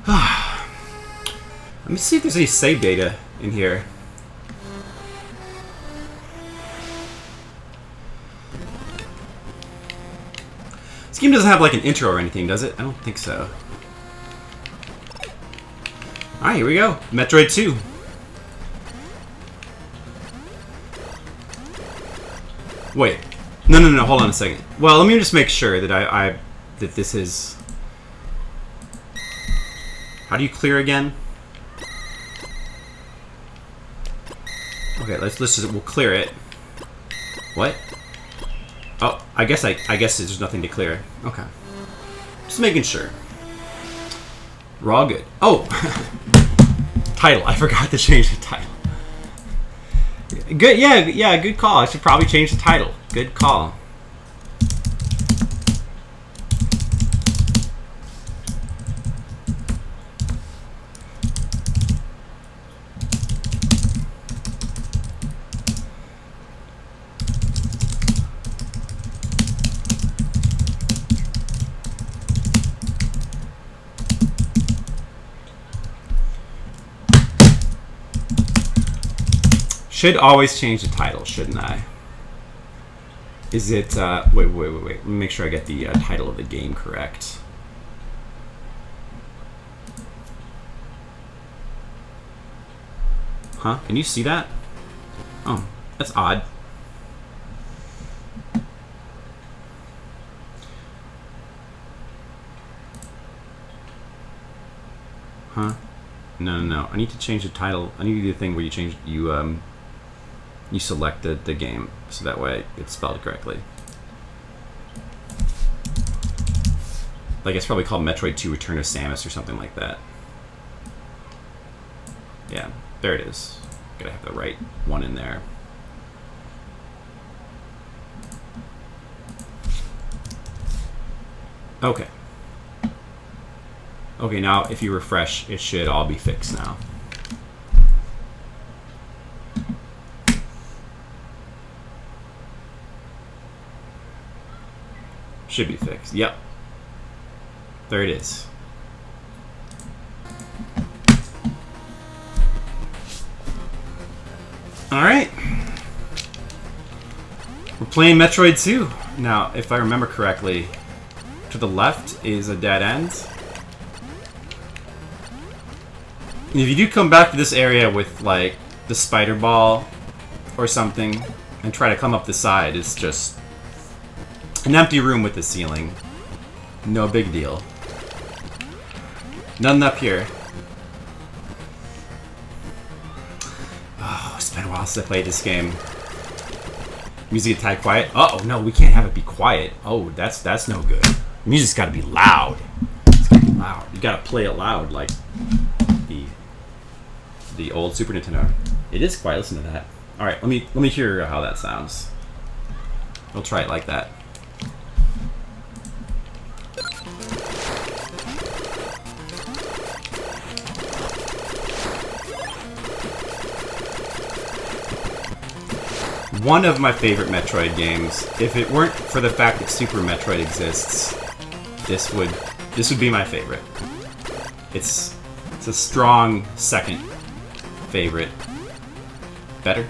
Let me see if there's any save data in here. This game doesn't have like an intro or anything, does it? I don't think so. Alright, here we go. Metroid 2. Wait. No, hold on a second. Well, let me just make sure that that this is... How do you clear again? Okay, we'll clear it. What? Oh, I guess there's nothing to clear. Okay. Just making sure. We're all good. Oh! Title. I forgot to change the title. Good, yeah, good call. I should probably change the title. Good call. Should always change the title, shouldn't I? Is it, wait. Let me make sure I get the title of the game correct. Huh? Can you see that? Oh, that's odd. Huh? No. I need to change the title. I need to do the thing where you select the game, so that way it's spelled correctly. Like, it's probably called Metroid II Return of Samus or something like that. Yeah, there it is. Gotta have the right one in there. Okay. Okay, now if you refresh, it should all be fixed now. Should be fixed. Yep. There it is. Alright. We're playing Metroid 2. Now, if I remember correctly, to the left is a dead end. And if you do come back to this area with, like, the spider ball or something, and try to come up the side, it's just an empty room with the ceiling. No big deal. Nothing up here. Oh, it's been a while since I played this game. Music attack quiet. Uh oh, no, we can't have it be quiet. Oh, that's no good. Music's gotta be loud. It's gotta be loud. You gotta play it loud like the old Super Nintendo. It is quiet, listen to that. Alright, let me hear how that sounds. We'll try it like that. One of my favorite Metroid games. If it weren't for the fact that Super Metroid exists, this would be my favorite. It's a strong second favorite. Better?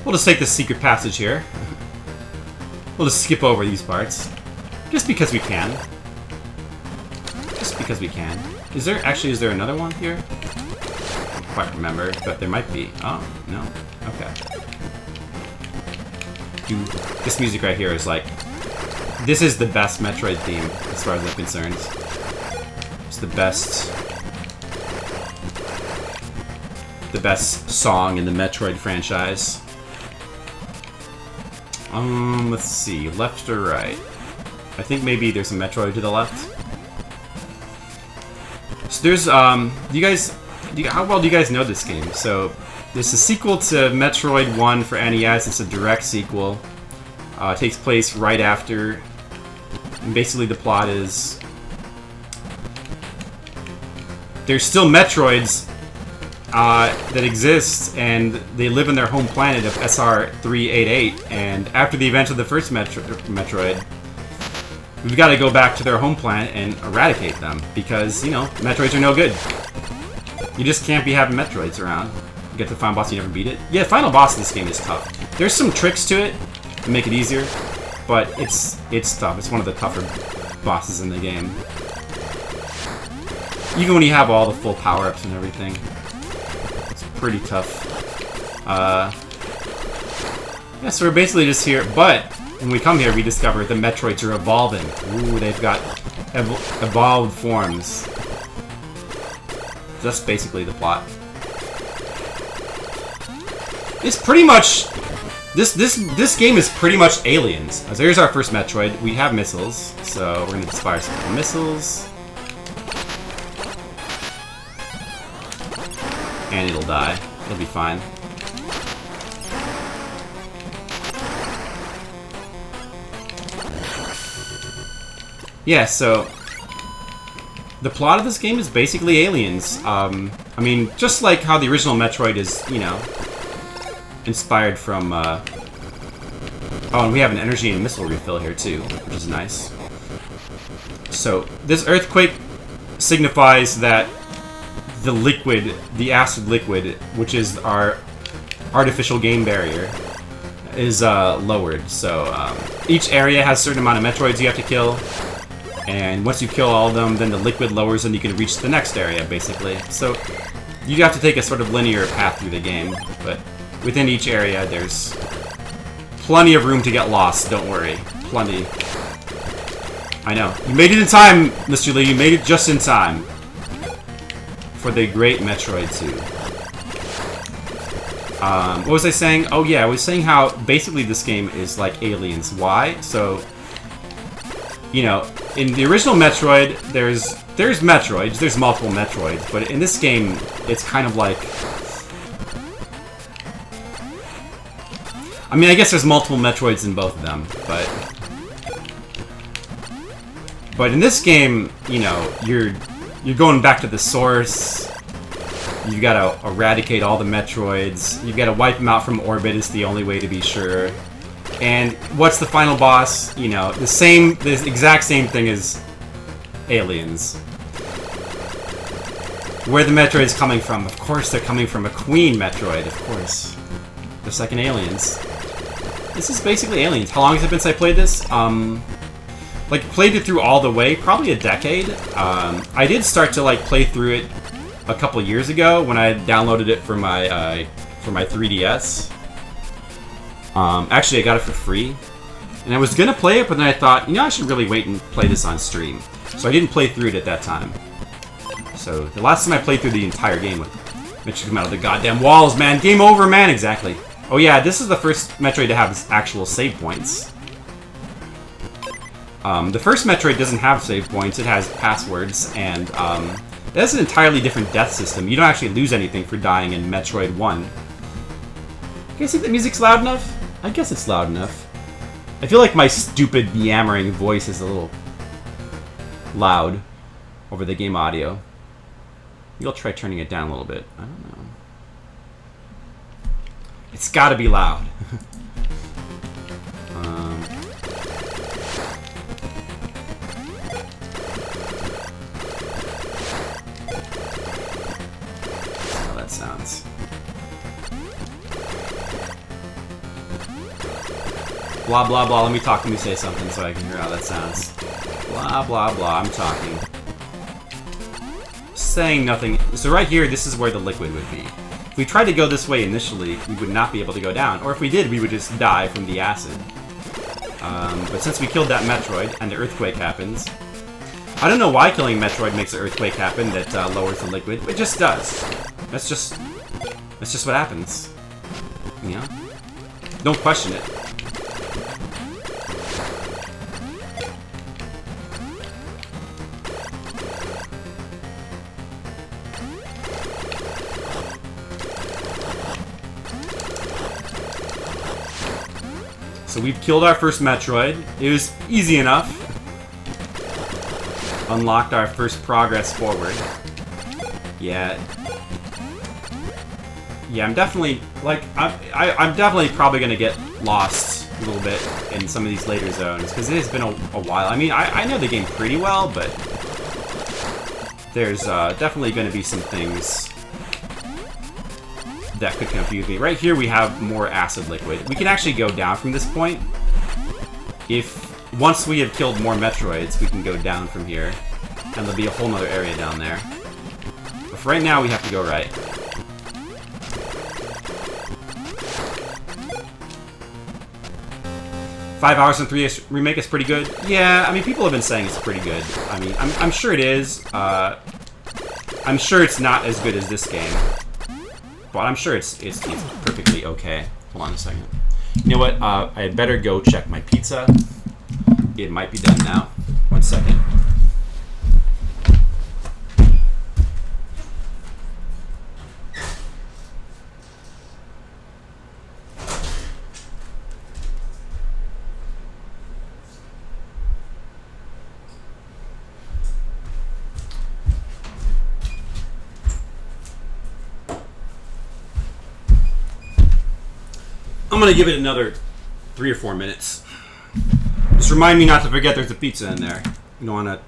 We'll just take the secret passage here. We'll just skip over these parts. Just because we can. Just because we can. Is there another one here? I don't quite remember, but there might be. Oh, no. Okay. This music right here is like... This is the best Metroid theme, as far as I'm concerned. It's the best song in the Metroid franchise. Let's see. Left or right? I think maybe there's a Metroid to the left. So there's, how well do you guys know this game? So, there's a sequel to Metroid 1 for NES. It's a direct sequel. It takes place right after. And basically the plot is... There's still Metroids that exist, and they live in their home planet of SR388. And after the event of the first Metroid, we've got to go back to their home planet and eradicate them because, you know, Metroids are no good. You just can't be having Metroids around. You get to the final boss, you never beat it. Yeah, the final boss in this game is tough. There's some tricks to it to make it easier, but it's tough. It's one of the tougher bosses in the game. Even when you have all the full power-ups and everything. It's pretty tough. Yeah, so we're basically just here, but when we come here, we discover the Metroids are evolving. Ooh, they've got evolved forms. That's basically the plot. It's pretty much... This game is pretty much Aliens. So here's our first Metroid. We have missiles, so we're going to fire some missiles. And it'll die. It'll be fine. Yeah, so... the plot of this game is basically Aliens. I mean, just like how the original Metroid is, you know, inspired from, oh, and we have an energy and missile refill here, too, which is nice. So, this earthquake signifies that the liquid, the acid liquid, which is our artificial game barrier, is lowered. So, each area has a certain amount of Metroids you have to kill. And once you kill all of them, then the liquid lowers and you can reach the next area, basically. So, you have to take a sort of linear path through the game, but within each area, there's plenty of room to get lost, don't worry. Plenty. I know. You made it in time, Mr. Lee, you made it just in time. For the great Metroid II. What was I saying? Oh yeah, I was saying how basically this game is like Aliens. Why? So, you know, in the original Metroid, there's Metroids, there's multiple Metroids, but in this game, it's kind of like... I mean, I guess there's multiple Metroids in both of them, but in this game, you know, you're going back to the source. You gotta eradicate all the Metroids. You gotta wipe them out from orbit is the only way to be sure. And what's the final boss? You know, the exact same thing as Aliens. Where the Metroids coming from? Of course they're coming from a Queen Metroid, of course. The second Aliens. This is basically Aliens. How long has it been since I played this? Like, played it through all the way, probably a decade. I did start to, like, play through it a couple years ago when I downloaded it for my 3DS. Actually, I got it for free. And I was gonna play it, but then I thought, you know, I should really wait and play this on stream. So I didn't play through it at that time. So, the last time I played through the entire game with Mitch come out of the goddamn walls, man! Game over, man! Exactly. Oh yeah, this is the first Metroid to have actual save points. The first Metroid doesn't have save points, it has passwords, and it has an entirely different death system. You don't actually lose anything for dying in Metroid 1. You guys think the music's loud enough? I guess it's loud enough. I feel like my stupid, yammering voice is a little loud over the game audio. Maybe I'll try turning it down a little bit. I don't know. It's gotta be loud. How that sounds. Blah, blah, blah. Let me talk. Let me say something so I can hear how that sounds. Blah, blah, blah. I'm talking. Saying nothing. So right here, this is where the liquid would be. If we tried to go this way initially, we would not be able to go down. Or if we did, we would just die from the acid. But since we killed that Metroid, and the earthquake happens... I don't know why killing Metroid makes an earthquake happen that lowers the liquid. It just does. That's just what happens. You know? Don't question it. So we've killed our first Metroid. It was easy enough. Unlocked our first progress forward. Yeah. Yeah, I'm definitely, like, I'm definitely probably going to get lost a little bit in some of these later zones, because it has been a while. I mean, I know the game pretty well, but there's definitely going to be some things that could confuse me. Right here we have more acid liquid. We can actually go down from this point. Once we have killed more Metroids, we can go down from here, and there'll be a whole nother area down there. But for right now, we have to go right. Five hours and 3 days remake is pretty good. Yeah, I mean, people have been saying it's pretty good. I mean, I'm sure it is. I'm sure it's not as good as this game, but I'm sure it's perfectly okay. Hold on a second. You know what? I had better go check my pizza. It might be done now. 1 second. I'm gonna give it another 3 or 4 minutes. Just remind me not to forget there's a pizza in there. You don't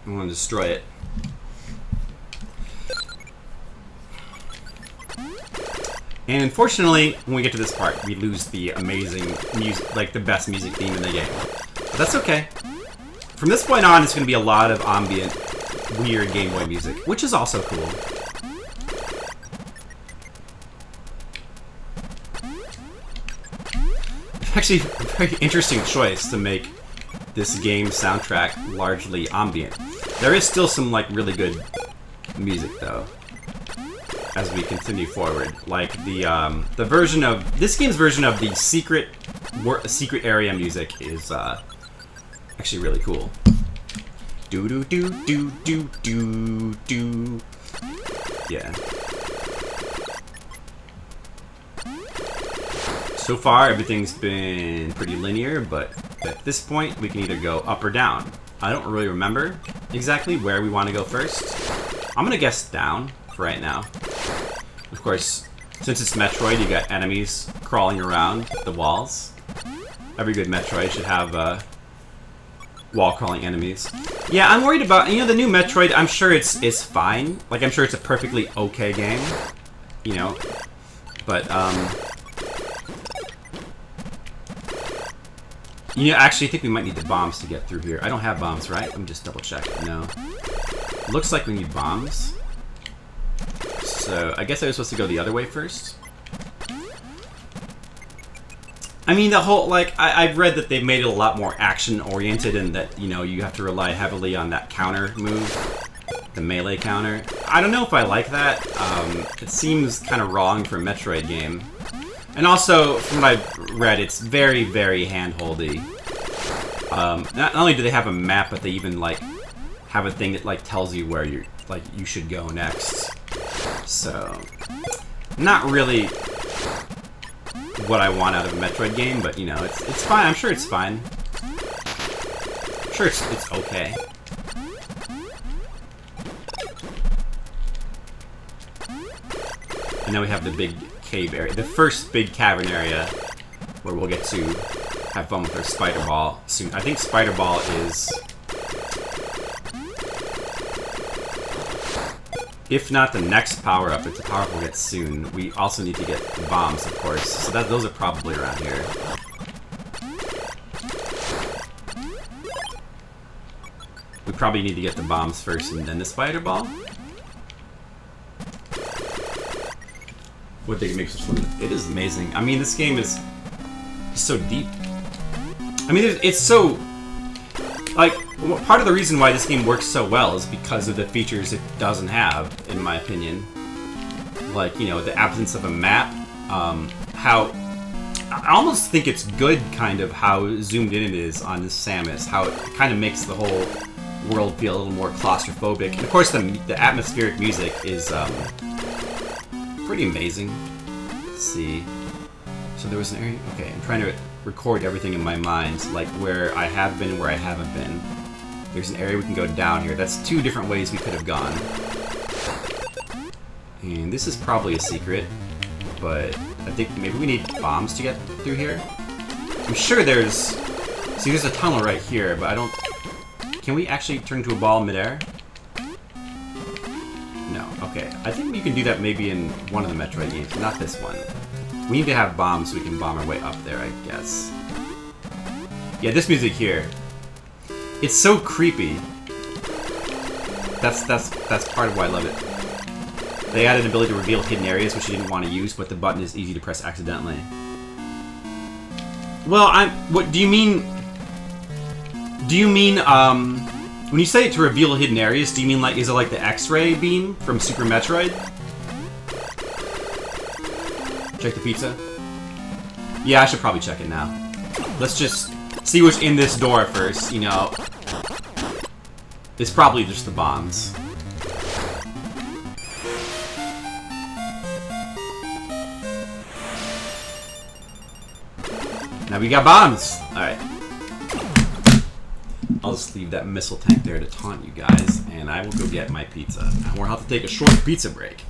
wanna destroy it. And unfortunately, when we get to this part, we lose the amazing music, like the best music theme in the game. But that's okay. From this point on, it's gonna be a lot of ambient, weird Game Boy music, which is also cool. Actually, a very interesting choice to make this game's soundtrack largely ambient. There is still some like really good music though, as we continue forward. Like the version of this game's version of the secret area music is actually really cool. Do do do do do do do. Yeah. So far, everything's been pretty linear, but at this point, we can either go up or down. I don't really remember exactly where we want to go first. I'm gonna guess down for right now. Of course, since it's Metroid, you got enemies crawling around the walls. Every good Metroid should have wall-crawling enemies. Yeah, I'm worried about, you know, the new Metroid. I'm sure it's fine. Like, I'm sure it's a perfectly okay game, you know, but you know, actually, I think we might need the bombs to get through here. I don't have bombs, right? Let me just double check. No. Looks like we need bombs. So, I guess I was supposed to go the other way first. I mean, the whole, like, I've read that they've made it a lot more action-oriented and that, you know, you have to rely heavily on that counter move. The melee counter. I don't know if I like that. It seems kind of wrong for a Metroid game. And also, from what I've read, it's very, very hand-holdy. Not only do they have a map, but they even, like, have a thing that, like, tells you where you should go next. So, not really what I want out of a Metroid game, but, you know, it's fine. I'm sure it's fine. I'm sure it's okay. And now we have the big cave area, the first big cavern area, where we'll get to have fun with our Spider Ball soon. I think Spider Ball is, if not the next power-up, it's a power-up we'll get soon. We also need to get the bombs, of course, so those are probably around here. We probably need to get the bombs first and then the Spider Ball. What they can make such fun. It is amazing. I mean, this game is so deep. I mean, it's so, like, part of the reason why this game works so well is because of the features it doesn't have, in my opinion. Like, you know, the absence of a map. How I almost think it's good, kind of, how zoomed in it is on this Samus. How it kind of makes the whole world feel a little more claustrophobic. And of course, the atmospheric music is pretty amazing. Let's see. So there was an area. Okay, I'm trying to record everything in my mind, like where I have been and where I haven't been. There's an area we can go down here. That's 2 different ways we could have gone. And this is probably a secret, but I think maybe we need bombs to get through here. I'm sure there's... See, there's a tunnel right here, but I don't... Can we actually turn into a ball midair? No, okay. I think you can do that maybe in one of the Metroid games, not this one. We need to have bombs so we can bomb our way up there, I guess. Yeah, this music here. It's so creepy. That's part of why I love it. They added an ability to reveal hidden areas, which you didn't want to use, but the button is easy to press accidentally. Well, what do you mean? Do you mean, when you say to reveal hidden areas, do you mean like, is it like the X-ray beam from Super Metroid? Check the pizza? Yeah, I should probably check it now. Let's just see what's in this door first, you know. It's probably just the bombs. Now we got bombs! Alright. I'll just leave that missile tank there to taunt you guys, and I will go get my pizza. And we'll have to take a short pizza break.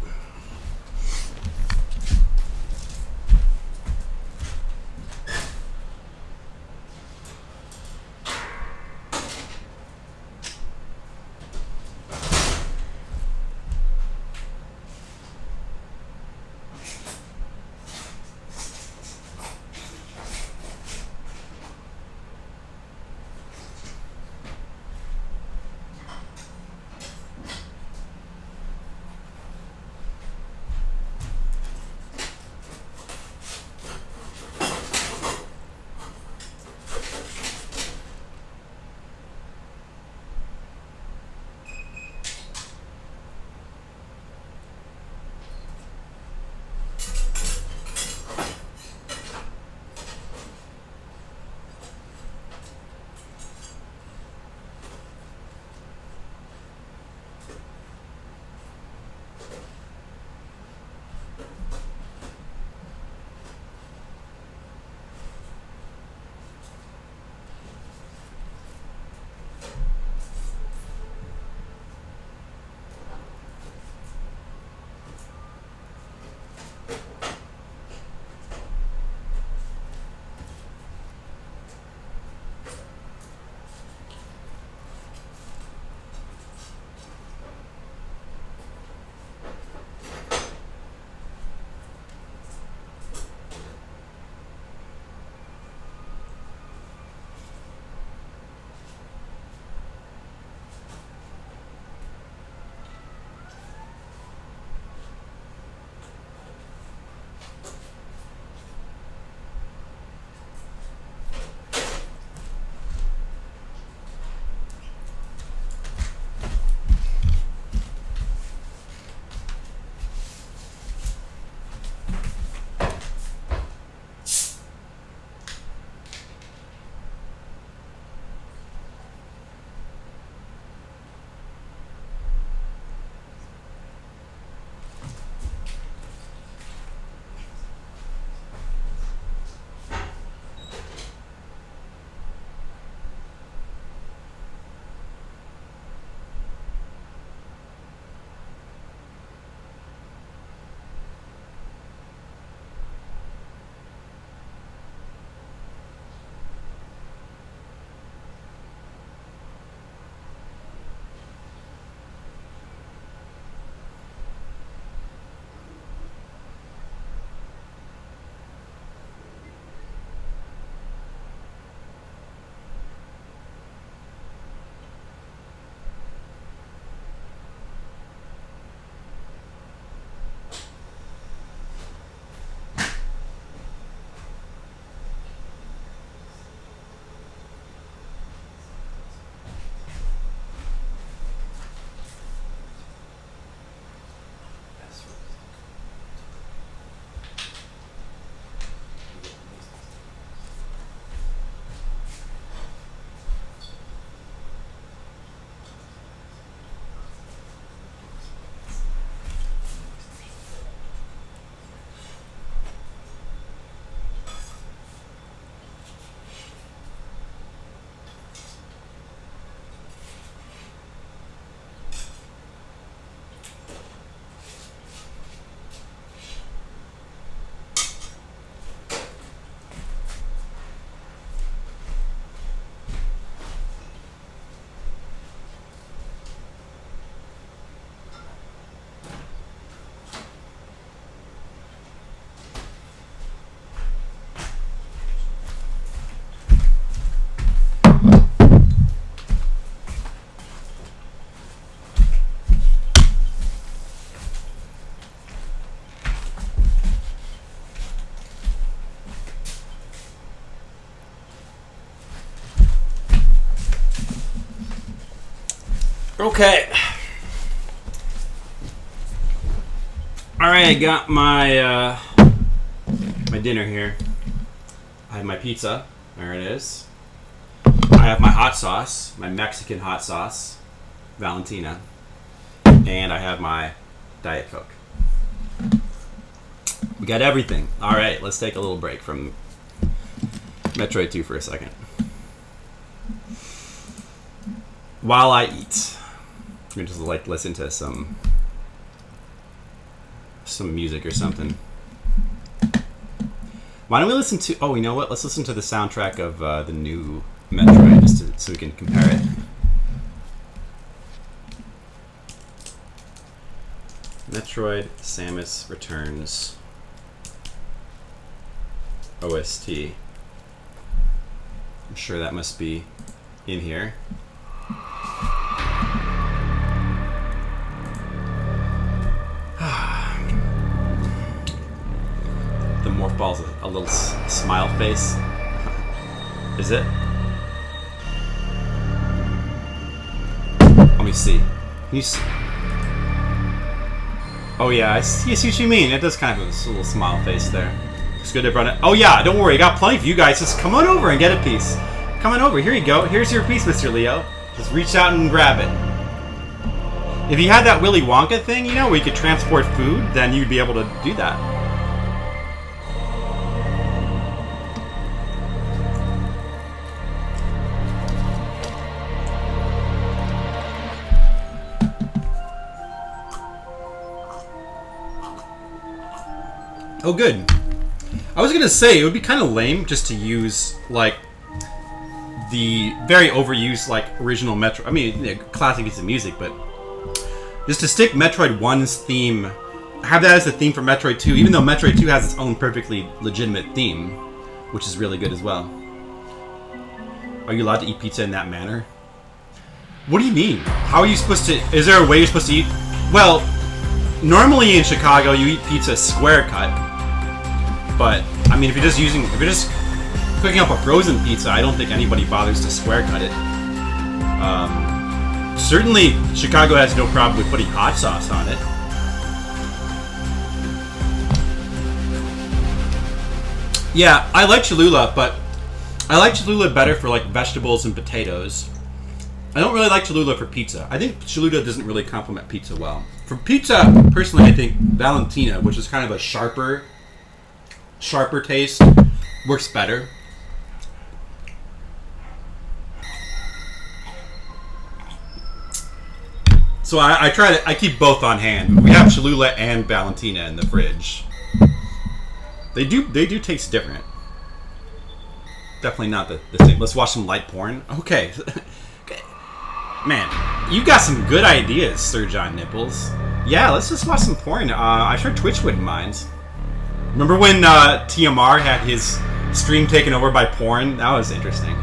Okay. Alright, I got my my dinner here. I have my pizza. There it is. I have my hot sauce, my Mexican hot sauce, Valentina. And I have my Diet Coke. We got everything. Alright, let's take a little break from Metroid 2 for a second. While I eat, I'm gonna just like listen to some music or something. Why don't we listen to... Oh, you know what? Let's listen to the soundtrack of the new Metroid just so we can compare it. Metroid Samus Returns OST. I'm sure that must be in here. The morph ball's a little smile face. Is it? Let me see. Can you see? Oh yeah, I see what you mean. It does kind of have a little smile face there. It's good to run it. Oh yeah, don't worry. I got plenty for you guys. Just come on over and get a piece. Come on over. Here you go. Here's your piece, Mr. Leo. Just reach out and grab it. If you had that Willy Wonka thing, you know, where you could transport food, then you'd be able to do that. Oh, good. I was gonna say, it would be kind of lame just to use, like, the very overused, like, original Metroid... I mean, you know, classic piece of music, but... just to stick Metroid 1's theme... have that as the theme for Metroid 2, even though Metroid 2 has its own perfectly legitimate theme, which is really good as well. Are you allowed to eat pizza in that manner? What do you mean? How are you supposed to... is there a way you're supposed to eat... Well, normally in Chicago, you eat pizza square cut. But, I mean, if you're just cooking up a frozen pizza, I don't think anybody bothers to square cut it. Certainly, Chicago has no problem with putting hot sauce on it. Yeah, I like Cholula, but I like Cholula better for, like, vegetables and potatoes. I don't really like Cholula for pizza. I think Cholula doesn't really complement pizza well. For pizza, personally, I think Valentina, which is kind of a sharper taste, works better. So I keep both on hand. We have Cholula and Valentina in the fridge. They do taste different. Definitely not the same. Let's watch some light porn. Okay. Man, you got some good ideas, Sir John Nipples. Yeah, let's just watch some porn. I'm sure Twitch wouldn't mind. Remember when TMR had his stream taken over by porn? That was interesting.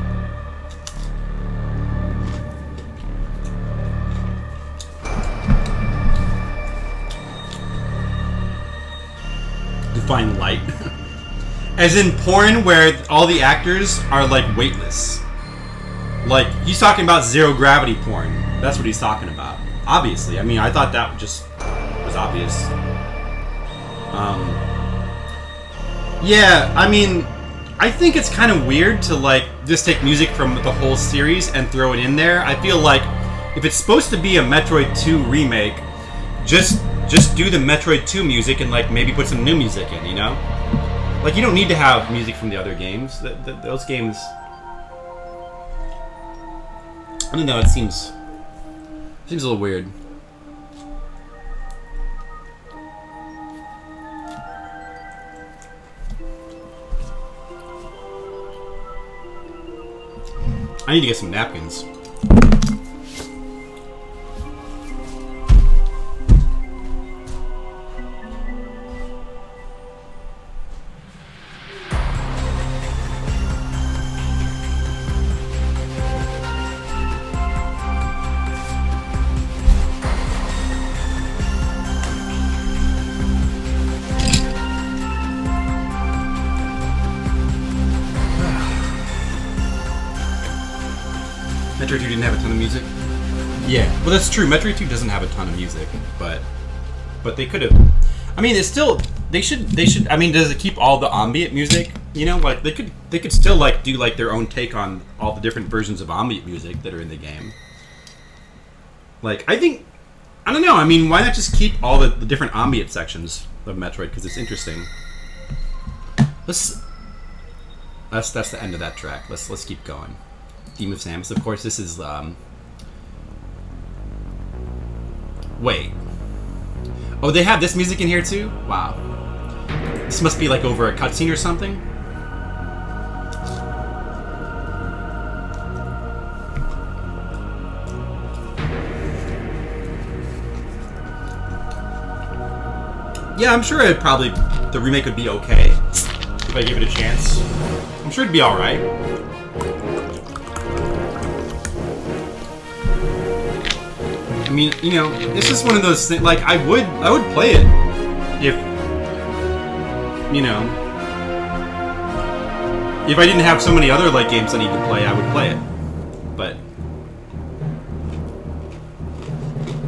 Define light. As in porn where all the actors are like weightless. Like, he's talking about zero gravity porn. That's what he's talking about. Obviously. I mean, I thought that just was obvious. Yeah, I mean, I think it's kind of weird to, like, just take music from the whole series and throw it in there. I feel like if it's supposed to be a Metroid 2 remake, just do the Metroid 2 music and, like, maybe put some new music in, you know? Like, you don't need to have music from the other games. Those games... I don't know, it seems a little weird. I need to get some napkins. Metroid 2 didn't have a ton of music. Yeah, well that's true. Metroid 2 doesn't have a ton of music, but they could have. I mean, it's still they should. I mean, does it keep all the ambient music? You know, like they could still like do like their own take on all the different versions of ambient music that are in the game. Like I don't know. I mean, why not just keep all the different ambient sections of Metroid because it's interesting. That's the end of that track. Let's keep going. Theme of Samus. Of course, this is wait. Oh, they have this music in here too? Wow. This must be like over a cutscene or something. Yeah, I'm sure the remake would be okay if I give it a chance. I'm sure it'd be alright. I mean, you know, it's just one of those things. Like, I would play it if, you know, if I didn't have so many other like games I need to play. I would play it. But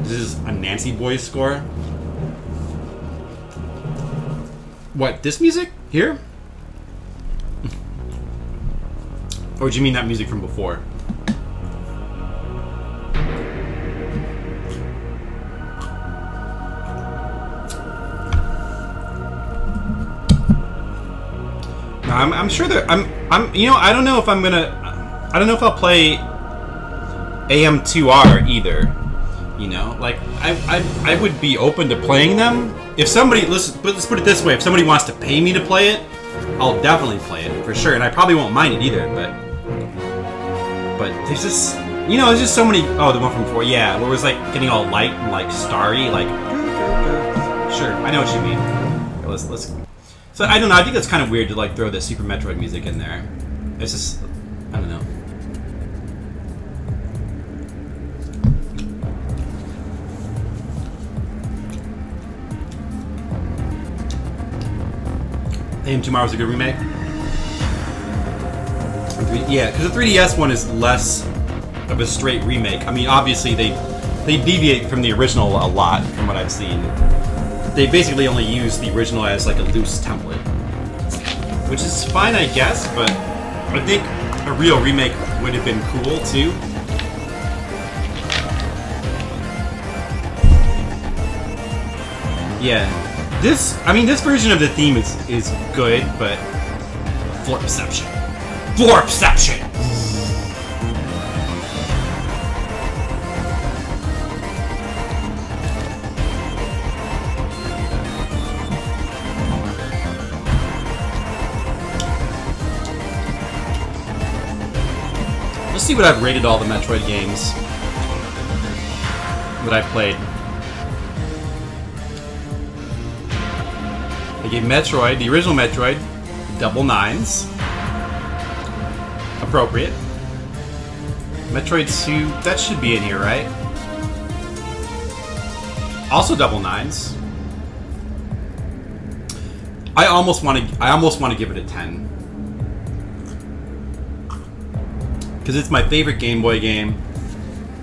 this is a Nancy Boy score. What? This music here? Or do you mean that music from before? I'm sure that you know, I don't know if I'm gonna, I don't know if I'll play AM2R either. You know, like I would be open to playing them if somebody, let's put it this way, if somebody wants to pay me to play it, I'll definitely play it for sure, and I probably won't mind it either. But there's just, you know, there's just so many. Oh, the one from before, yeah, where it was like getting all light and like starry, like. Sure, I know what you mean. Let's. So I don't know. I think that's kind of weird to like throw the Super Metroid music in there. It's just, I don't know. AM2R was a good remake. Yeah, because the 3DS one is less of a straight remake. I mean, obviously they deviate from the original a lot, from what I've seen. They basically only use the original as like a loose template, which is fine, I guess. But I think a real remake would have been cool too. Yeah, this version of the theme is good, but Florpception. Florpception! Let's see what I've rated all the Metroid games that I've played. I gave Metroid, the original Metroid, double 9s. Appropriate. Metroid 2, that should be in here, right? Also double 9s. I almost want to give it a 10. Because it's my favorite Game Boy game.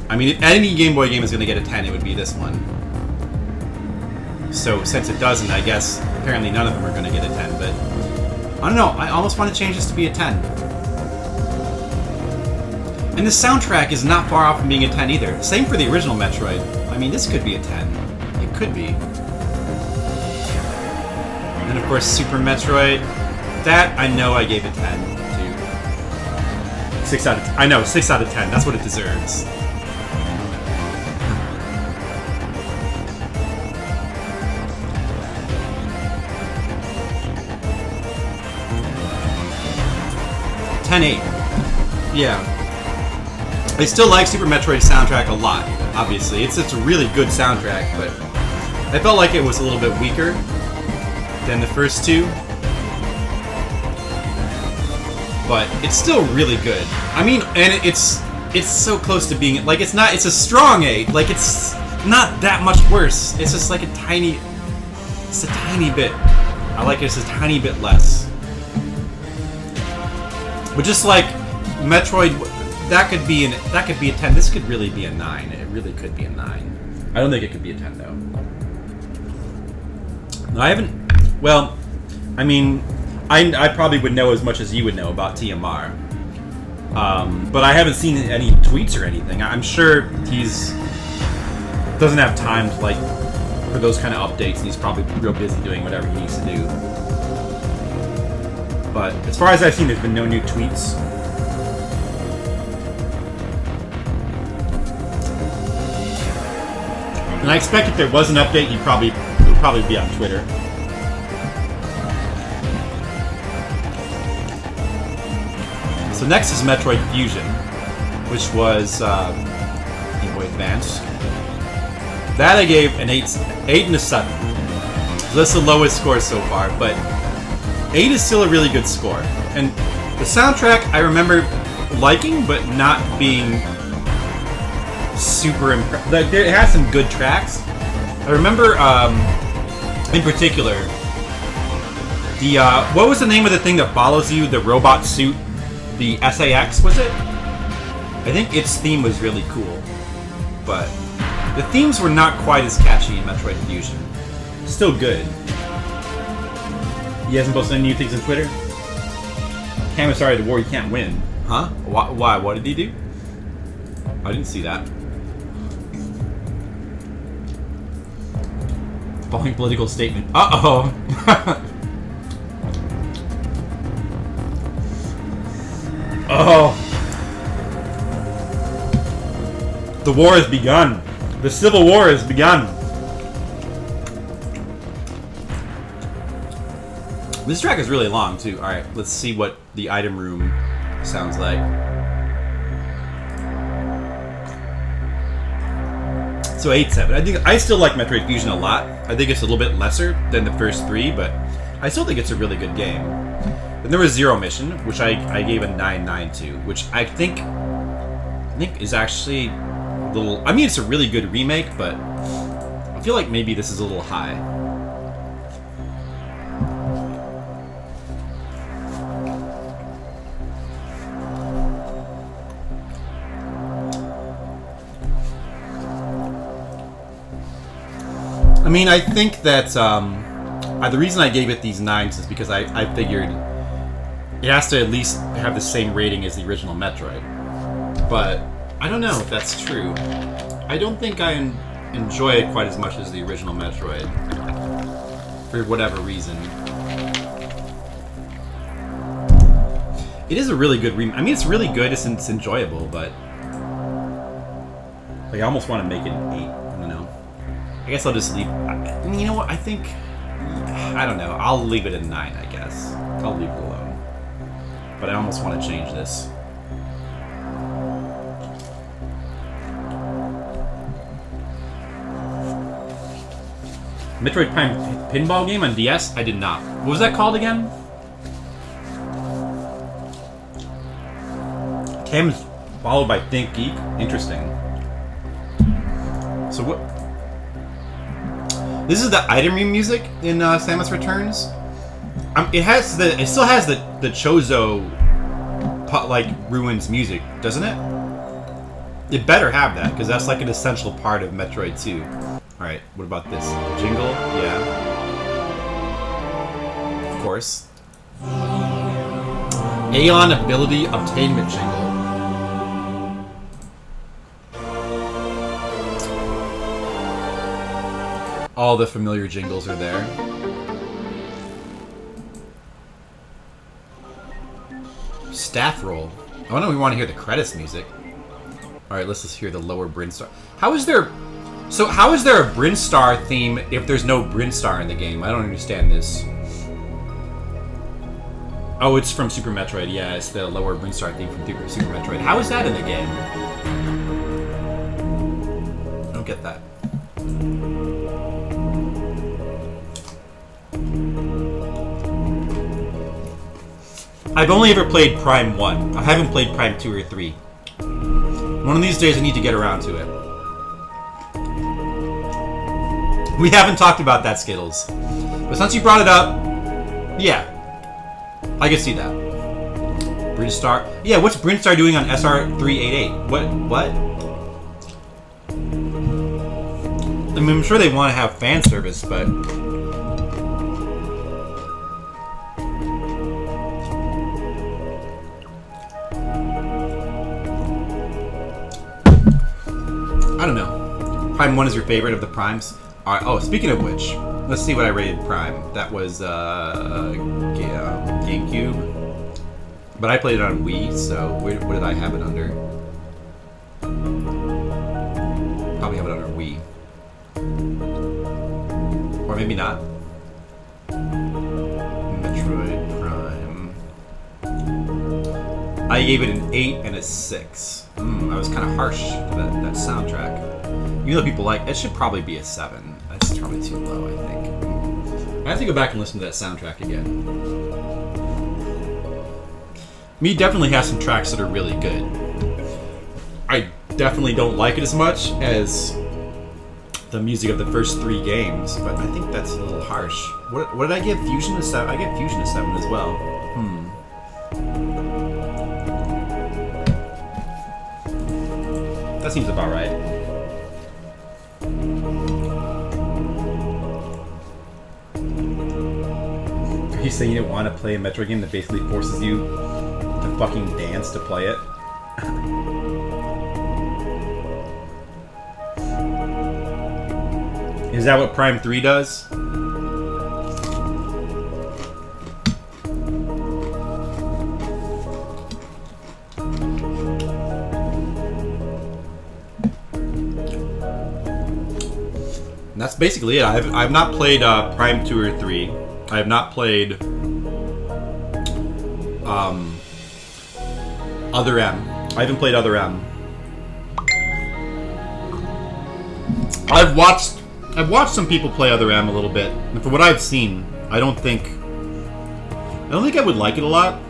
I mean, if any Game Boy game is going to get a 10, it would be this one. So, since it doesn't, I guess, apparently none of them are going to get a 10, but... I don't know, I almost want to change this to be a 10. And the soundtrack is not far off from being a 10 either. Same for the original Metroid. I mean, this could be a 10. It could be. And of course, Super Metroid. That, I know I gave a 10. 6 out of 10. I know, 6 out of 10. That's what it deserves. Yeah. I still like Super Metroid's soundtrack a lot, obviously. It's a really good soundtrack, but I felt like it was a little bit weaker than the first two. But it's still really good. I mean, and it's so close to being, like, it's a strong 8. Like, it's not that much worse. It's just like a tiny bit. I like it just a tiny bit less. But just like Metroid, that could be a 10. This could really be a 9. It really could be a 9. I don't think it could be a 10 though. No, I haven't. Well, I mean, I probably would know as much as you would know about TMR, but I haven't seen any tweets or anything. I'm sure he's doesn't have time to for those kind of updates, and he's probably real busy doing whatever he needs to do. But as far as I've seen, there's been no new tweets. And I expect if there was an update, it would probably be on Twitter. So next is Metroid Fusion, which was Game Boy Advance. That I gave an 8 and a 7. So that's the lowest score so far, but 8 is still a really good score. And the soundtrack I remember liking, but not being super impressed. It has some good tracks. I remember, in particular, the what was the name of the thing that follows you? The robot suit, the SAX, was it? I think its theme was really cool, but the themes were not quite as catchy in Metroid Fusion. Still good. He hasn't posted any new things on Twitter. Cam is sorry to war, you can't win. Huh? Why? What did he do? I didn't see that. Following political statement. Uh-oh! Oh! The war has begun. The Civil War has begun. This track is really long, too. Alright, let's see what the item room sounds like. So 8-7. I still like Metroid Fusion a lot. I think it's a little bit lesser than the first 3, but I still think it's a really good game. Then there was Zero Mission, which I gave a 9-9 to, which I think is actually a little. I mean, it's a really good remake, but I feel like maybe this is a little high. I mean, I think that the reason I gave it these 9s is because I figured it has to at least have the same rating as the original Metroid. But I don't know if that's true. I don't think I enjoy it quite as much as the original Metroid, for whatever reason. It is a really good remake. I mean, it's really good. It's enjoyable, but I almost want to make it an 8. I don't know. I guess I'll just leave. You know what? I think I don't know. I'll leave it at 9. I guess I'll leave it alone. But I almost want to change this. Metroid Prime pinball game on DS? I did not. What was that called again? Cam's followed by Think Geek. Interesting. So what? This is the item room music in Samus Returns. It still has the Chozo Ruins music, doesn't it? It better have that, because that's like an essential part of Metroid II. Alright, what about this? Jingle? Yeah. Of course. Aeon Ability Obtainment Jingle. All the familiar jingles are there. Staff roll. I wonder if we want to hear the credits music. Alright, let's just hear the lower Brinstar. How is there a Brinstar theme if there's no Brinstar in the game? I don't understand this. Oh, it's from Super Metroid. Yeah, it's the lower Brinstar theme from Super Metroid. How is that in the game? I don't get that. I've only ever played Prime 1. I haven't played Prime 2 or 3. One of these days I need to get around to it. We haven't talked about that, Skittles. But since you brought it up, yeah. I can see that. Brinstar. Yeah, what's Brinstar doing on SR388? What? I mean, I'm sure they want to have fan service, but I don't know. Prime 1 is your favorite of the Primes? Oh, speaking of which, let's see what I rated Prime. That was GameCube. But I played it on Wii, so what did I have it under? Probably have it under Wii. Or maybe not. Metroid Prime. I gave it an 8 and a 6. I was kind of harsh to that soundtrack. Even though people like it, should probably be a 7. That's probably too low, I think. I have to go back and listen to that soundtrack again. Me definitely has some tracks that are really good. I definitely don't like it as much as the music of the first 3 games, but I think that's a little harsh. What did I give Fusion a 7? I gave Fusion a 7 as well. That seems about right. Are you saying you don't want to play a Metroid game that basically forces you to fucking dance to play it? Is that what Prime 3 does? And that's basically it. I've not played Prime 2 or 3. I have not played Other M. I haven't played Other M. I've watched some people play Other M a little bit, and from what I've seen, I don't think I would like it a lot.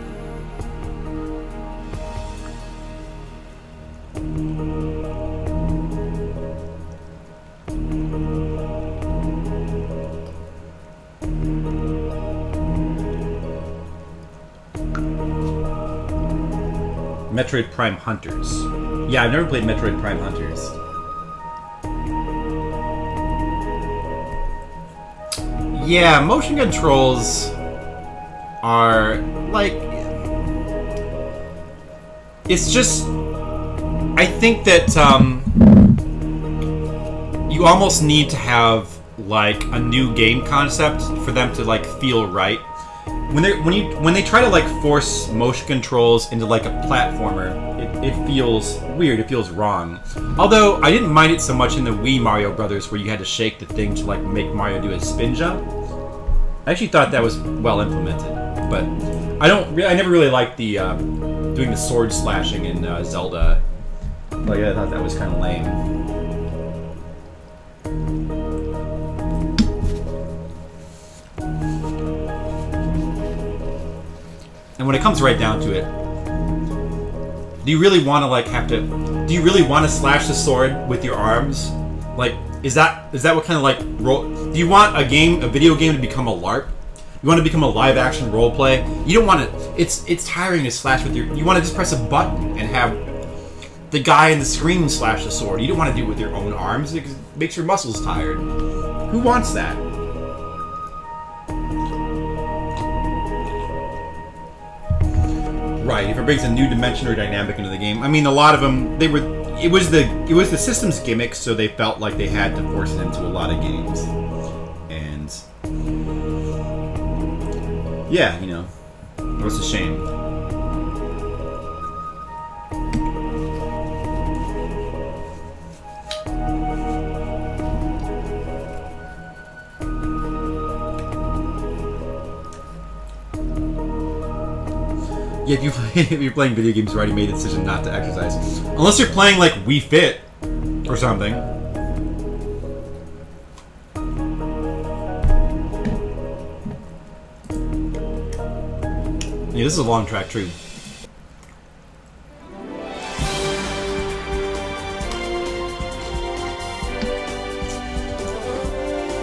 Metroid Prime Hunters. Yeah, I've never played Metroid Prime Hunters. Yeah, motion controls are like... It's just... I think that you almost need to have like a new game concept for them to like feel right. When they try to like force motion controls into like a platformer, it feels weird. It feels wrong. Although I didn't mind it so much in the Wii Mario Brothers, where you had to shake the thing to like make Mario do a spin jump. I actually thought that was well implemented, but I never really liked the doing the sword slashing in Zelda. Like I thought that was kind of lame. And when it comes right down to it, do you really want to like do you really want to slash the sword with your arms? Like, is that what kind of like role? Do you want a video game to become a LARP? You want to become a live action role play? You don't want to. It's tiring to slash with you want to just press a button and have the guy in the screen slash the sword. You don't want to do it with your own arms because it makes your muscles tired. Who wants that? Right, if it brings a new dimension or dynamic into the game. I mean, a lot of them, it was the system's gimmick, so they felt like they had to force it into a lot of games. And yeah, you know, it was a shame. Yeah, if you're playing video games, you already made a decision not to exercise. Unless you're playing like Wii Fit or something. Yeah, this is a long track, true.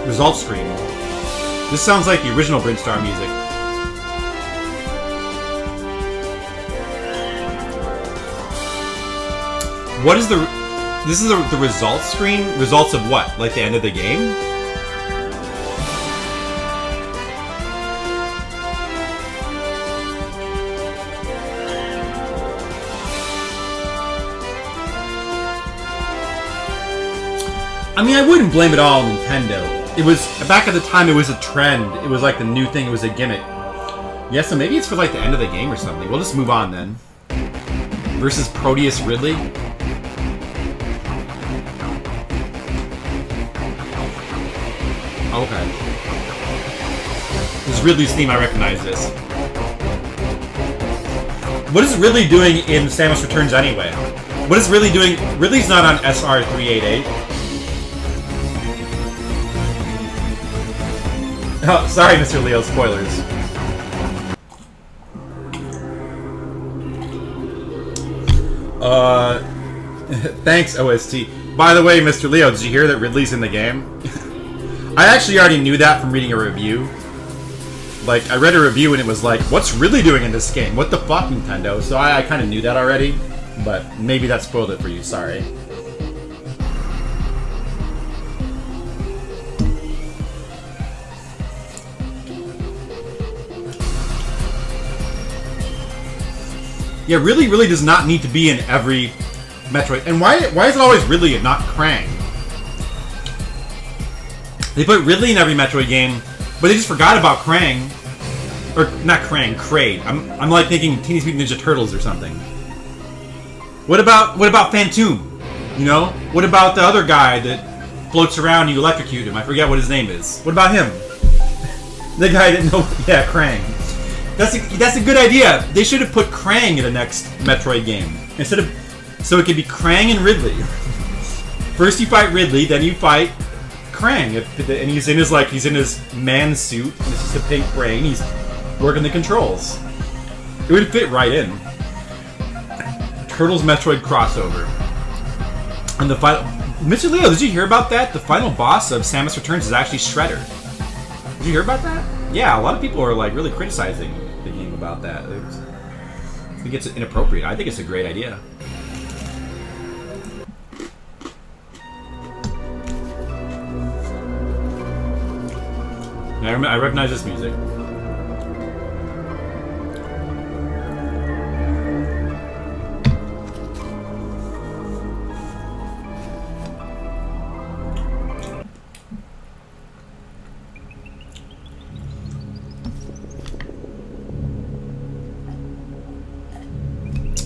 Results screen. This sounds like the original Brinstar music. What is the... This is the results screen? Results of what? Like the end of the game? I mean, I wouldn't blame it all on Nintendo. It was, back at the time, it was a trend. It was like the new thing. It was a gimmick. Yeah, so maybe it's for like the end of the game or something. We'll just move on then. Versus Proteus Ridley. Okay. This is Ridley's theme. I recognize this. What is Ridley doing in Samus Returns anyway? What is Ridley doing? Ridley's not on SR388. Oh, sorry, Mr. Leo. Spoilers. Thanks, OST. By the way, Mr. Leo, did you hear that Ridley's in the game? I actually already knew that from reading a review. Like, I read a review and it was like, what's Ridley doing in this game? What the fuck, Nintendo? So I kind of knew that already, but maybe that spoiled it for you. Sorry. Yeah, Ridley really does not need to be in every Metroid. And why is it always Ridley and not Krang? They put Ridley in every Metroid game, but they just forgot about Krang. Or, not Krang, Kraid. I'm like thinking Teenage Mutant Ninja Turtles or something. What about Phantoum? You know? What about the other guy that floats around and you electrocute him? I forget what his name is. What about him? The guy that yeah, Krang. That's a good idea. They should have put Krang in the next Metroid game. Instead of... So it could be Krang and Ridley. First you fight Ridley, then you fight Krang. And he's in his man suit. And it's just a pink brain. He's working the controls. It would fit right in. Turtles Metroid crossover. And the final... Mr. Leo, did you hear about that? The final boss of Samus Returns is actually Shredder. Did you hear about that? Yeah, a lot of people are like really criticizing the game about that. I think it's inappropriate. I think it's a great idea. I recognize this music.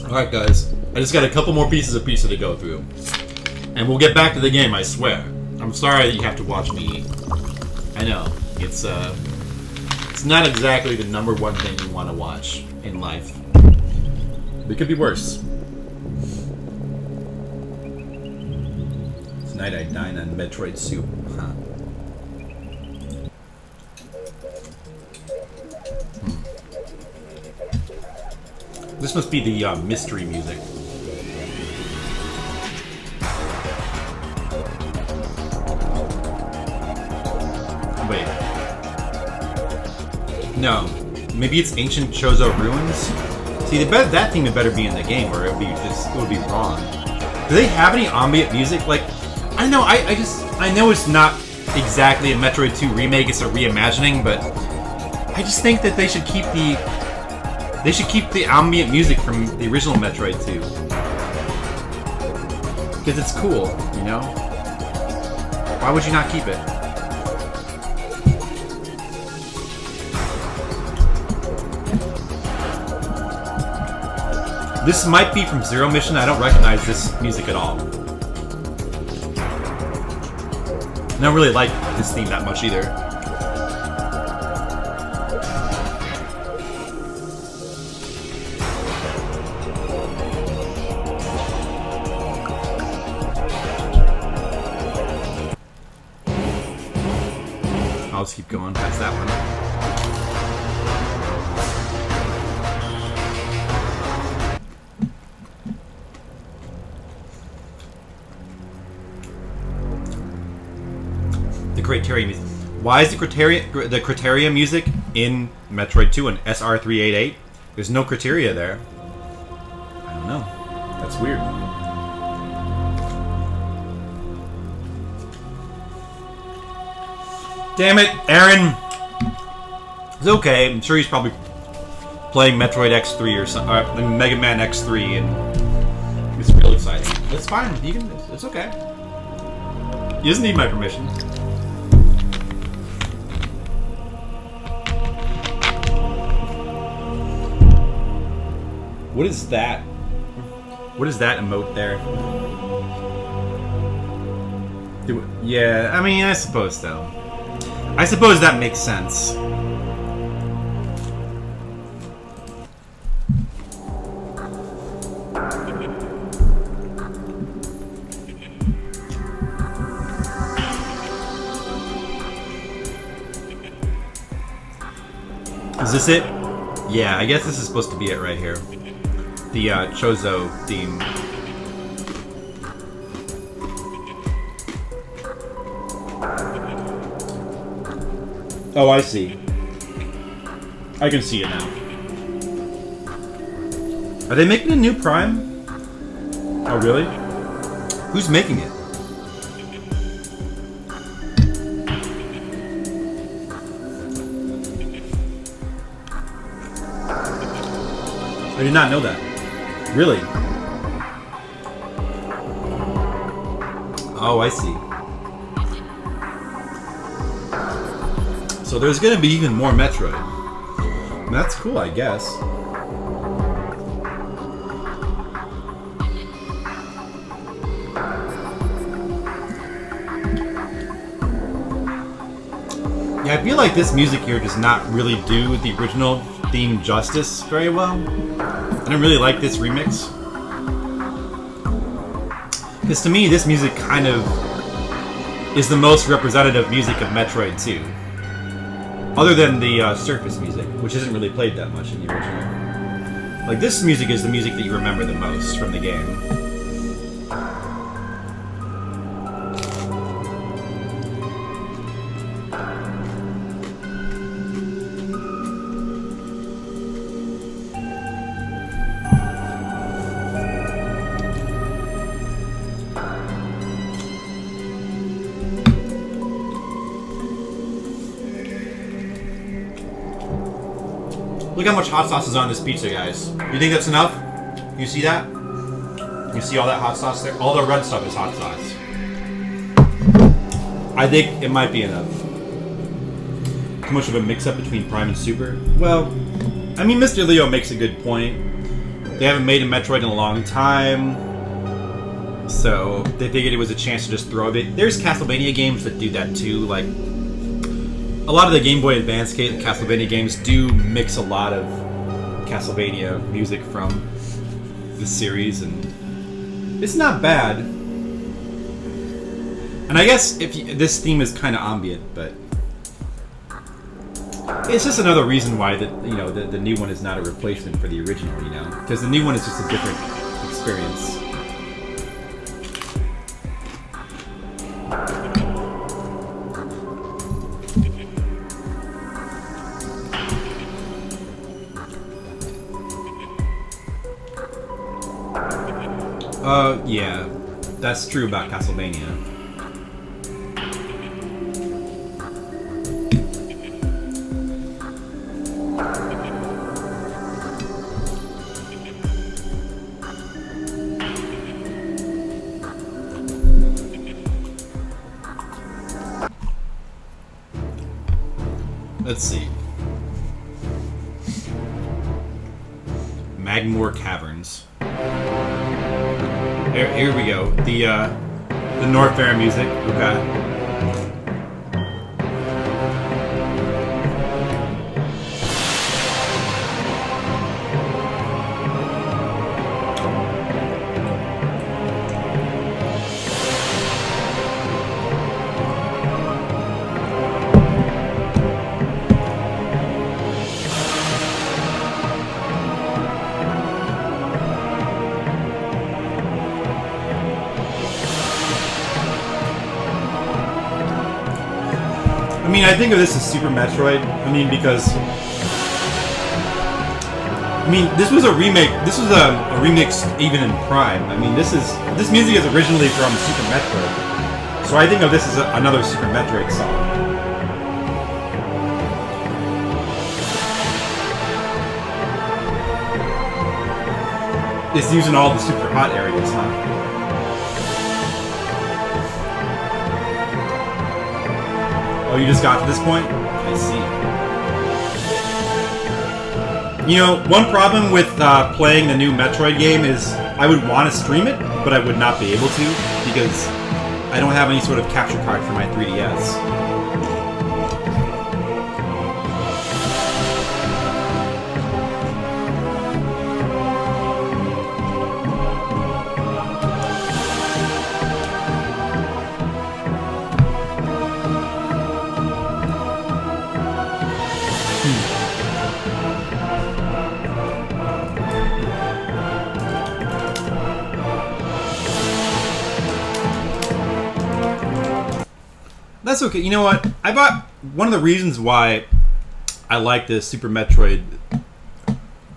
Alright guys, I just got a couple more pieces of pizza to go through. And we'll get back to the game, I swear. I'm sorry that you have to watch me eat. I know, it's not exactly the #1 thing you want to watch in life. It could be worse. Tonight I dine on Metroid soup. Huh. This must be the mystery music. Wait. No. Maybe it's Ancient Chozo Ruins? See, that theme had better be in the game, or it would be wrong. Do they have any ambient music? Like, I don't know, I know it's not exactly a Metroid II remake, it's a reimagining, but I just think that they should keep the ambient music from the original Metroid 2. Because it's cool, you know? Why would you not keep it? This might be from Zero Mission. I don't recognize this music at all. I don't really like this theme that much either. I'll just keep going past that one. The Criteria music. Why is the Criteria music in Metroid 2 and SR388? There's no Criteria there. I don't know. That's weird. Damn it, Aaron! It's okay. I'm sure he's probably playing Metroid X3 or something, Mega Man X3, and it's real exciting. It's fine. He can. It's okay. He doesn't need my permission. What is that? What is that emote there? Yeah, I mean, I suppose so. I suppose that makes sense. Is this it? Yeah, I guess this is supposed to be it right here. The Chozo theme. Oh, I see. I can see it now. Are they making a new Prime? Oh, really? Who's making it? I did not know that. Really? Oh, I see. So there's gonna be even more Metroid. That's cool, I guess. Yeah, I feel like this music here does not really do the original theme justice very well. I don't really like this remix. Because to me, this music kind of is the most representative music of Metroid II. Other than the surface music, which isn't really played that much in the original. Like, this music is the music that you remember the most from the game. Look how much hot sauce is on this pizza, guys. You think that's enough? You see that? You see all that hot sauce there? All the red stuff is hot sauce. I think it might be enough. Too much of a mix-up between Prime and Super? Well, I mean, Mr. Leo makes a good point. They haven't made a Metroid in a long time, so they figured it was a chance to just throw a bit. There's Castlevania games that do that too, like a lot of the Game Boy Advance Castlevania games do mix a lot of Castlevania music from the series, and it's not bad. And I guess this theme is kind of ambient, but it's just another reason why the new one is not a replacement for the original, because the new one is just a different experience. Yeah, that's true about Castlevania. Let's see. Magmoor Caverns. Here we go. The Norfair music. Okay. I mean, I think of this as Super Metroid. I mean, because this was a remake. This was a remix even in Prime. I mean, this music is originally from Super Metroid, so I think of this as another Super Metroid song. It's using all the super hot areas, huh? Oh, you just got to this point? I see. You know, one problem with playing the new Metroid game is I would want to stream it, but I would not be able to because I don't have any sort of capture card for my 3DS. That's okay. You know what? I bought one of the reasons why I like the Super Metroid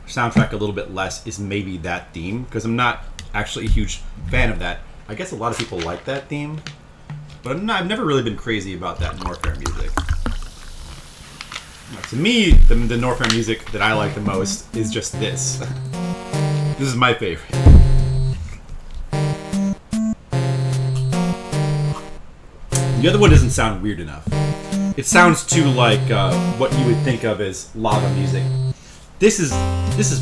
soundtrack a little bit less is maybe that theme, because I'm not actually a huge fan of that. I guess a lot of people like that theme, but I've never really been crazy about that Norfair music. To me, the Norfair music that I like the most is just this. This is my favorite. The other one doesn't sound weird enough. It sounds too like what you would think of as lava music. This is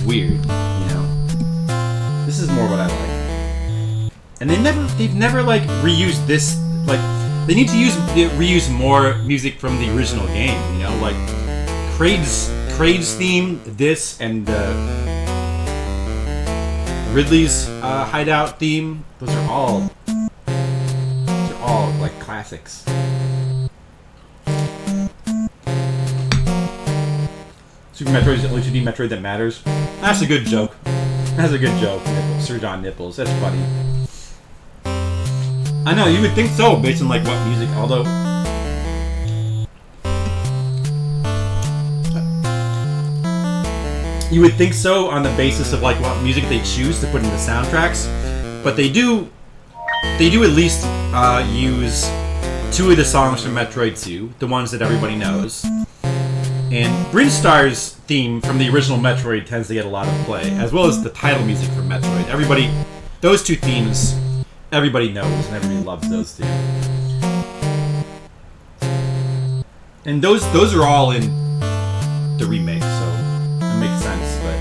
weird, you know. This is more what I like. And they've never like reused this. Like they need to reuse more music from the original game, you know, like Kraid's theme, this, and Ridley's hideout theme. Those are all like classics. Super Metroid is the only 2D Metroid that matters. That's a good joke. That's a good joke. Sir John Nipples. That's funny. I know, you would think so, based on like what music, although you would think so on the basis of like what music they choose to put in the soundtracks, but they do at least use two of the songs from Metroid II, the ones that everybody knows. And Brinstar's theme from the original Metroid tends to get a lot of play, as well as the title music from Metroid. Those two themes, everybody knows and everybody loves those two. And those are all in the remake, so that makes sense. But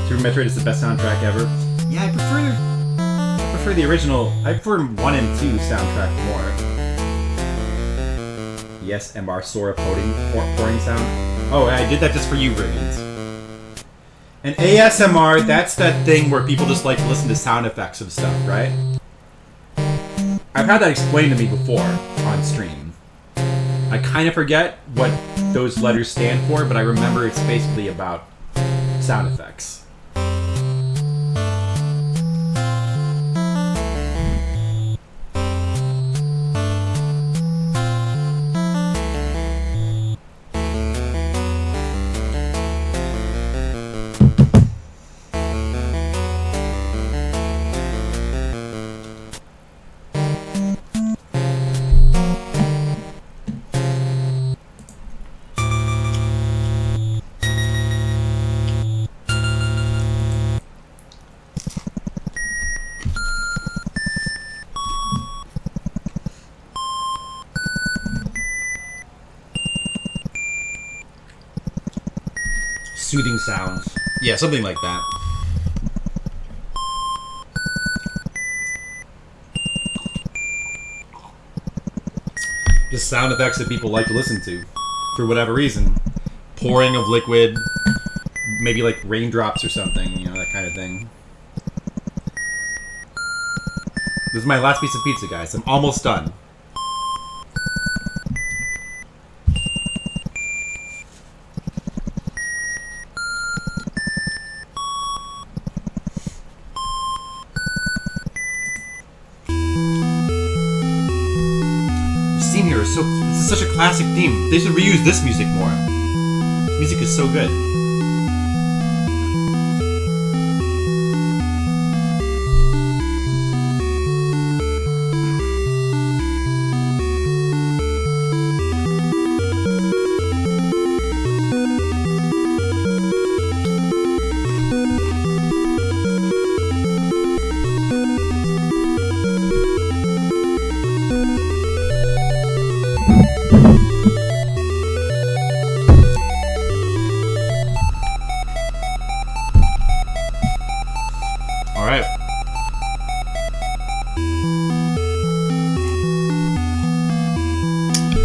Super Metroid is the best soundtrack ever. Yeah, I prefer the original. I prefer 1 and 2 soundtrack more. Yes, MR Sora pouring sound. Oh, I did that just for you, Brilliant. And ASMR, that's that thing where people just like to listen to sound effects of stuff, right? I've had that explained to me before on stream. I kind of forget what those letters stand for, but I remember it's basically about sound effects. Soothing sounds. Yeah, something like that. Just sound effects that people like to listen to, for whatever reason. Pouring of liquid, maybe like raindrops or something, you know, that kind of thing. This is my last piece of pizza, guys. I'm almost done. This is such a classic theme. They should reuse this music more. This music is so good.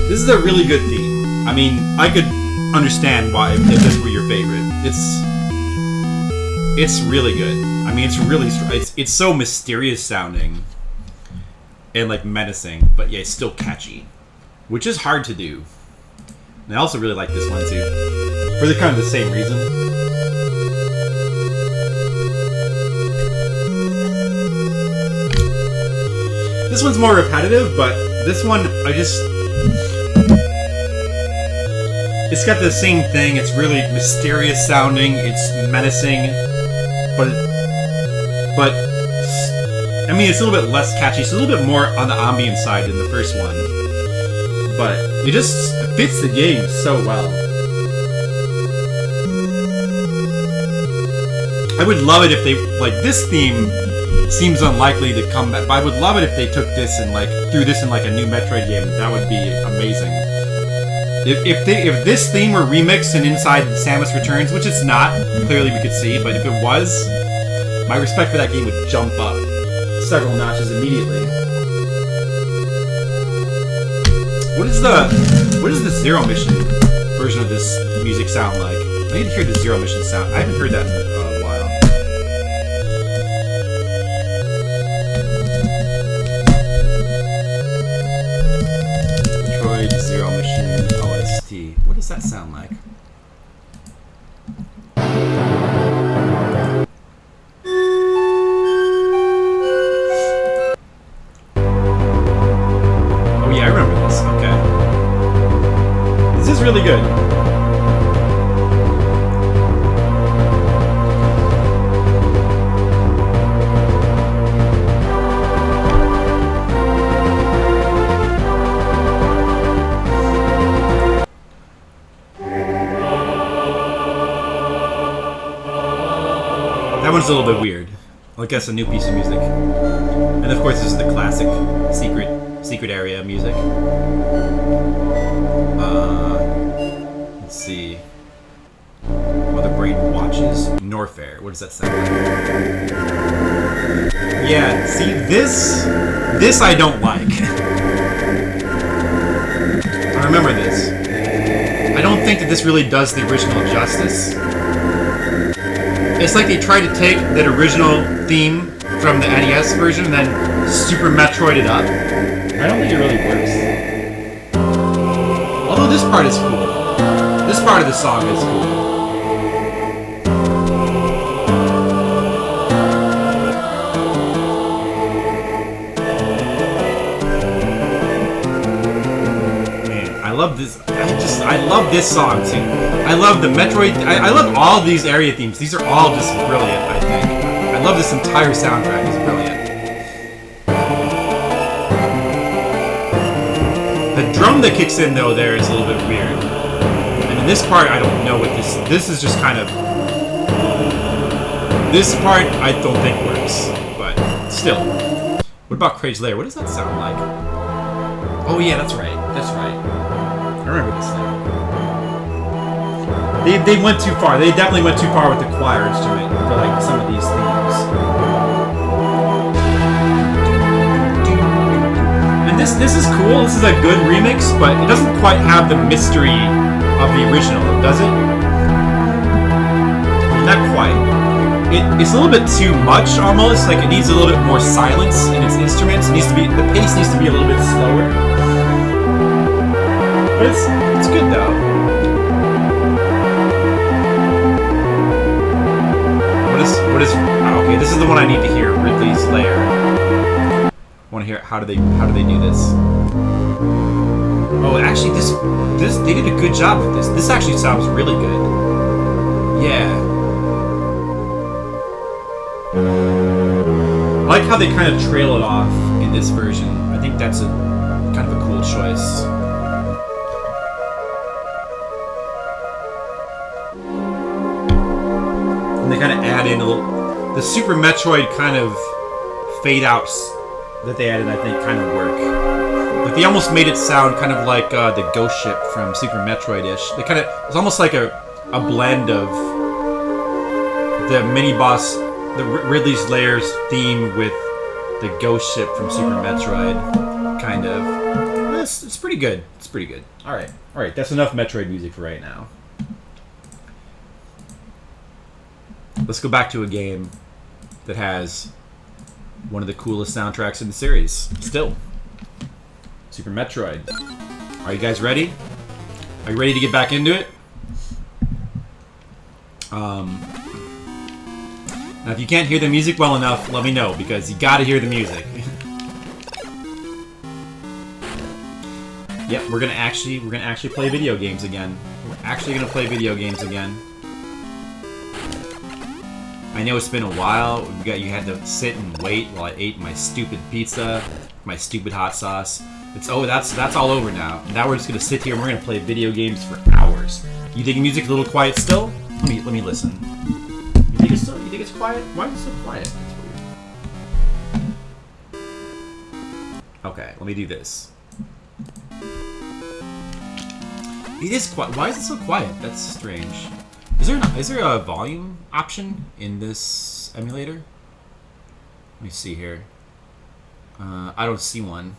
This is a really good theme. I mean, I could understand why if this were your favorite. It's really good. I mean, it's really it's so mysterious sounding and like menacing, but yeah, it's still catchy, which is hard to do. And I also really like this one too, for the kind of the same reason. This one's more repetitive, but this one it's got the same thing. It's really mysterious sounding. It's menacing, but I mean, it's a little bit less catchy. It's a little bit more on the ambient side than the first one, but it just fits the game so well. I would love it if they this theme seems unlikely to come back, but I would love it if they took this and threw this in a new Metroid game. That would be amazing. If this theme were remixed and inside Samus Returns, which it's not, clearly we could see, but if it was, my respect for that game would jump up several notches immediately. What does the Zero Mission version of this music sound like? I need to hear the Zero Mission sound. I haven't heard that in a while. Metroid Zero Mission OST. What does that sound like? Oh yeah, I remember this. Okay. This is really good. That one's a little bit weird. I guess a new piece of music. And of course, this is the classic secret area music. Let's see. Mother Brain Watches Norfair. What does that sound like? Yeah, see, this I don't like. I remember this. I don't think that this really does the original justice. It's like they tried to take that original theme from the NES version and then Super Metroid it up. I don't think it really works. Although this part is cool. This part of the song is cool. Man, I love this. I love this song too. I love the Metroid. I love all of these area themes. These are all just brilliant, I think. I love this entire soundtrack. It's brilliant. The drum that kicks in though there is a little bit weird. And in this part, I don't know what this is just kind of. This part I don't think works, but still. What about Craig's Lair? What does that sound like? Oh yeah, that's right. That's right. I remember this now. They went too far. They definitely went too far with the choir instrument for some of these themes. And this is cool. This is a good remix, but it doesn't quite have the mystery of the original, does it? Not quite. It's a little bit too much almost. It needs a little bit more silence in its instruments. The pace needs to be a little bit slower. But it's good though. What is okay, this is the one I need to hear, Ridley's Lair. I want to hear how do they do this? Oh, actually this they did a good job with this. This actually sounds really good. Yeah. I like how they kind of trail it off in this version. I think that's a kind of a cool choice. And they kind of add in a little... The Super Metroid kind of fade-outs that they added, I think, kind of work. They almost made it sound kind of like the ghost ship from Super Metroid-ish. It's almost like a blend of the mini-boss, the Ridley's Lair's theme with the ghost ship from Super Metroid, kind of. It's pretty good. It's pretty good. All right. That's enough Metroid music for right now. Let's go back to a game that has one of the coolest soundtracks in the series. Still, Super Metroid. Are you guys ready? Are you ready to get back into it? Now, if you can't hear the music well enough, let me know, because you gotta hear the music. Yep, we're gonna actually play video games again. We're actually gonna play video games again. I know it's been a while. You had to sit and wait while I ate my stupid pizza, my stupid hot sauce. That's all over now. Now we're just gonna sit here and we're gonna play video games for hours. You think the music's a little quiet still? Let me listen. You think it's quiet? Why is it so quiet? That's weird. Okay, let me do this. It is quiet. Why is it so quiet? That's strange. Is there a volume option in this emulator? Let me see here. I don't see one.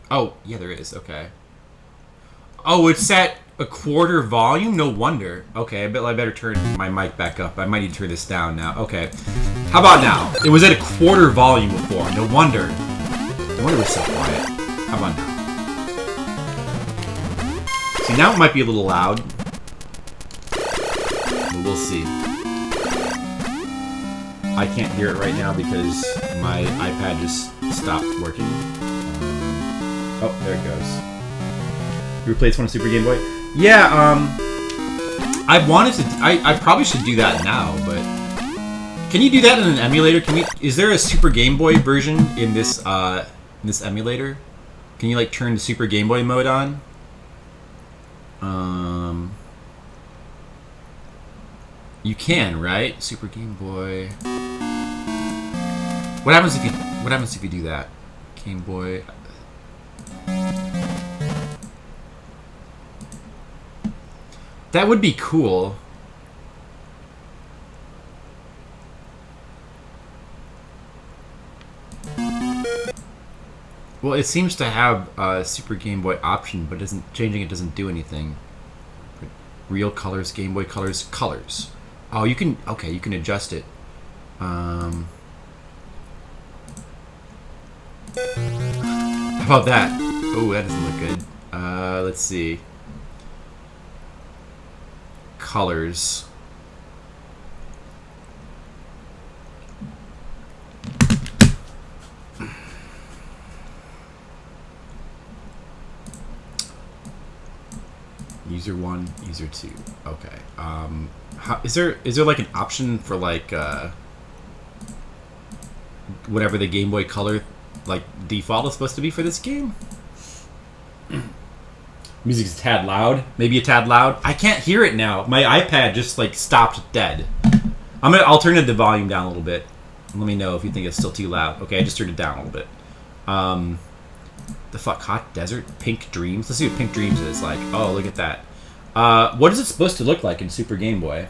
Oh, yeah, there is. Okay. Oh, it's at a quarter volume? No wonder. Okay, I better turn my mic back up. I might need to turn this down now. Okay. How about now? It was at a quarter volume before. No wonder. No wonder it was so quiet. How about now? See, now it might be a little loud. But we'll see. I can't hear it right now because my iPad just stopped working. Oh, there it goes. You replaced one of Super Game Boy? Yeah, I wanted to... I probably should do that now, but... Can you do that in an emulator? Is there a Super Game Boy version in this emulator? Can you, like, turn the Super Game Boy mode on? You can, right? Super Game Boy. What happens if you do that? Game Boy. That would be cool. Well, it seems to have a Super Game Boy option, but changing it doesn't do anything. Real colors, Game Boy colors, colors. Oh, you can adjust it. How about that? Oh, that doesn't look good. Let's see. Colors. User 1, user 2. Okay. Is there like an option for like whatever the Game Boy Color like default is supposed to be for this game? Music's a tad loud. Maybe a tad loud. I can't hear it now. My iPad just like stopped dead. I'll turn the volume down a little bit. Let me know if you think it's still too loud. Okay, I just turned it down a little bit. The fuck? Hot Desert? Pink Dreams? Let's see what Pink Dreams is like. Oh, look at that. What is it supposed to look like in Super Game Boy?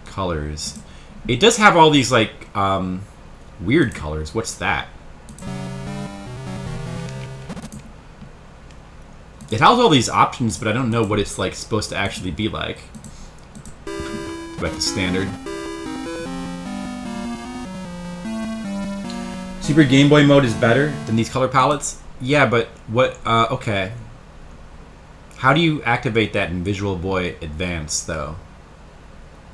Colors. It does have all these, like, weird colors. What's that? It has all these options, but I don't know what it's, like, supposed to actually be like. Back to standard. Super Game Boy mode is better than these color palettes? Yeah, but what... okay. How do you activate that in Visual Boy Advance, though?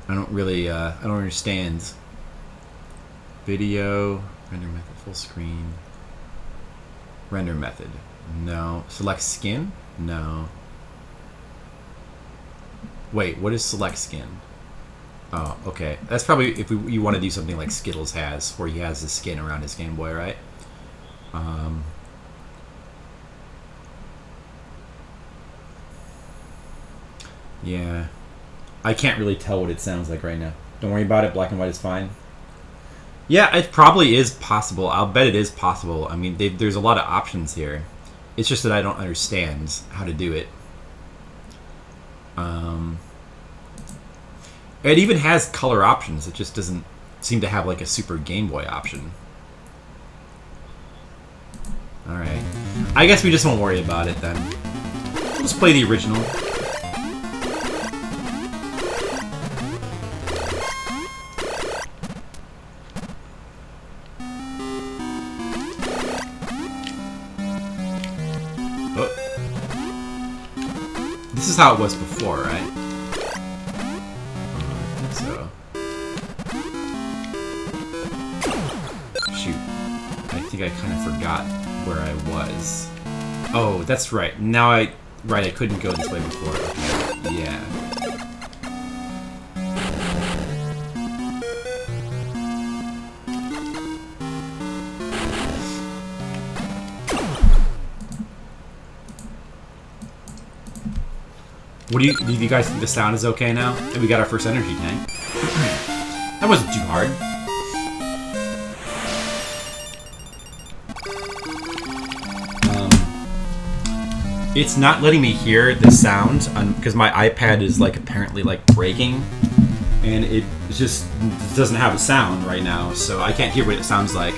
I don't really... I don't understand. Video... Render method, full screen... Render method. No. Select skin? No. Wait, what is select skin? Oh, okay. That's probably if you want to do something like Skittles has, where he has the skin around his Game Boy, right? Yeah. I can't really tell what it sounds like right now. Don't worry about it. Black and white is fine. Yeah, it probably is possible. I'll bet it is possible. I mean, there's a lot of options here. It's just that I don't understand how to do it. It even has color options. It just doesn't seem to have like a Super Game Boy option. Alright. I guess we just won't worry about it then. We'll just play the original. Oh. This is how it was before, right? I think so. Shoot. I think I kind of forgot where I was. Oh, that's right. Now I couldn't go this way before. Okay. Yeah. Do you guys think the sound is okay now? And we got our first energy tank. That wasn't too hard. It's not letting me hear the sound because my iPad is like apparently like breaking, and it just doesn't have a sound right now, so I can't hear what it sounds like.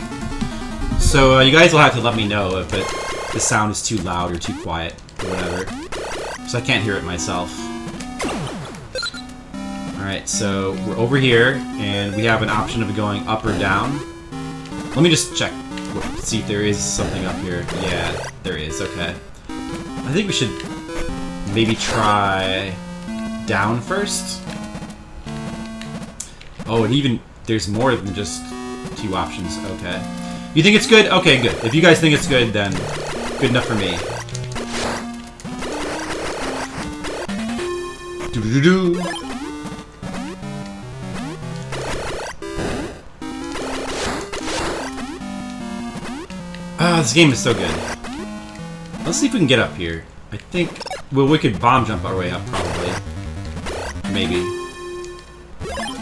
So you guys will have to let me know if the sound is too loud or too quiet or whatever. So I can't hear it myself. Alright, so we're over here, and we have an option of going up or down. Let me just check, see if there is something up here. Yeah, there is, okay. I think we should maybe try down first. Oh, and even, there's more than just 2 options, okay. You think it's good? Okay, good. If you guys think it's good, then good enough for me. Do-do-do-do. Ah, this game is so good. Let's see if we can get up here. I think, well, we could bomb jump our way up, probably. Maybe.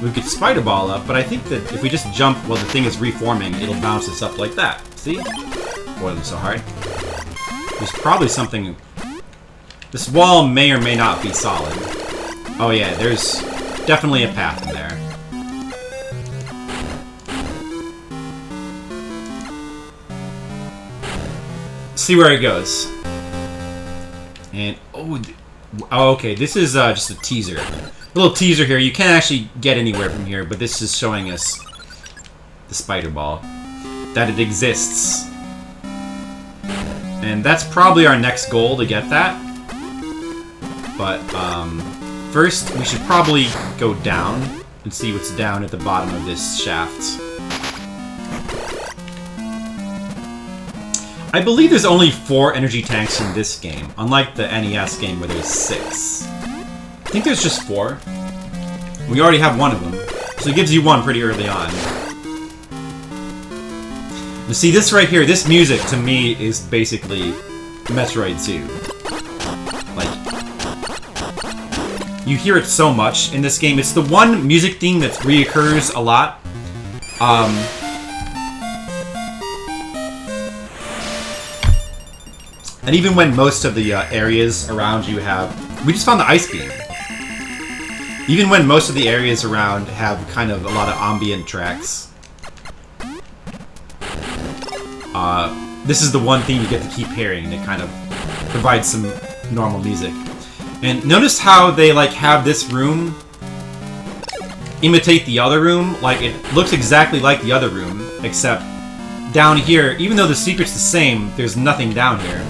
We could spider ball up, but I think that if we just jump while the thing is reforming, it'll bounce us up like that. See? Boy, it was so hard. There's probably something... This wall may or may not be solid. Oh yeah, there's definitely a path in there. See where it goes. And, oh, okay, this is just a teaser. A little teaser here. You can't actually get anywhere from here, but this is showing us the spider ball. That it exists. And that's probably our next goal, to get that. But, first, we should probably go down and see what's down at the bottom of this shaft. I believe there's only 4 energy tanks in this game, unlike the NES game where there's 6. I think there's just 4. We already have one of them, so it gives you one pretty early on. You see, this right here, this music, to me, is basically Metroid II. Like, you hear it so much in this game. It's the one music theme that reoccurs a lot. And even when most of the areas around you have... We just found the ice beam. Even when most of the areas around have kind of a lot of ambient tracks. This is the one thing you get to keep hearing that kind of provides some normal music. And notice how they like have this room imitate the other room. Like, it looks exactly like the other room, except down here, even though the secret's the same, there's nothing down here.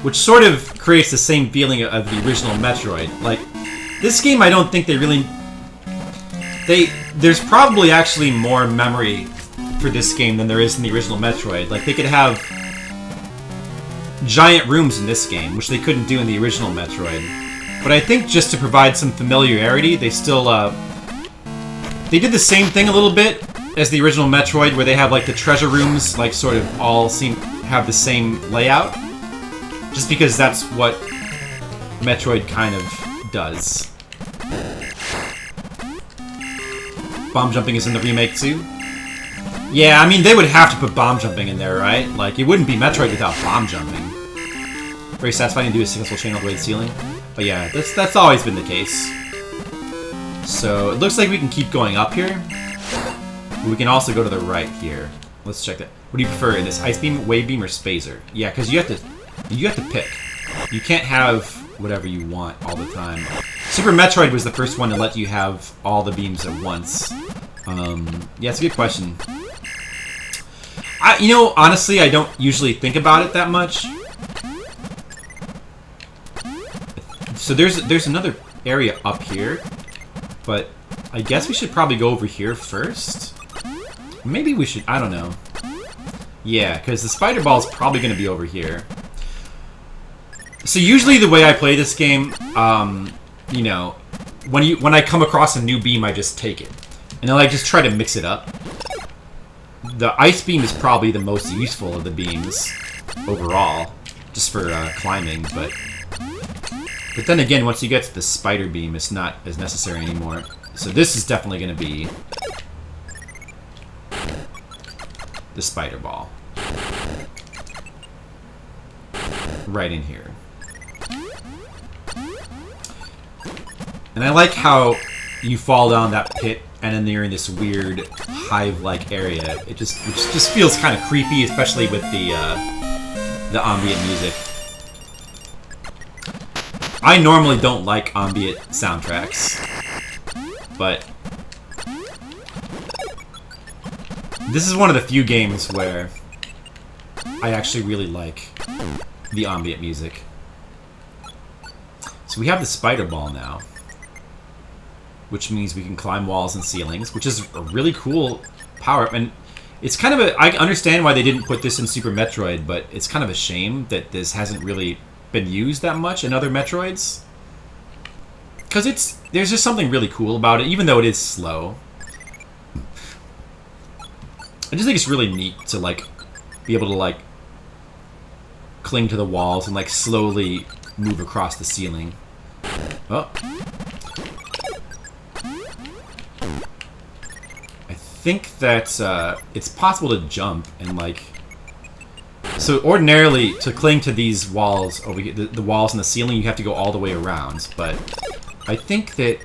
Which sort of creates the same feeling of the original Metroid. Like, this game, I don't think they really... There's probably actually more memory for this game than there is in the original Metroid. Like, they could have giant rooms in this game, which they couldn't do in the original Metroid. But I think just to provide some familiarity, they still, they did the same thing a little bit as the original Metroid, where they have, like, the treasure rooms, like, sort of all have the same layout. Just because that's what Metroid kind of does. Bomb jumping is in the remake too? Yeah, I mean, they would have to put bomb jumping in there, right? Like, it wouldn't be Metroid without bomb jumping. Very satisfying to do a successful chain all the way to the ceiling. But yeah, that's always been the case. So it looks like we can keep going up here. We can also go to the right here. Let's check that. What do you prefer in this? Ice beam, wave beam, or spazer? Yeah, because you have to pick. You can't have whatever you want all the time. Super Metroid was the first one to let you have all the beams at once. Yeah, it's a good question. You know, honestly, I don't usually think about it that much. So there's another area up here, but I guess we should probably go over here first. Maybe we should, I don't know. Yeah, because the spider ball is probably going to be over here. So usually the way I play this game, you know, when I come across a new beam, I just take it. And then I just try to mix it up. The ice beam is probably the most useful of the beams overall, just for climbing, but then again, once you get to the spider beam, it's not as necessary anymore. So this is definitely going to be the spider ball. Right in here. And I like how you fall down that pit and then you're in this weird hive-like area. It just feels kind of creepy, especially with the ambient music. I normally don't like ambient soundtracks, but this is one of the few games where I actually really like the ambient music. So we have the spider ball now, which means we can climb walls and ceilings, which is a really cool power-up. And it's kind of a... I understand why they didn't put this in Super Metroid, but it's kind of a shame that this hasn't really been used that much in other Metroids. Because there's just something really cool about it, even though it is slow. I just think it's really neat to, like, be able to, like, cling to the walls and, like, slowly move across the ceiling. Oh. I think that it's possible to jump and, like... So ordinarily, to cling to these walls, over here, the walls and the ceiling, you have to go all the way around. But I think that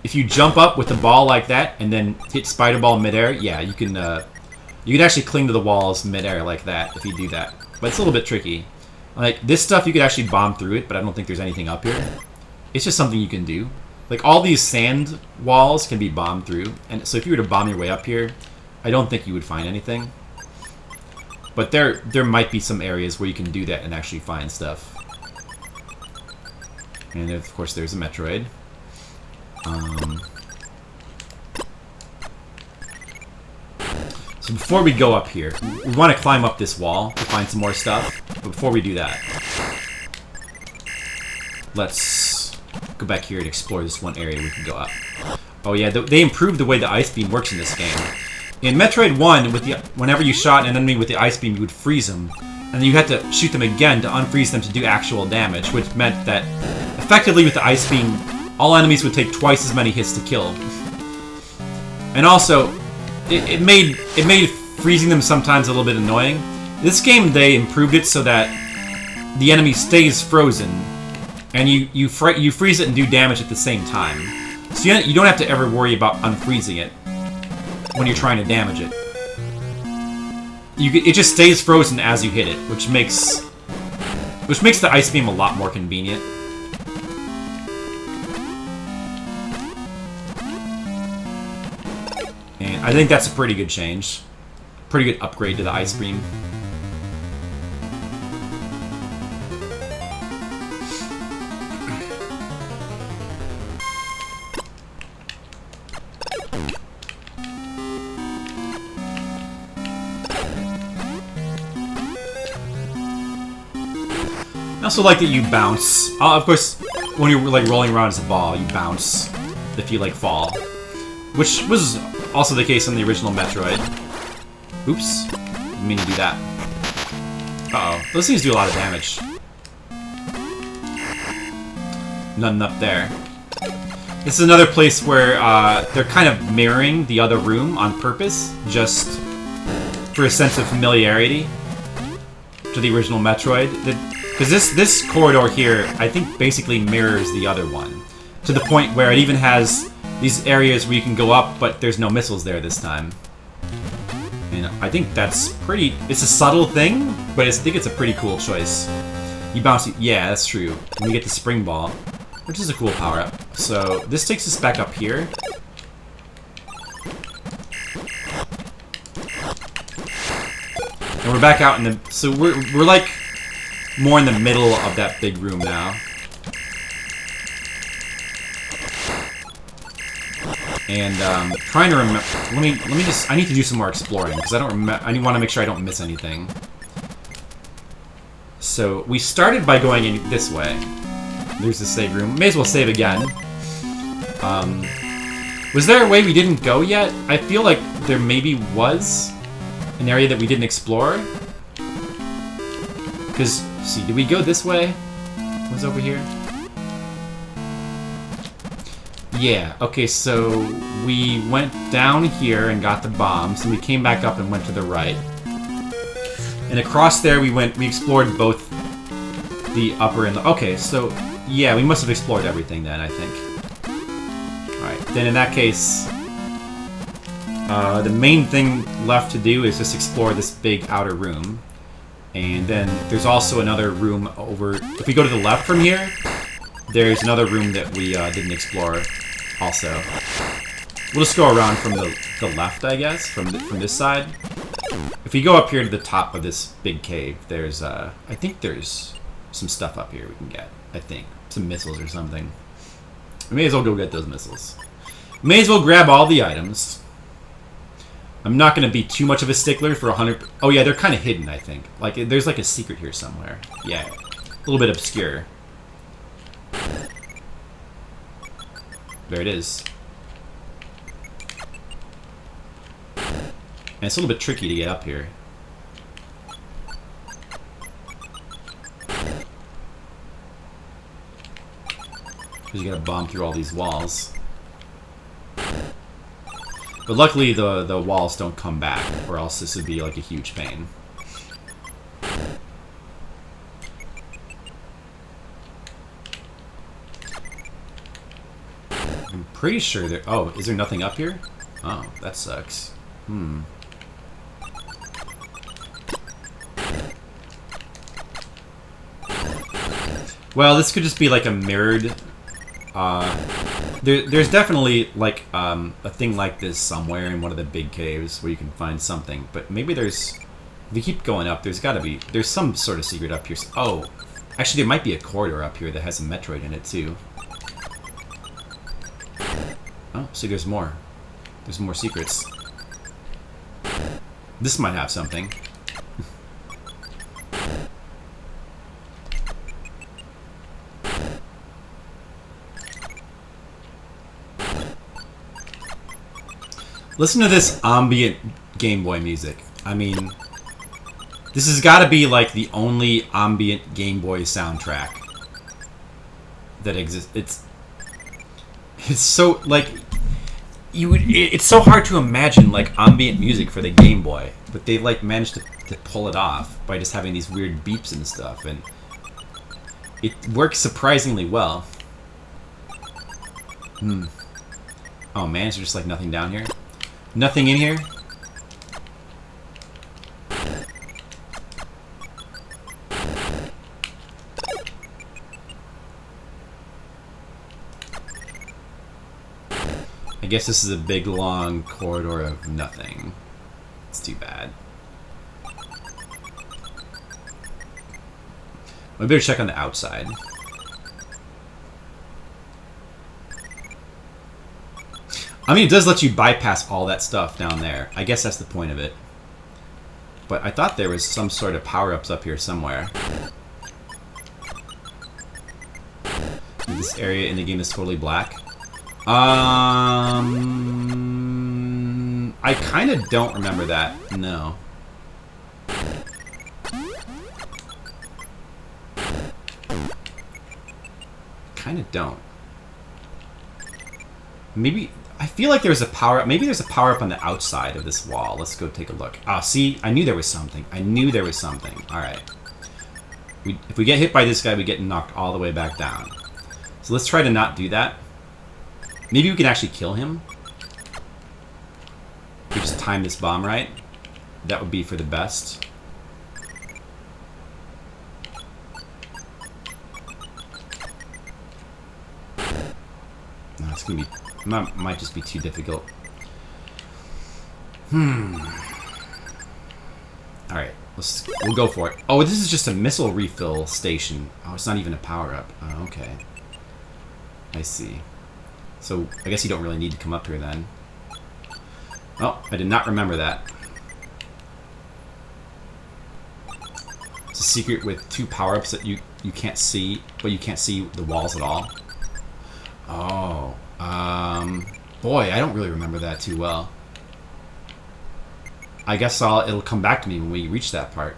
if you jump up with the ball like that and then hit spider ball midair, yeah, you can actually cling to the walls midair like that if you do that. But it's a little bit tricky. Like, this stuff, you could actually bomb through it, but I don't think there's anything up here. It's just something you can do. Like, all these sand walls can be bombed through. And so if you were to bomb your way up here, I don't think you would find anything. But there might be some areas where you can do that and actually find stuff. And of course there's a Metroid. So before we go up here, we want to climb up this wall to find some more stuff. But before we do that, let's go back here and explore this one area we can go up. Oh yeah, they improved the way the ice beam works in this game. In Metroid 1, whenever you shot an enemy with the ice beam, you would freeze them. And then you had to shoot them again to unfreeze them to do actual damage, which meant that, effectively with the ice beam, all enemies would take twice as many hits to kill. And also, it made freezing them sometimes a little bit annoying. This game, they improved it so that the enemy stays frozen, and you freeze it and do damage at the same time. So you don't have to ever worry about unfreezing it when you're trying to damage it. It just stays frozen as you hit it, which makes the ice beam a lot more convenient. And I think that's a pretty good change. Pretty good upgrade to the ice beam. I also like that you bounce. Of course, when you're like rolling around as a ball, you bounce if you like fall, which was also the case in the original Metroid. Oops, didn't mean to do that. Uh-oh, those things do a lot of damage. Nothing up there. This is another place where they're kind of mirroring the other room on purpose, just for a sense of familiarity to the original Metroid. Because this corridor here, I think, basically mirrors the other one. To the point where it even has these areas where you can go up, but there's no missiles there this time. And I think that's pretty... It's a subtle thing, but I think it's a pretty cool choice. You bounce... Yeah, that's true. And you get the spring ball, which is a cool power-up. So this takes us back up here. And we're back out in the... So we're like more in the middle of that big room now. And trying to remember. Let me just. I need to do some more exploring because I don't remember. I want to make sure I don't miss anything. So we started by going in this way. There's the save room. May as well save again. Was there a way we didn't go yet? I feel like there maybe was an area that we didn't explore. Because see, did we go this way? What's over here? Yeah, okay, so we went down here and got the bombs, and we came back up and went to the right. And across there we explored both the upper and the... Okay, so, yeah, we must have explored everything then, I think. Alright, then in that case, the main thing left to do is just explore this big outer room. And then there's also another room over... If we go to the left from here, there's another room that we didn't explore also. We'll just go around from the left, I guess, from this side. If we go up here to the top of this big cave, there's, I think there's some stuff up here we can get, I think. Some missiles or something. We may as well go get those missiles. May as well grab all the items. I'm not going to be too much of a stickler for 100... Oh yeah, they're kind of hidden, I think. Like, there's like a secret here somewhere. Yeah, a little bit obscure. There it is. And it's a little bit tricky to get up here. Because you gotta bomb through all these walls. But luckily the walls don't come back, or else this would be like a huge pain. I'm pretty sure there... Oh, is there nothing up here? Oh, that sucks. Well, this could just be like a mirrored... There's definitely like a thing like this somewhere in one of the big caves where you can find something. But maybe there's... If you keep going up, there's gotta be... There's some sort of secret up here. Oh, actually there might be a corridor up here that has a Metroid in it too. Oh, see, there's more. There's more secrets. This might have something. Listen to this ambient Game Boy music. I mean, this has got to be like the only ambient Game Boy soundtrack that exists. It's so like it's so hard to imagine like ambient music for the Game Boy, but they like managed to pull it off by just having these weird beeps and stuff, and it works surprisingly well. Oh man, is there just like nothing down here? Nothing in here? I guess this is a big long corridor of nothing. It's too bad. I better check on the outside. I mean, it does let you bypass all that stuff down there. I guess that's the point of it. But I thought there was some sort of power-ups up here somewhere. This area in the game is totally black. I kind of don't remember that. No. Kind of don't. Maybe... I feel like there's a power-up. Maybe there's a power-up on the outside of this wall. Let's go take a look. Ah, see? I knew there was something. I knew there was something. Alright. If we get hit by this guy, we get knocked all the way back down. So let's try to not do that. Maybe we can actually kill him. If we just time this bomb right. That would be for the best. No, it's gonna be... Might just be too difficult. Alright, we'll go for it. Oh, this is just a missile refill station. Oh, it's not even a power-up. Oh, okay. I see. So, I guess you don't really need to come up here then. Oh, I did not remember that. It's a secret with 2 power-ups that you can't see, but you can't see the walls at all. Oh, boy, I don't really remember that too well. I guess it'll come back to me when we reach that part.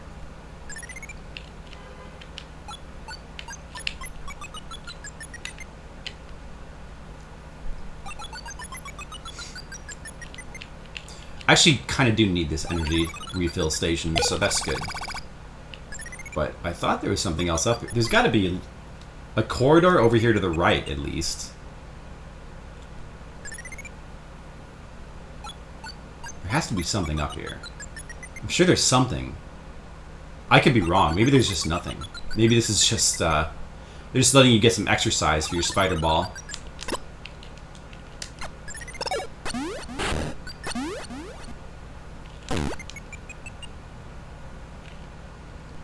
I actually kind of do need this energy refill station, so that's good. But I thought there was something else up here. There's got to be a corridor over here to the right, at least. There has to be something up here. I'm sure there's something. I could be wrong. Maybe there's just nothing. Maybe this is just, they're just letting you get some exercise for your spider ball.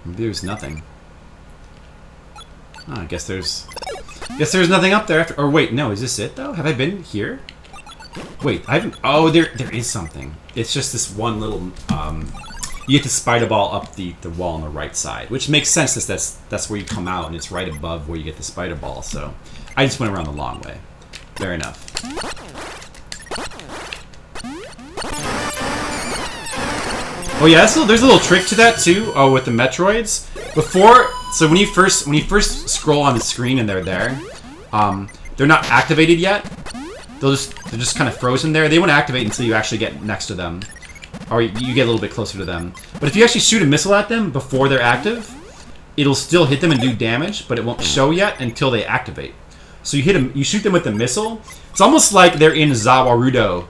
Maybe there's nothing. Oh, I guess there's nothing up there after. Or wait, no, is this it though? Have I been here? Wait, I haven't. Oh, there is something. It's just this one little. You get the spider ball up the wall on the right side, which makes sense. That's where you come out, and it's right above where you get the spider ball. So, I just went around the long way. Fair enough. Oh yeah, there's a little trick to that too. Oh, with the Metroids. So when you first scroll on the screen and they're there, they're not activated yet. They're just kind of frozen there. They won't activate until you actually get next to them, or you get a little bit closer to them. But if you actually shoot a missile at them before they're active, it'll still hit them and do damage, but it won't show yet until they activate. So you shoot them with the missile. It's almost like they're in Zawarudo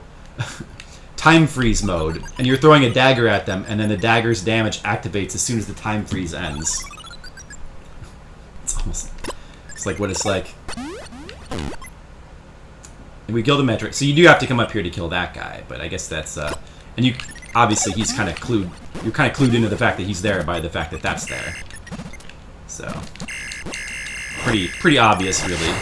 time freeze mode, and you're throwing a dagger at them, and then the dagger's damage activates as soon as the time freeze ends. It's like what it's like. And we kill the Metroid. So you do have to come up here to kill that guy, but I guess that's and you obviously he's kind of clued. You're kind of clued into the fact that he's there by the fact that that's there. So pretty obvious, really.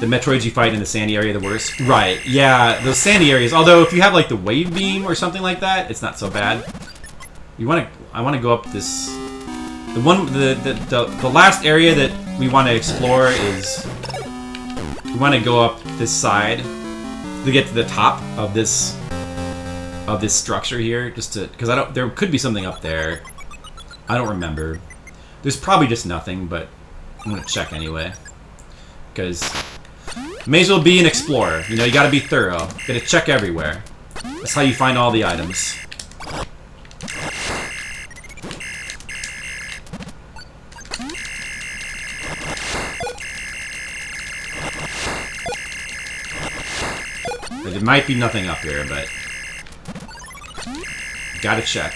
The Metroids you fight in the sandy area are the worst. Right, yeah, those sandy areas. Although if you have like the wave beam or something like that, it's not so bad. I want to go up this. The last area that we want to explore is we want to go up this side to get to the top of this structure here, just to because there could be something up there. I don't remember. There's probably just nothing, but I'm gonna check anyway because. May as well be an explorer. You know, you gotta be thorough. Gotta check everywhere. That's how you find all the items. There might be nothing up here, but... gotta check.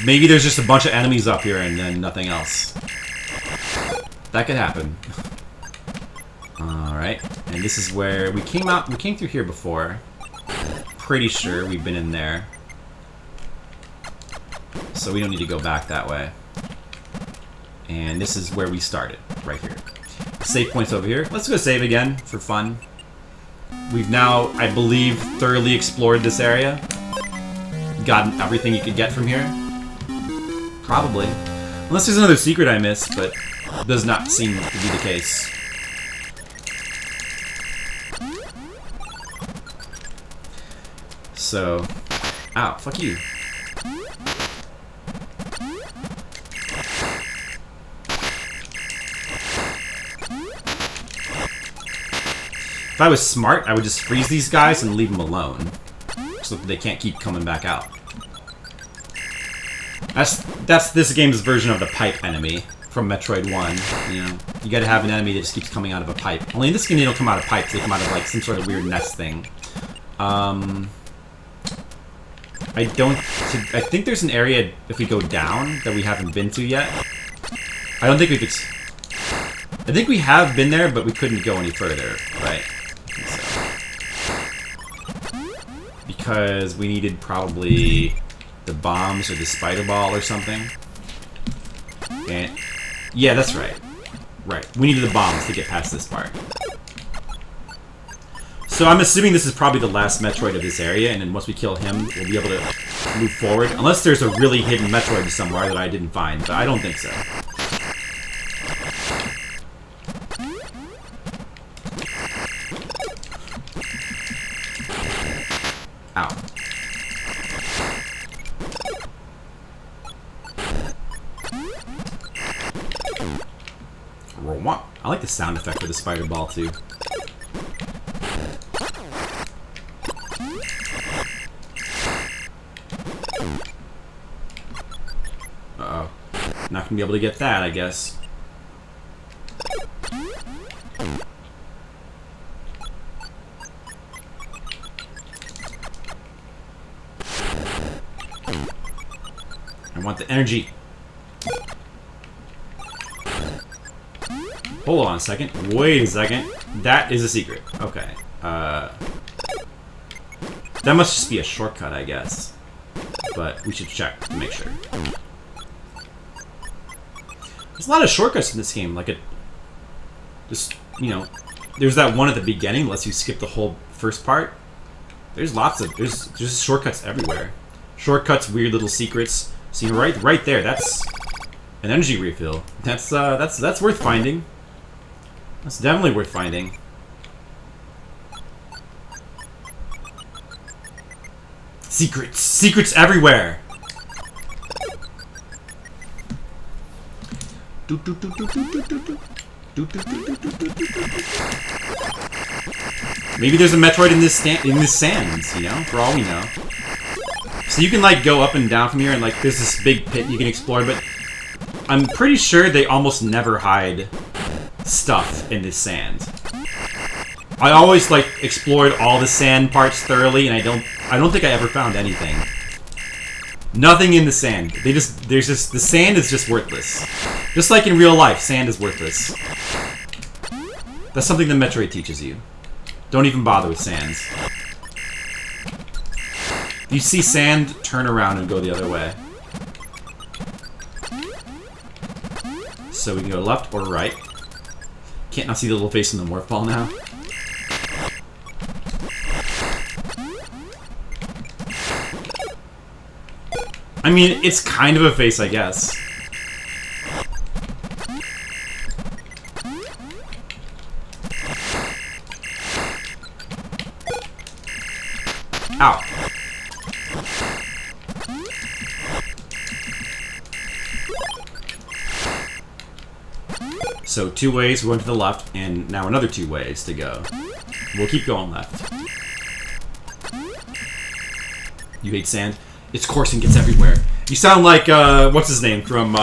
Maybe there's just a bunch of enemies up here and then nothing else. That could happen. Alright. And this is where we came out. We came through here before. Pretty sure we've been in there. So we don't need to go back that way. And this is where we started. Right here. Save point's over here. Let's go save again for fun. We've now, I believe, thoroughly explored this area. Gotten everything you could get from here. Probably. Unless there's another secret I missed, but it does not seem to be the case. So... ow, fuck you. If I was smart, I would just freeze these guys and leave them alone. So that they can't keep coming back out. That's this game's version of the pipe enemy from Metroid 1, you know. You gotta have an enemy that just keeps coming out of a pipe. Only in this game they don't come out of pipes, they come out of like some sort of weird nest thing. I think there's an area, if we go down, that we haven't been to yet. I don't think we've... I think we have been there, but we couldn't go any further, right? Because we needed probably the bombs or the spider ball or something. And... yeah, that's right. Right. We needed the bombs to get past this part. So I'm assuming this is probably the last Metroid of this area, and then once we kill him, we'll be able to move forward. Unless there's a really hidden Metroid somewhere that I didn't find, but I don't think so. Ow. I like the sound effect of the spider ball, too. Uh-oh. Not gonna be able to get that, I guess. I want the energy. Hold on a second. Wait a second. That is a secret. Okay. That must just be a shortcut, I guess. But we should check to make sure. There's a lot of shortcuts in this game. Like just, you know, there's that one at the beginning, lets you skip the whole first part. There's lots of, there's just shortcuts everywhere. Shortcuts, weird little secrets. See, right there, that's an energy refill. That's worth finding. That's definitely worth finding. Secrets! Secrets everywhere! Maybe there's a Metroid in this sands, you know, for all we know. So you can like go up and down from here, and like there's this big pit you can explore, but I'm pretty sure they almost never hide stuff in this sand. I always like explored all the sand parts thoroughly, and I don't think I ever found anything. Nothing in the sand. The sand is just worthless. Just like in real life, sand is worthless. That's something that Metroid teaches you. Don't even bother with sands. If you see sand, turn around and go the other way. So we can go left or right. Can't not see the little face in the morph ball now. I mean, it's kind of a face, I guess. Ow. So 2 ways, we're going to the left, and now another 2 ways to go. We'll keep going left. You hate sand? It's coarse and gets everywhere. You sound like, what's his name from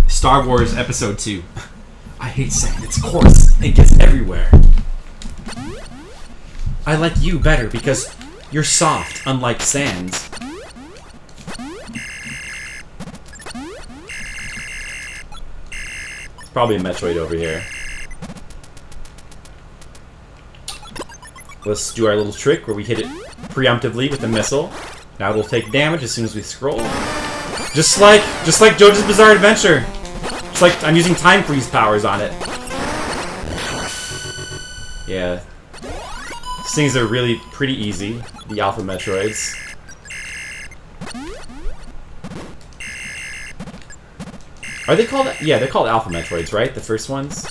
Star Wars Episode 2. I hate sand. It's coarse. It gets everywhere. I like you better because you're soft, unlike sands. It's probably a Metroid over here. Let's do our little trick where we hit it preemptively with the missile. Now it'll take damage as soon as we scroll. Just like JoJo's Bizarre Adventure. Just like I'm using time freeze powers on it. Yeah. These things are really pretty easy, the Alpha Metroids. Are they called? Yeah, they're called Alpha Metroids, right? The first ones?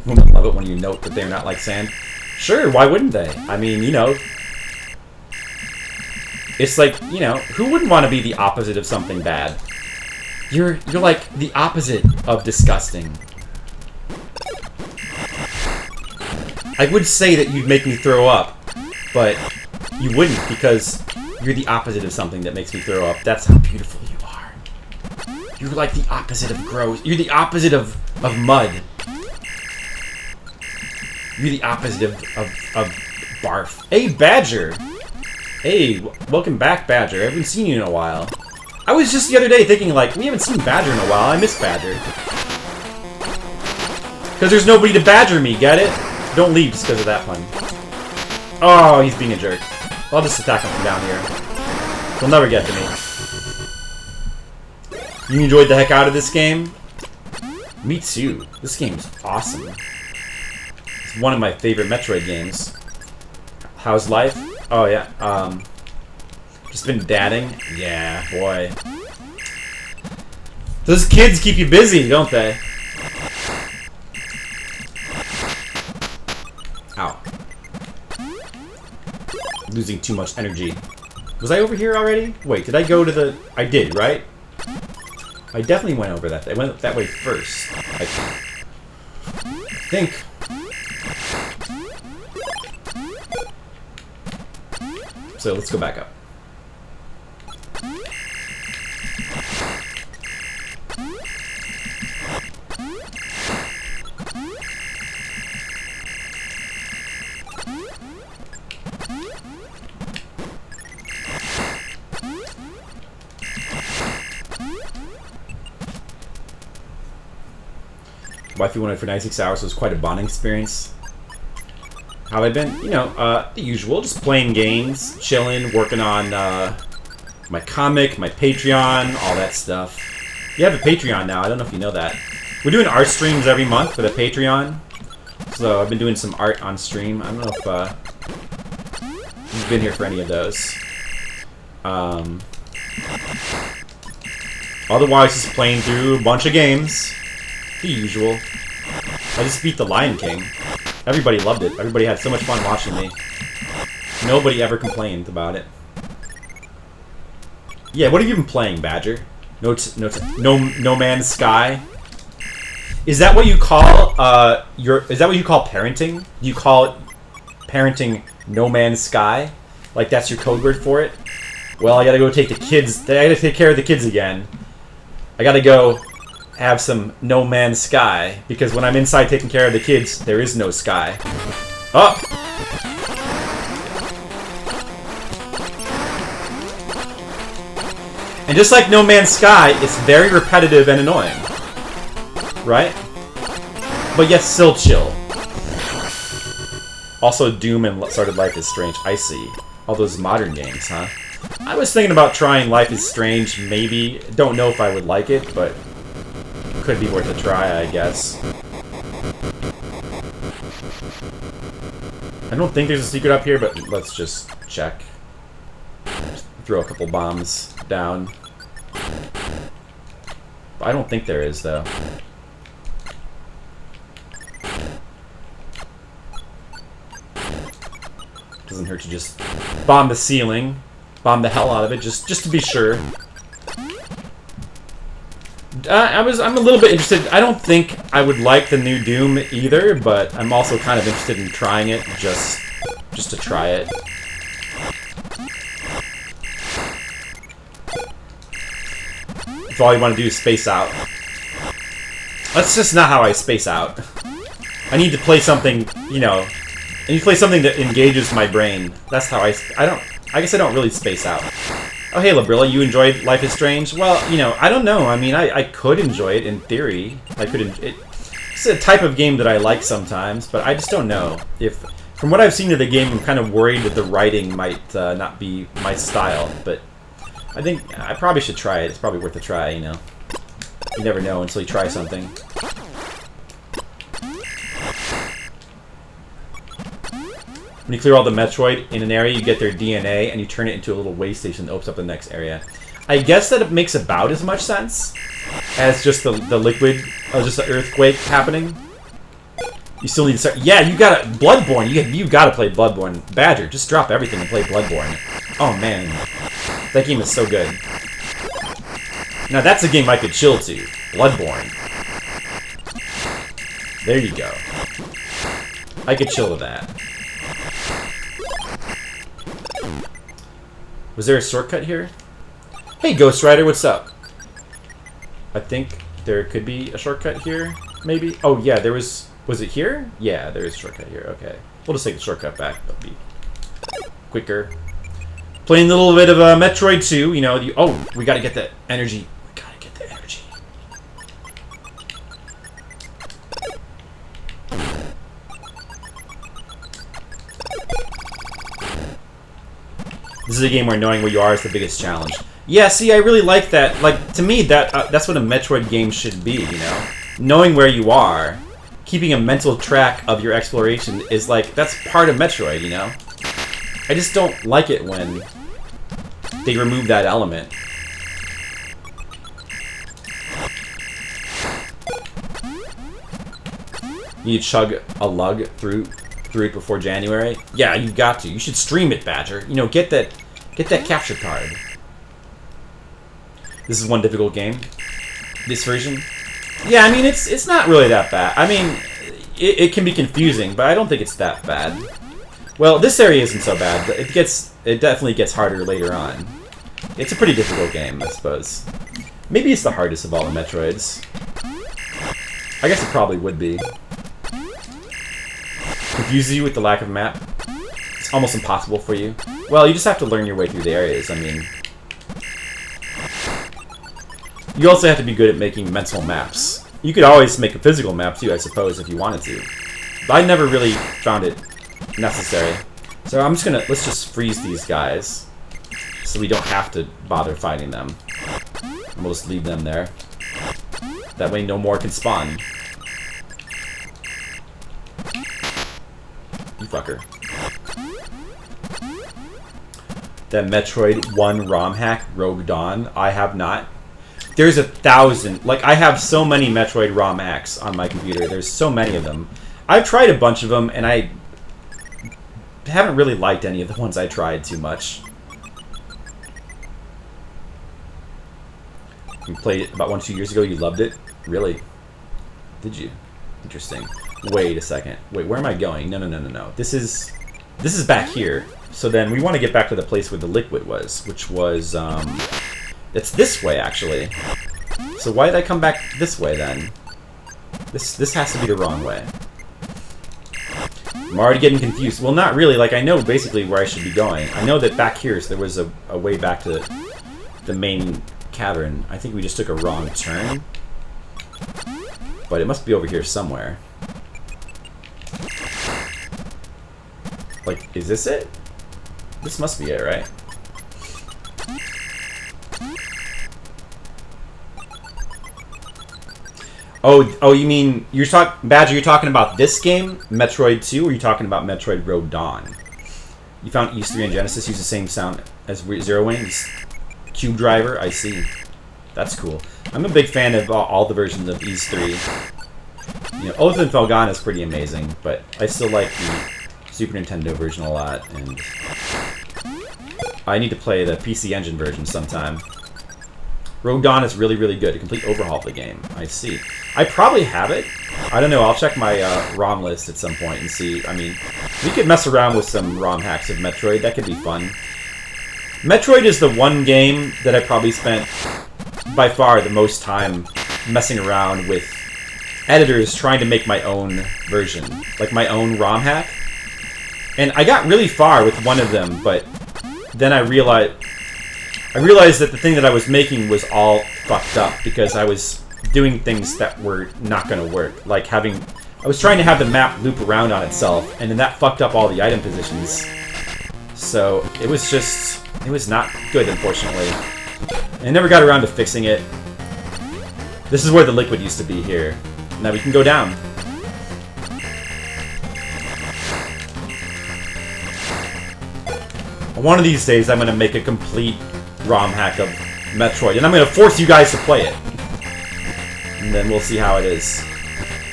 Women love it when you note that they're not like sand. Sure, why wouldn't they? I mean, you know... It's like, you know, who wouldn't want to be the opposite of something bad? You're like the opposite of disgusting. I would say that you'd make me throw up, but you wouldn't because you're the opposite of something that makes me throw up. That's how beautiful you are. You're like the opposite of gross. You're the opposite of mud. You're the opposite of barf. Hey, Badger! Hey, welcome back, Badger. I haven't seen you in a while. I was just the other day thinking, like, we haven't seen Badger in a while. I miss Badger. Because there's nobody to badger me, get it? Don't leave just because of that pun. Oh, he's being a jerk. I'll just attack him from down here. He'll never get to me. You enjoyed the heck out of this game? Me too. This game's awesome. It's one of my favorite Metroid games. How's life? Oh yeah, just been dadding? Yeah, boy. Those kids keep you busy, don't they? Ow. Losing too much energy. Was I over here already? Wait, did I go to the... I did, right? I definitely went over that. I went that way first. I think. So let's go back up. Wifey wanted for 96 hours, so it was quite a bonding experience. How have I been? You know, the usual. Just playing games, chilling, working on my comic, my Patreon, all that stuff. You have a Patreon now. I don't know if you know that. We're doing art streams every month for the Patreon. So I've been doing some art on stream. I don't know if you've been here for any of those. Otherwise, just playing through a bunch of games. The usual. I just beat the Lion King. Everybody loved it. Everybody had so much fun watching me. Nobody ever complained about it. Yeah, what have you been playing, Badger? No Man's Sky. Is that what you call Is that what you call parenting? Do you call it parenting No Man's Sky? Like that's your code word for it? Well, I gotta go take the kids. I gotta take care of the kids again. I gotta go have some No Man's Sky, because when I'm inside taking care of the kids, there is no sky. Oh! And just like No Man's Sky, it's very repetitive and annoying. Right? But yet still chill. Also, Doom and Started Life is Strange. I see. All those modern games, huh? I was thinking about trying Life is Strange, maybe. Don't know if I would like it, but could be worth a try, I guess. I don't think there's a secret up here, but let's just check. Throw a couple bombs down. I don't think there is, though. Doesn't hurt to just bomb the ceiling. Bomb the hell out of it, just to be sure. I'm a little bit interested. I don't think I would like the new Doom either, but I'm also kind of interested in trying it just to try it. If all you want to do is space out. That's just not how I space out. I need to play something, you know, I need to play something that engages my brain. That's how I guess I don't really space out. Oh, hey, Labrilla, you enjoyed Life is Strange? Well, you know, I don't know. I mean, I could enjoy it in theory. It's a type of game that I like sometimes, but I just don't know. From what I've seen of the game, I'm kind of worried that the writing might not be my style, but I think I probably should try it. It's probably worth a try, you know. You never know until you try something. When you clear all the Metroid in an area, you get their DNA, and you turn it into a little way station that opens up the next area. I guess that it makes about as much sense as just the liquid, just the earthquake happening. You still need to start... Yeah, you gotta... Bloodborne, you gotta play Bloodborne. Badger, just drop everything and play Bloodborne. Oh, man. That game is so good. Now, that's a game I could chill to. Bloodborne. There you go. I could chill to that. Was there a shortcut here? Hey, Ghost Rider, what's up? I think there could be a shortcut here, maybe. Oh yeah, there was. Was it here? Yeah, there is a shortcut here. Okay, we'll just take the shortcut back. That'll be quicker. Playing a little bit of Metroid II. You know. Oh, we gotta get that energy. We gotta get the energy. This is a game where knowing where you are is the biggest challenge. Yeah, see, I really like that. Like, to me, that's what a Metroid game should be, you know? Knowing where you are, keeping a mental track of your exploration is like, that's part of Metroid, you know? I just don't like it when they remove that element. You chug a lug through it before January? Yeah, you've got to. You should stream it, Badger. You know, get that capture card. This is one difficult game. This version. Yeah, I mean it's not really that bad. I mean, it can be confusing, but I don't think it's that bad. Well, this area isn't so bad, but it definitely gets harder later on. It's a pretty difficult game, I suppose. Maybe it's the hardest of all the Metroids. I guess it probably would be. Confuses you with the lack of map? It's almost impossible for you. Well, you just have to learn your way through the areas, I mean. You also have to be good at making mental maps. You could always make a physical map too, I suppose, if you wanted to. But I never really found it necessary. So I'm just gonna, let's just freeze these guys. So we don't have to bother fighting them. And we'll just leave them there. That way no more can spawn. You fucker. That Metroid 1 ROM hack, Rogue Dawn, I have not. There's 1,000. Like, I have so many Metroid ROM hacks on my computer. There's so many of them. I've tried a bunch of them, and I haven't really liked any of the ones I tried too much. You played it about 1-2 years ago, you loved it? Really? Did you? Interesting. Wait a second. Wait, where am I going? No. This is back here. So then we want to get back to the place where the liquid was, which was, it's this way, actually. So why did I come back this way, then? This has to be the wrong way. I'm already getting confused. Well, not really. Like, I know basically where I should be going. I know that back here, so there was a way back to the main cavern. I think we just took a wrong turn. But it must be over here somewhere. Like, is this it? This must be it, right? Oh, you mean Badger? You're talking about this game, Metroid II, or are you talking about Metroid Rogue Dawn? You found Ys 3 and Genesis use the same sound as Zero Wings. Cube Driver, I see. That's cool. I'm a big fan of all the versions of Ys 3. You know, Oath and Felghana is pretty amazing, but I still like the Super Nintendo version a lot, and I need to play the PC Engine version sometime. Rogue Dawn is really, really good. A complete overhaul of the game. I see. I probably have it. I don't know. I'll check my ROM list at some point and see. I mean, we could mess around with some ROM hacks of Metroid. That could be fun. Metroid is the one game that I probably spent by far the most time messing around with editors trying to make my own version. Like my own ROM hack. And I got really far with one of them, but then I realized that the thing that I was making was all fucked up because I was doing things that were not going to work. Like I was trying to have the map loop around on itself, and then that fucked up all the item positions. So it was not good, unfortunately. And I never got around to fixing it. This is where the liquid used to be here. Now we can go down. One of these days I'm going to make a complete ROM hack of Metroid, and I'm going to force you guys to play it. And then we'll see how it is.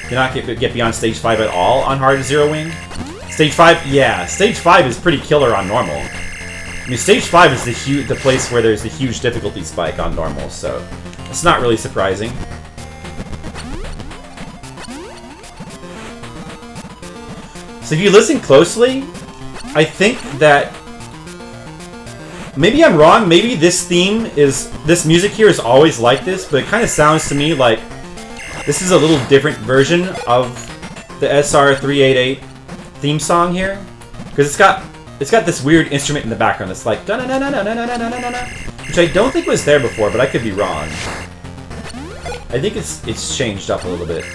Can I get beyond Stage 5 at all on Hard Zero Wing? Stage 5? Yeah, Stage 5 is pretty killer on normal. I mean, Stage 5 is the place where there's the huge difficulty spike on normal, so it's not really surprising. So if you listen closely, I think that Maybe I'm wrong. Maybe this music here is always like this, but it kind of sounds to me like this is a little different version of the SR388 theme song here, because it's got this weird instrument in the background that's like da-na-na-na-na-na-na-na-na-na, which I don't think was there before, but I could be wrong. I think it's changed up a little bit.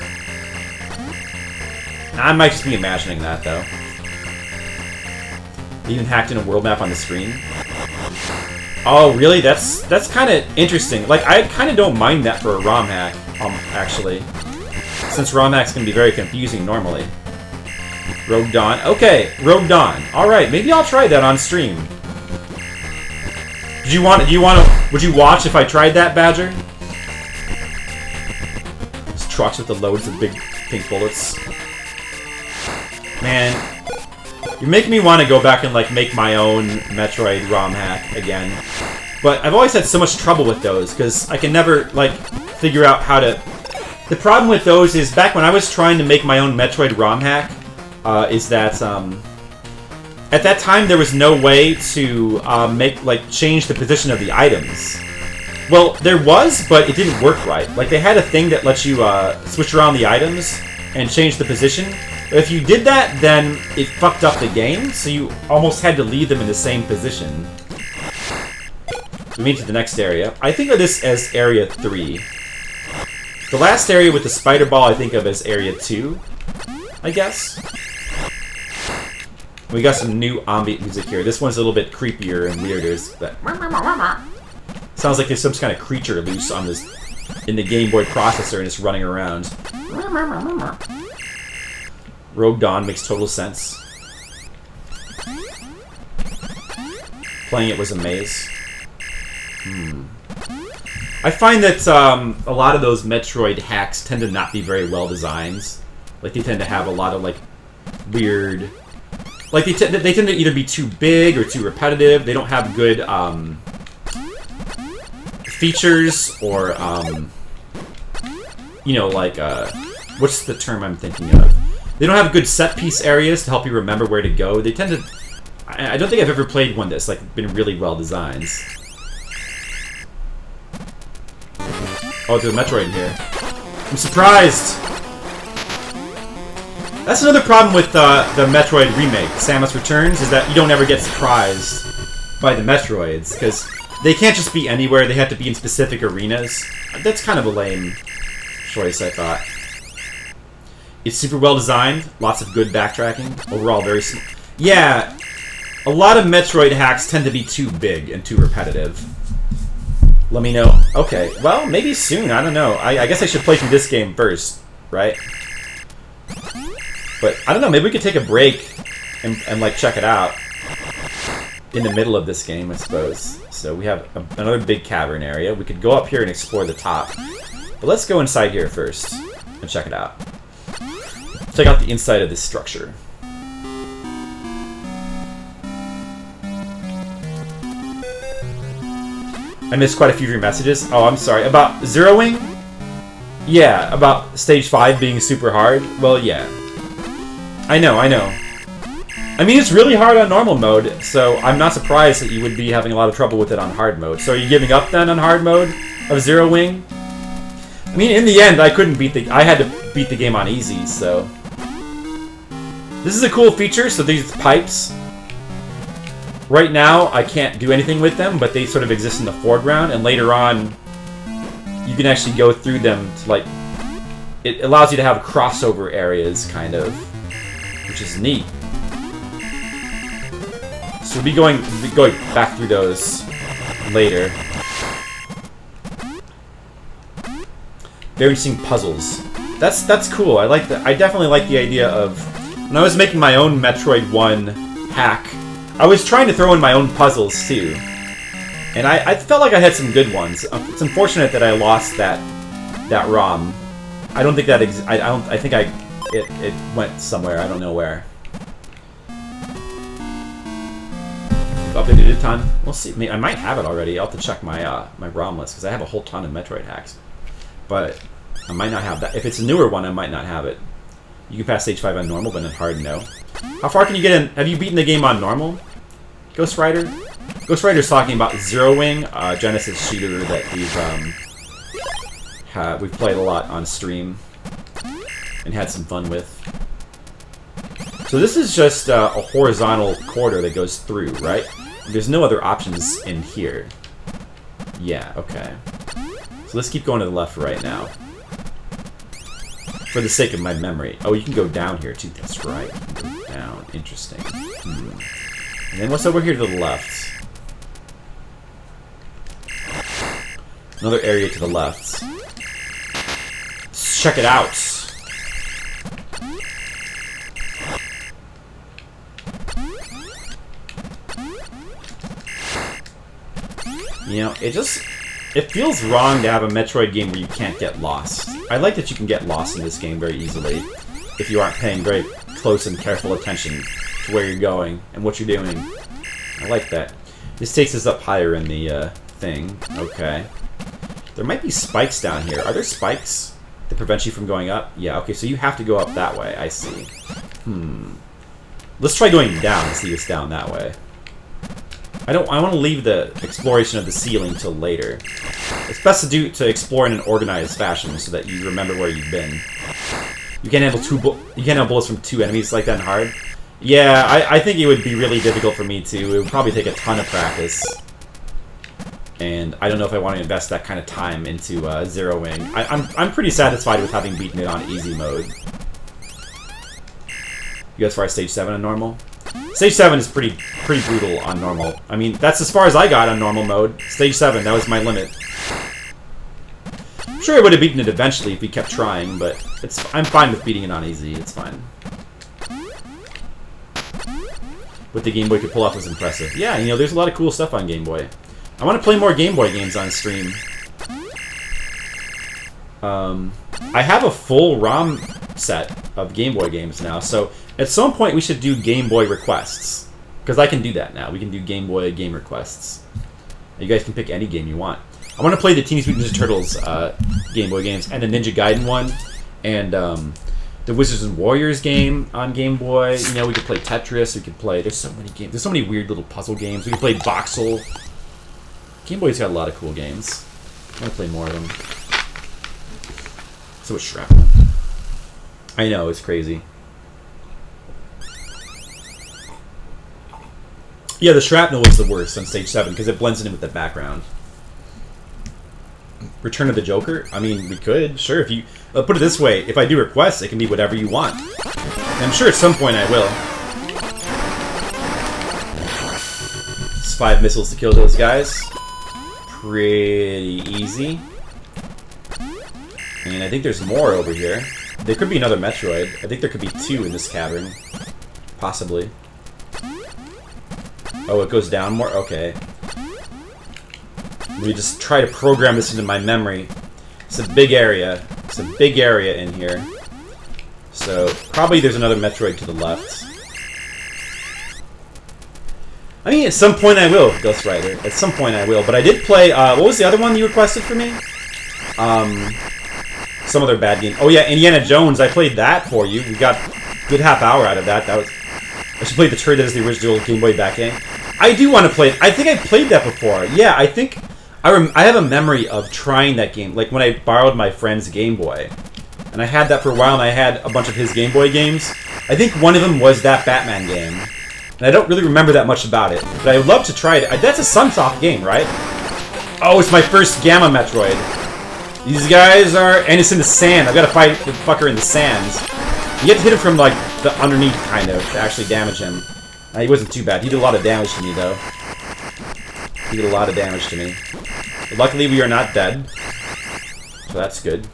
I might just be imagining that though. Even hacked in a world map on the screen. Oh, really? That's kind of interesting. Like, I kind of don't mind that for a ROM hack, actually, since ROM hacks can be very confusing normally. Rogue Dawn. Okay, Rogue Dawn. All right, maybe I'll try that on stream. Would you watch if I tried that, Badger? These trucks with the loads of big pink bullets. Man, you're making me want to go back and like make my own Metroid ROM hack again. But I've always had so much trouble with those because I can never like figure out how to. The problem with those is back when I was trying to make my own Metroid ROM hack, is that at that time there was no way to change the position of the items. Well, there was, but it didn't work right. Like they had a thing that lets you switch around the items and change the position. But if you did that, then it fucked up the game, so you almost had to leave them in the same position. We made it to the next area. I think of this as Area 3. The last area with the spider ball I think of as Area 2, I guess. We got some new ambient music here. This one's a little bit creepier and weirder. Sounds like there's some kind of creature loose on this in the Game Boy processor and it's running around. Rogue Dawn makes total sense. Playing it was a maze. I find that a lot of those Metroid hacks tend to not be very well designed. Like they tend to have a lot of like weird, like they tend to either be too big or too repetitive. They don't have good features or what's the term I'm thinking of? They don't have good set piece areas to help you remember where to go. They tend to. I don't think I've ever played one that's like been really well designed. Oh, there's a Metroid in here. I'm surprised! That's another problem with the Metroid remake, Samus Returns, is that you don't ever get surprised by the Metroids, because they can't just be anywhere, they have to be in specific arenas. That's kind of a lame choice, I thought. It's super well designed, lots of good backtracking, overall very small. Yeah, a lot of Metroid hacks tend to be too big and too repetitive. Let me know. Okay, well, maybe soon. I don't know. I guess I should play through this game first, right? But, I don't know. Maybe we could take a break and like, check it out in the middle of this game, I suppose. So, we have another big cavern area. We could go up here and explore the top. But let's go inside here first and check it out. Check out the inside of this structure. I missed quite a few of your messages. Oh, I'm sorry. About zeroing? Yeah, about stage 5 being super hard. Well, yeah. I know. I mean, it's really hard on normal mode, so I'm not surprised that you would be having a lot of trouble with it on hard mode. So are you giving up then on hard mode of zeroing? I mean, in the end, I had to beat the game on easy, so. This is a cool feature, so these pipes. Right now, I can't do anything with them, but they sort of exist in the foreground, and later on, you can actually go through them to, like... It allows you to have crossover areas, kind of, which is neat. So we'll be going back through those later. Very interesting puzzles. That's cool. I like that. I definitely like the idea of... When I was making my own Metroid 1 hack, I was trying to throw in my own puzzles, too. And I felt like I had some good ones. It's unfortunate that I lost that ROM. I don't think that I think it went somewhere. I don't know where. Updated a ton. We'll see. I mean, I might have it already. I'll have to check my my ROM list because I have a whole ton of Metroid hacks. But I might not have that. If it's a newer one, I might not have it. You can pass stage 5 on normal, but on hard, no. How far can you get in? Have you beaten the game on normal, Ghost Rider? Ghost Rider's talking about Zero Wing, Genesis shooter that we've played a lot on stream and had some fun with. So this is just a horizontal corridor that goes through, right? There's no other options in here. Yeah, okay. So let's keep going to the left right now. For the sake of my memory. Oh, you can go down here too. That's right. Go down. Interesting. And then what's over here to the left? Another area to the left. Let's check it out. You know, it feels wrong to have a Metroid game where you can't get lost. I like that you can get lost in this game very easily if you aren't paying very close and careful attention to where you're going and what you're doing. I like that. This takes us up higher in the thing. Okay. There might be spikes down here. Are there spikes that prevent you from going up? Yeah, okay, so you have to go up that way. I see. Let's try going down and see what's down that way. I want to leave the exploration of the ceiling till later. It's best to explore in an organized fashion so that you remember where you've been. You can't handle bullets from 2 enemies like that in hard. Yeah, I think it would be really difficult for me too. It would probably take a ton of practice. And I don't know if I want to invest that kind of time into Zero Wing. I'm pretty satisfied with having beaten it on easy mode. You go as far as stage 7 on normal? Stage 7 is pretty brutal on normal. I mean, that's as far as I got on normal mode. Stage 7, that was my limit. I'm sure I would have beaten it eventually if we kept trying, but I'm fine with beating it on easy. It's fine. What the Game Boy could pull off was impressive. Yeah, you know, there's a lot of cool stuff on Game Boy. I want to play more Game Boy games on stream. I have a full ROM set of Game Boy games now, so at some point we should do Game Boy requests. Because I can do that now. We can do Game Boy game requests. You guys can pick any game you want. I want to play the Teenage Mutant Ninja Turtles Game Boy games, and the Ninja Gaiden one, and the Wizards and Warriors game on Game Boy. You know, we could play Tetris, we could play... There's so many games. There's so many weird little puzzle games. We could play Voxel. Game Boy's got a lot of cool games. I want to play more of them. So it's Shrapnel. I know, it's crazy. Yeah, the Shrapnel was the worst on stage 7 because it blends in with the background. Return of the Joker? I mean, we could, sure. If you put it this way, if I do requests, it can be whatever you want. And I'm sure at some point I will. It's 5 missiles to kill those guys. Pretty easy. And I think there's more over here. There could be another Metroid. I think there could be 2 in this cavern. Possibly. Oh, it goes down more? Okay. Let me just try to program this into my memory. It's a big area. It's a big area in here. So, probably there's another Metroid to the left. I mean, at some point I will, Ghost Rider. At some point I will. But I did play, what was the other one you requested for me? Some other bad game. Oh yeah, Indiana Jones. I played that for you. We got a good half hour out of that. I should play the trailer as the original Game Boy back game. I do want to play it. I think I played that before. Yeah, I think... I have a memory of trying that game. Like when I borrowed my friend's Game Boy. And I had that for a while, and I had a bunch of his Game Boy games. I think one of them was that Batman game. And I don't really remember that much about it. But I would love to try it. That's a Sunsoft game, right? Oh, it's my first Gamma Metroid. These guys are... And it's in the sand. I've got to fight the fucker in the sands. You have to hit him from, like, the underneath, kind of, to actually damage him. He wasn't too bad. He did a lot of damage to me, though. He did a lot of damage to me. But luckily, we are not dead. So that's good.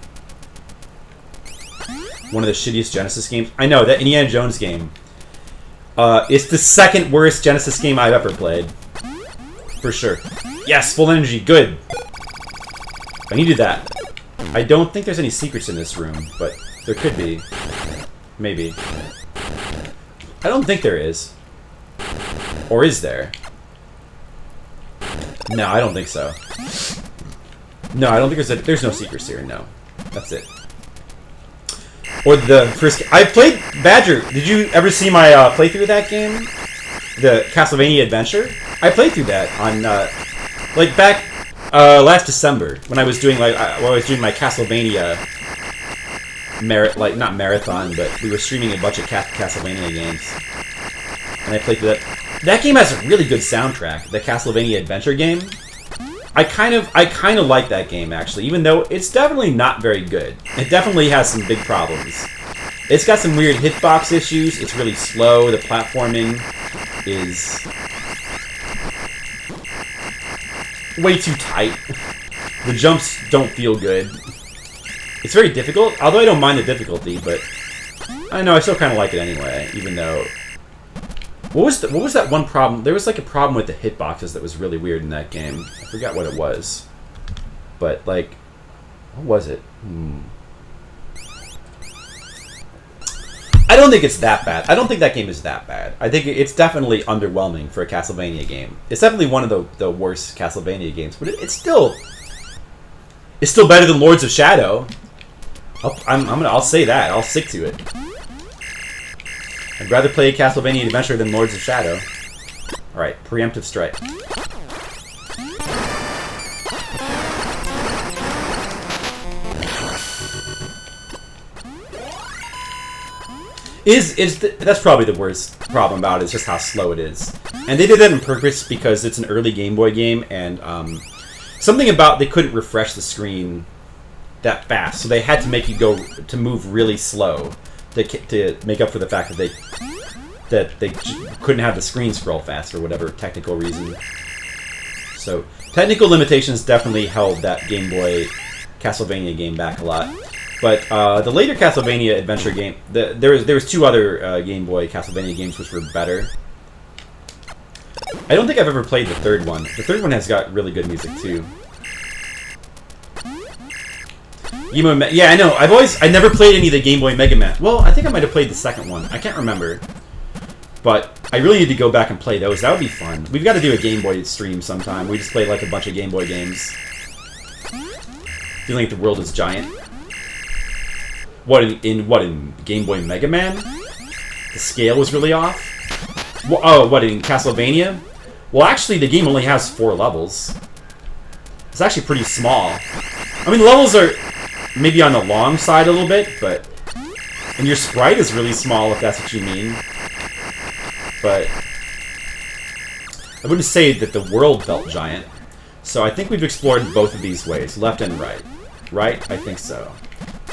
One of the shittiest Genesis games. I know, that Indiana Jones game. It's the second worst Genesis game I've ever played. For sure. Yes, full energy. Good. I needed that. I don't think there's any secrets in this room, but there could be. Maybe. I don't think there is. Or is there? No, I don't think so. No, I don't think there's no secrets here, no. That's it. Or the first... I played Badger. Did you ever see my playthrough of that game? The Castlevania Adventure? I played through that on like back last December when I was doing my Castlevania not marathon, but we were streaming a bunch of Castlevania games, and I played through that. That game has a really good soundtrack. The Castlevania adventure game. I kind of like that game actually, even though it's definitely not very good. It definitely has some big problems. It's got some weird hitbox issues. It's really slow. The platforming is way too tight. The jumps don't feel good. It's very difficult, although I don't mind the difficulty, but I know I still kind of like it anyway, even though... What was that one problem? There was like a problem with the hitboxes that was really weird in that game. I forgot what it was. But, like... What was it? I don't think it's that bad. I don't think that game is that bad. I think it's definitely underwhelming for a Castlevania game. It's definitely one of the worst Castlevania games, but it's still better than Lords of Shadow. I'll say that. I'll stick to it. I'd rather play Castlevania Adventure than Lords of Shadow. Alright, preemptive strike. That's probably the worst problem about it, is just how slow it is. And they did that on purpose because it's an early Game Boy game, and something about they couldn't refresh the screen that fast, so they had to make you move really slow to make up for the fact that they couldn't have the screen scroll fast for whatever technical reason. So technical limitations definitely held that Game Boy Castlevania game back a lot. But the later Castlevania adventure game, there was two other Game Boy Castlevania games which were better. I don't think I've ever played the third one. The third one has got really good music too. Yeah, I know. I never played any of the Game Boy Mega Man. Well, I think I might have played the second one. I can't remember. But I really need to go back and play those. That would be fun. We've got to do a Game Boy stream sometime. We just play like a bunch of Game Boy games. Feeling like the world is giant. What in Game Boy Mega Man? The scale was really off? Oh, what, in Castlevania? Well, actually, the game only has 4 levels. It's actually pretty small. I mean, the levels are maybe on the long side a little bit, but... And your sprite is really small, if that's what you mean. But... I wouldn't say that the world felt giant. So I think we've explored both of these ways, left and right. Right? I think so.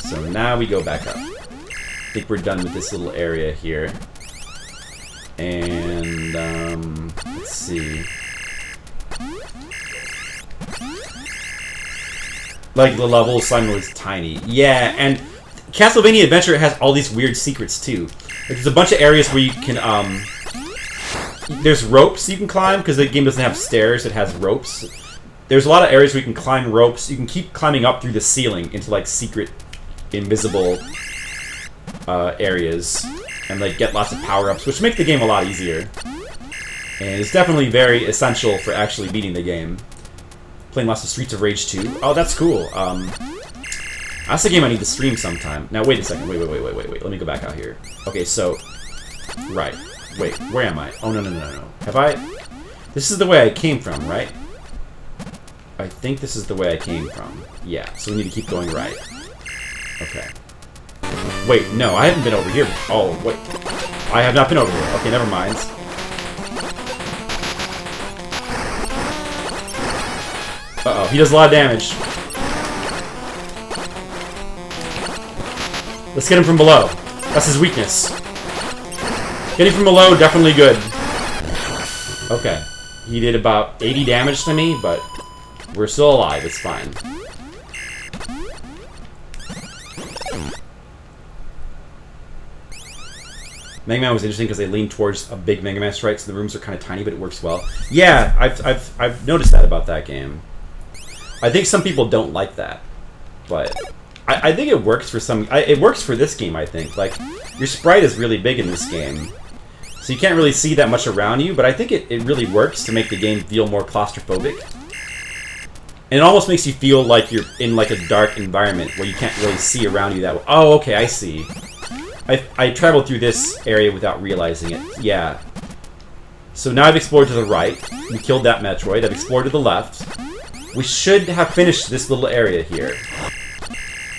So now we go back up. I think we're done with this little area here. And, let's see. Like, the level suddenly was tiny. Yeah, and Castlevania Adventure has all these weird secrets, too. Like, there's a bunch of areas where you can, there's ropes you can climb, because the game doesn't have stairs, it has ropes. There's a lot of areas where you can climb ropes. You can keep climbing up through the ceiling into, like, secret, invisible areas. And, like, get lots of power-ups, which make the game a lot easier. And it's definitely very essential for actually beating the game. Playing lots of Streets of Rage 2. Oh, that's cool. That's a game I need to stream sometime. Now, wait a second. Wait. Let me go back out here. Okay, so... Right. Wait, where am I? Oh, no. Have I... This is the way I came from, right? I think this is the way I came from. Yeah, so we need to keep going right. Okay. Wait, no, I haven't been over here. Oh, wait. I have not been over here. Okay, never mind. Uh-oh, he does a lot of damage. Let's get him from below. That's his weakness. Getting from below, definitely good. Okay. He did about 80 damage to me, but we're still alive. It's fine. Mega Man was interesting because they leaned towards a big Mega Man strike, so the rooms are kind of tiny, but it works well. Yeah, I've noticed that about that game. I think some people don't like that, but I think it works for some. It works for this game, I think. Like, your sprite is really big in this game, so you can't really see that much around you, but I think it really works to make the game feel more claustrophobic. And it almost makes you feel like you're in like a dark environment where you can't really see around you that way. Oh, okay, I see. I traveled through this area without realizing it. Yeah. So now I've explored to the right. We killed that Metroid. I've explored to the left. We should have finished this little area here.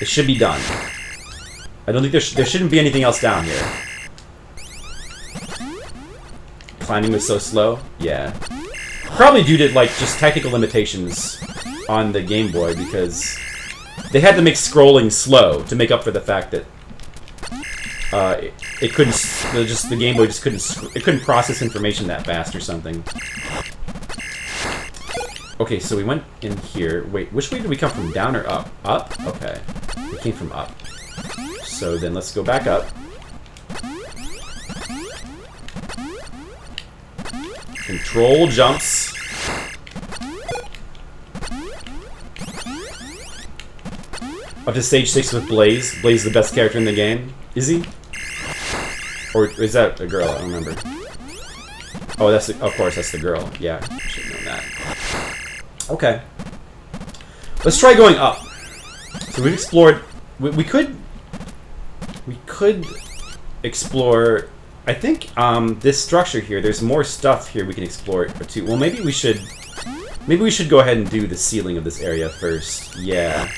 It should be done. I don't think there shouldn't be anything else down here. Climbing was so slow? Yeah. Probably due to, like, just technical limitations on the Game Boy, because they had to make scrolling slow to make up for the fact that it couldn't, the Game Boy just couldn't process information that fast or something. Okay, so we went in here. Wait, which way did we come from? Down or up? Up? Okay. We came from up. So then let's go back up. Control jumps. Up to stage 6 with Blaze. Blaze is the best character in the game. Is he? Or is that a girl? I don't remember. Oh, that's of course, that's the girl. Yeah, I should have known that. Okay. Let's try going up. So we've explored... We could explore... I think this structure here, there's more stuff here we can explore too. Well, maybe we should go ahead and do the ceiling of this area first. Yeah.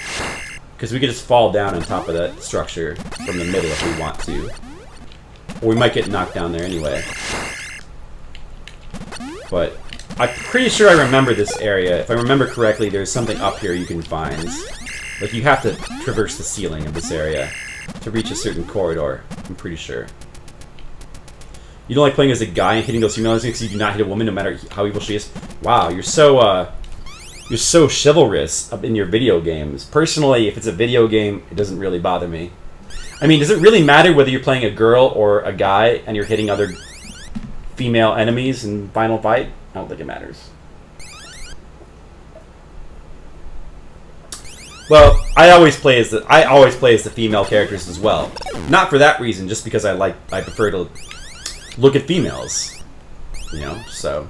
Because we could just fall down on top of that structure from the middle if we want to. Or we might get knocked down there anyway. But I'm pretty sure I remember this area. If I remember correctly, there's something up here you can find. Like, you have to traverse the ceiling of this area to reach a certain corridor. I'm pretty sure. You don't like playing as a guy and hitting those females because you do not hit a woman no matter how evil she is? Wow, you're so chivalrous in your video games. Personally, if it's a video game, it doesn't really bother me. I mean, does it really matter whether you're playing a girl or a guy and you're hitting other female enemies in Final Fight? I don't think it matters. Well, I always play as the female characters as well. Not for that reason, just because I prefer to look at females. You know, so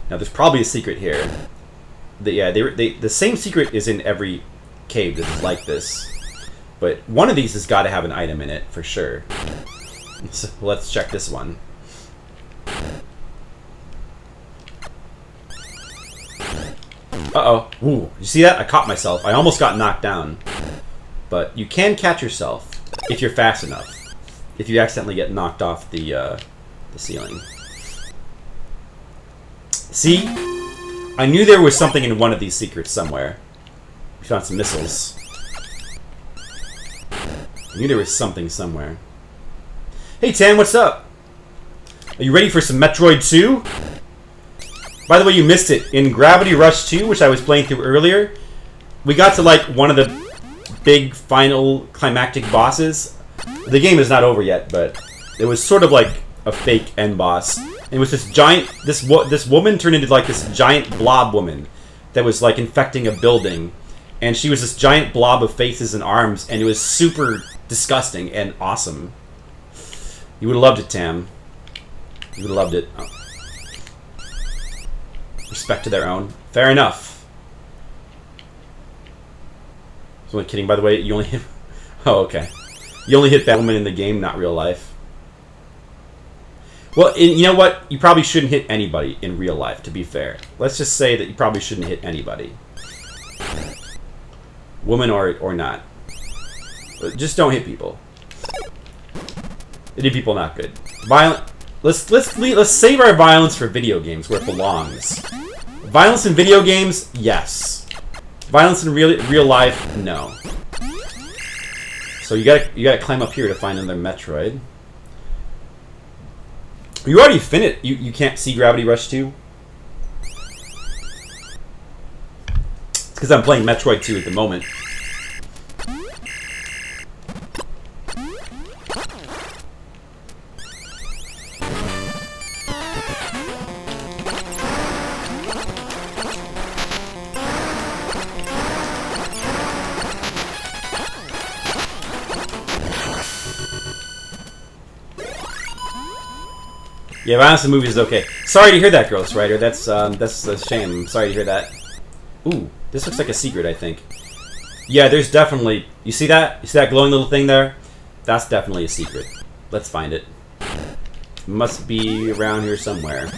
now there's probably a secret here. The same secret is in every cave that is like this. But one of these has got to have an item in it, for sure. So let's check this one. Uh-oh. Ooh, you see that? I caught myself. I almost got knocked down. But you can catch yourself if you're fast enough. If you accidentally get knocked off the ceiling. See? I knew there was something in one of these secrets somewhere. We found some missiles. I knew there was something somewhere. Hey Tan, what's up? Are you ready for some Metroid II? By the way, you missed it. In Gravity Rush 2, which I was playing through earlier, we got to like one of the big final climactic bosses. The game is not over yet, but it was sort of like a fake end boss. And it was this giant, this woman turned into like this giant blob woman that was like infecting a building. And she was this giant blob of faces and arms, and it was super disgusting and awesome. You would have loved it, Tam. You would have loved it. Oh. Respect to their own. Fair enough. I was only kidding, by the way. You only hit... Oh, okay. You only hit Batwoman in the game, not real life. Well, you know what? You probably shouldn't hit anybody in real life, to be fair. Let's just say that you probably shouldn't hit anybody. Woman or not. Just don't hit people. Hit people not good. Violent. Let's save our violence for video games where it belongs. Violence in video games, yes. Violence in real life, no. So you gotta climb up here to find another Metroid. You already finished. You can't see Gravity Rush 2? It's because I'm playing Metroid 2 at the moment. Yeah, violence in movies is okay. Sorry to hear that, Ghost Rider. That's a shame. Sorry to hear that. Ooh, this looks like a secret, I think. Yeah, there's definitely... You see that? You see that glowing little thing there? That's definitely a secret. Let's find it. Must be around here somewhere.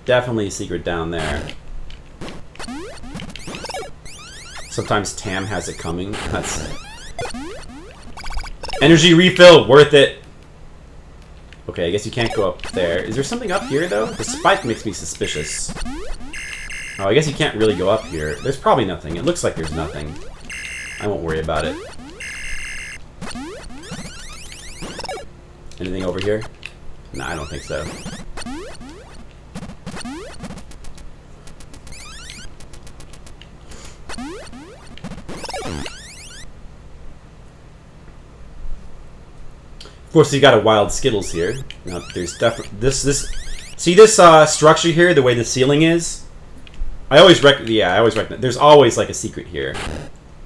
Definitely a secret down there. Sometimes Tam has it coming. That's... Energy refill! Worth it! Okay, I guess you can't go up there. Is there something up here, though? The spike makes me suspicious. Oh, I guess you can't really go up here. There's probably nothing. It looks like there's nothing. I won't worry about it. Anything over here? No, I don't think so. Of course, you got a wild Skittles here. Now, there's definitely this. See this structure here? The way the ceiling is. I always recognize. There's always like a secret here,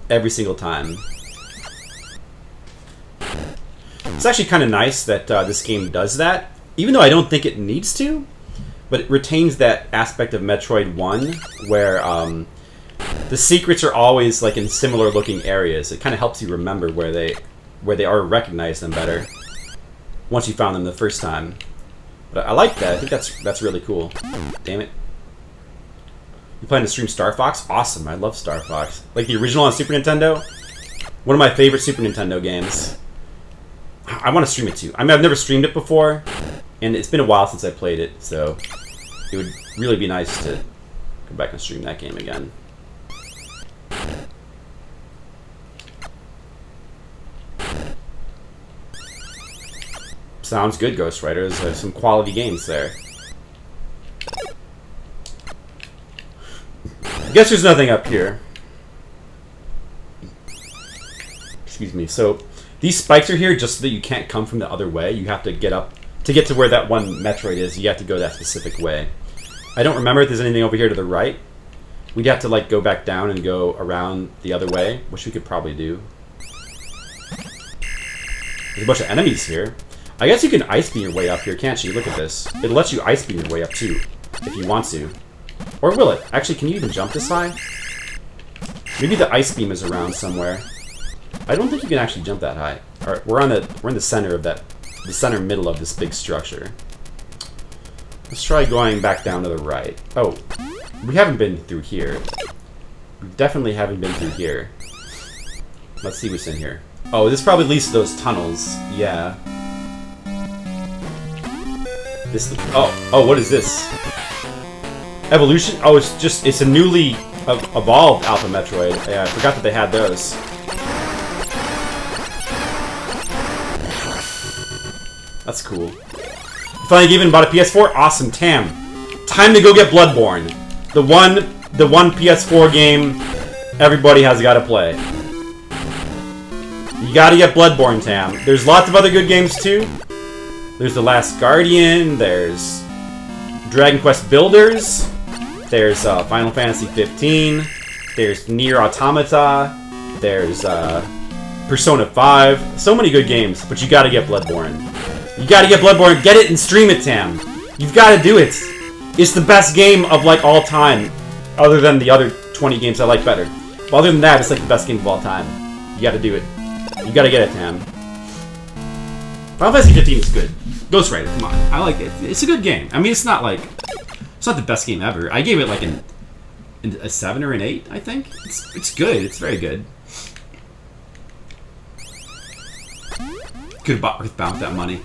every single time. It's actually kind of nice that this game does that, even though I don't think it needs to. But it retains that aspect of Metroid 1, where the secrets are always like in similar looking areas. It kind of helps you remember where they are, recognize them better once you found them the first time. But I like that. I think that's really cool. Damn it. You plan to stream Star Fox? Awesome. I love Star Fox. Like the original on Super Nintendo. One of my favorite Super Nintendo games. I want to stream it too. I mean, I've never streamed it before, and it's been a while since I played it, so it would really be nice to go back and stream that game again. Sounds good, Ghost Rider. There's some quality games there. I guess there's nothing up here. Excuse me. So these spikes are here just so that you can't come from the other way. You have to get up to get to where that one Metroid is. You have to go that specific way. I don't remember if there's anything over here to the right. We'd have to like go back down and go around the other way, which we could probably do. There's a bunch of enemies here. I guess you can ice beam your way up here, can't you? Look at this. It lets you ice beam your way up too, if you want to. Or will it? Actually, can you even jump this high? Maybe the ice beam is around somewhere. I don't think you can actually jump that high. Alright, we're in the center of the center middle of this big structure. Let's try going back down to the right. Oh, we haven't been through here. We definitely haven't been through here. Let's see what's in here. Oh, this probably leads to those tunnels. Yeah. Oh, what is this? Evolution? Oh, it's a newly evolved Alpha Metroid. Yeah, I forgot that they had those. That's cool. You finally gave in and bought a PS4? Awesome, Tam. Time to go get Bloodborne. The one PS4 game everybody has got to play. You gotta get Bloodborne, Tam. There's lots of other good games too. There's The Last Guardian, there's Dragon Quest Builders, there's Final Fantasy 15, there's Nier Automata, there's Persona 5. So many good games, but you gotta get Bloodborne. You gotta get Bloodborne, get it and stream it, Tam. You've gotta do it. It's the best game of like all time, other than the other 20 games I like better. But other than that, it's like the best game of all time. You gotta do it. You gotta get it, Tam. Final Fantasy 15 is good. Ghost Rider, come on. I like it. It's a good game. I mean, it's not the best game ever. I gave it like a 7 or an 8, I think. It's good. It's very good. Could have bought Earthbound with that money.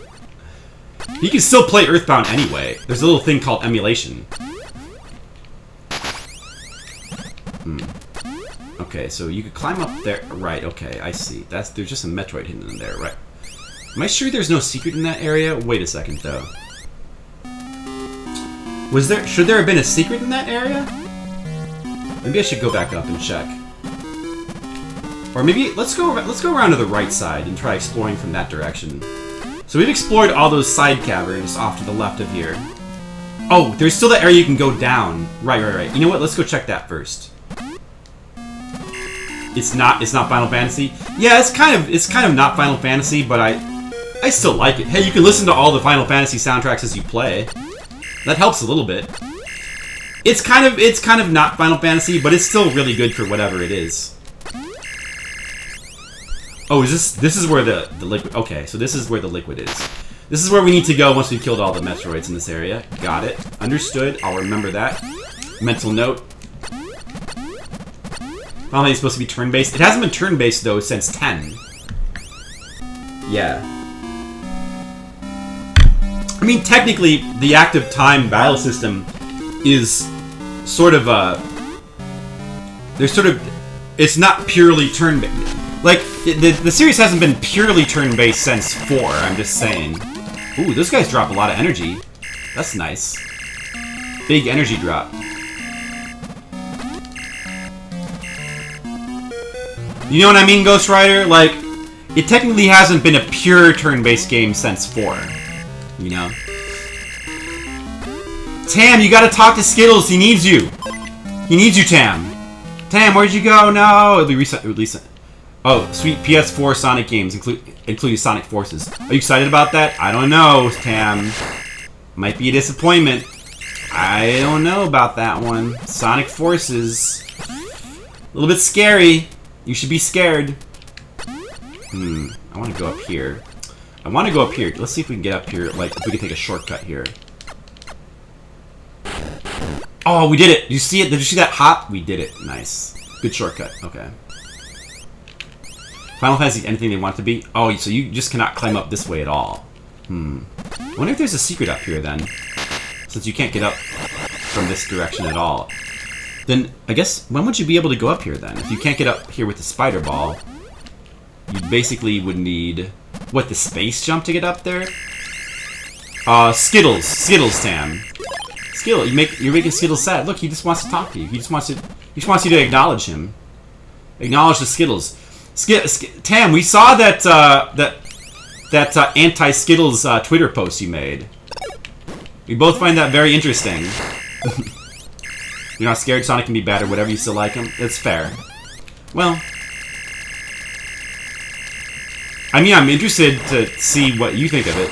You can still play Earthbound anyway. There's a little thing called emulation. Okay, so you could climb up there. Right, okay, I see. There's just a Metroid hidden in there, right? Am I sure there's no secret in that area? Wait a second, though. Should there have been a secret in that area? Maybe I should go back up and check. Or maybe let's go around to the right side and try exploring from that direction. So we've explored all those side caverns off to the left of here. Oh, there's still that area you can go down. Right. You know what? Let's go check that first. It's not Final Fantasy. Yeah, it's kind of not Final Fantasy, but I still like it. Hey, you can listen to all the Final Fantasy soundtracks as you play. That helps a little bit. It's kind of not Final Fantasy, but it's still really good for whatever it is. Oh, this is where the liquid. Okay, so this is where the liquid is. This is where we need to go once we've killed all the Metroids in this area. Got it. Understood. I'll remember that. Mental note. Finally, it's supposed to be turn-based. It hasn't been turn-based, though, since 10. Yeah. I mean, technically, the active time battle system is sort of a... There's sort of... It's not purely turn-based. Like, the series hasn't been purely turn-based since 4, I'm just saying. Ooh, those guys drop a lot of energy. That's nice. Big energy drop. You know what I mean, Ghost Rider? Like, it technically hasn't been a pure turn-based game since 4. You know? Tam, you gotta talk to Skittles. He needs you. He needs you, Tam. Tam, where'd you go? No, it'll be released. Oh, sweet PS4 Sonic games, including Sonic Forces. Are you excited about that? I don't know, Tam. Might be a disappointment. I don't know about that one. Sonic Forces. A little bit scary. You should be scared. I want to go up here. I want to go up here. Let's see if we can get up here. Like, if we can take a shortcut here. Oh, we did it! Did you see it? Did you see that hop? We did it. Nice. Good shortcut. Okay. Final Fantasy, anything they want it to be? Oh, so you just cannot climb up this way at all. I wonder if there's a secret up here, then. Since you can't get up from this direction at all. Then, I guess, when would you be able to go up here, then? If you can't get up here with the spider ball, you basically would need... What, the space jump to get up there? Skittles. Skittles, Tam. Skittle, you're making Skittles sad. Look, he just wants to talk to you. He just wants you to acknowledge him. Acknowledge the Skittles. Tam, we saw that anti-Skittles Twitter post you made. We both find that very interesting. You're not scared Sonic can be bad or whatever, you still like him? That's fair. Well... I mean, I'm interested to see what you think of it.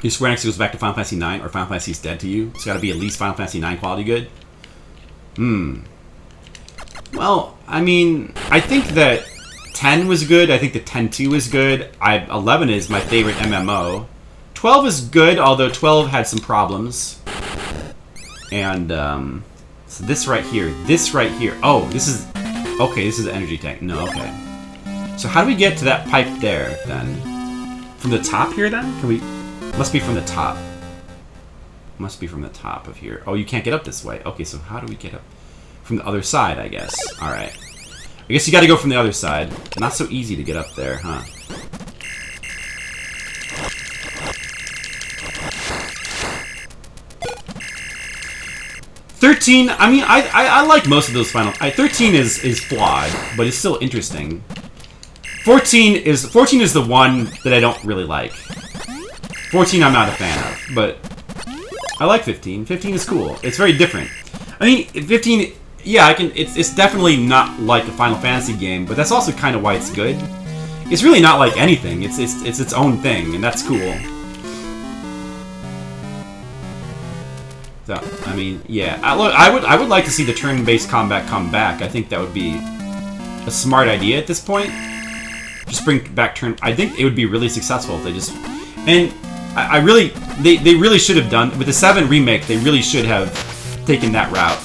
Your Square Enix goes back to Final Fantasy IX, or Final Fantasy is dead to you? It's gotta be at least Final Fantasy IX quality good? Well, I mean, I think that 10 was good. I think that 10-2 is good. 11 is my favorite MMO. 12 is good, although 12 had some problems. And, so this right here. Oh, this is... Okay, this is the energy tank. No, okay. So how do we get to that pipe there, then? From the top here, then? Can we... Must be from the top. Must be from the top of here. Oh, you can't get up this way. Okay, so how do we get up? From the other side, I guess. Alright. I guess you gotta go from the other side. Not so easy to get up there, huh? $13, I mean, I like most of those final... 13 is flawed, but it's still interesting. 14 is the one that I don't really like. 14 I'm not a fan of, but I like 15. 15 is cool. It's very different. I mean, 15, yeah, it's definitely not like a Final Fantasy game, but that's also kind of why it's good. It's really not like anything. It's its own thing, and that's cool. So, I mean, yeah. I would like to see the turn-based combat come back. I think that would be a smart idea at this point. Just bring back turn... I think it would be really successful if they just... And I really... They really should have done... With the 7 remake, they really should have taken that route.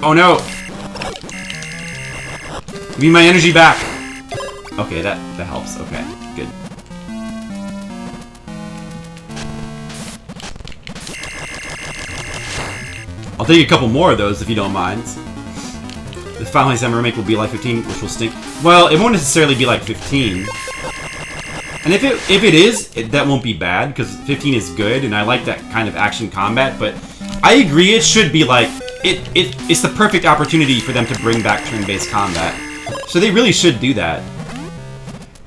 Oh no! Give me my energy back! Okay, that helps. Okay, good. I'll take a couple more of those if you don't mind. The Final Fantasy VII Remake will be like 15, which will stink. Well, it won't necessarily be like 15. And if it is, that won't be bad, because 15 is good, and I like that kind of action combat, but I agree it should be like... It's the perfect opportunity for them to bring back turn-based combat. So they really should do that.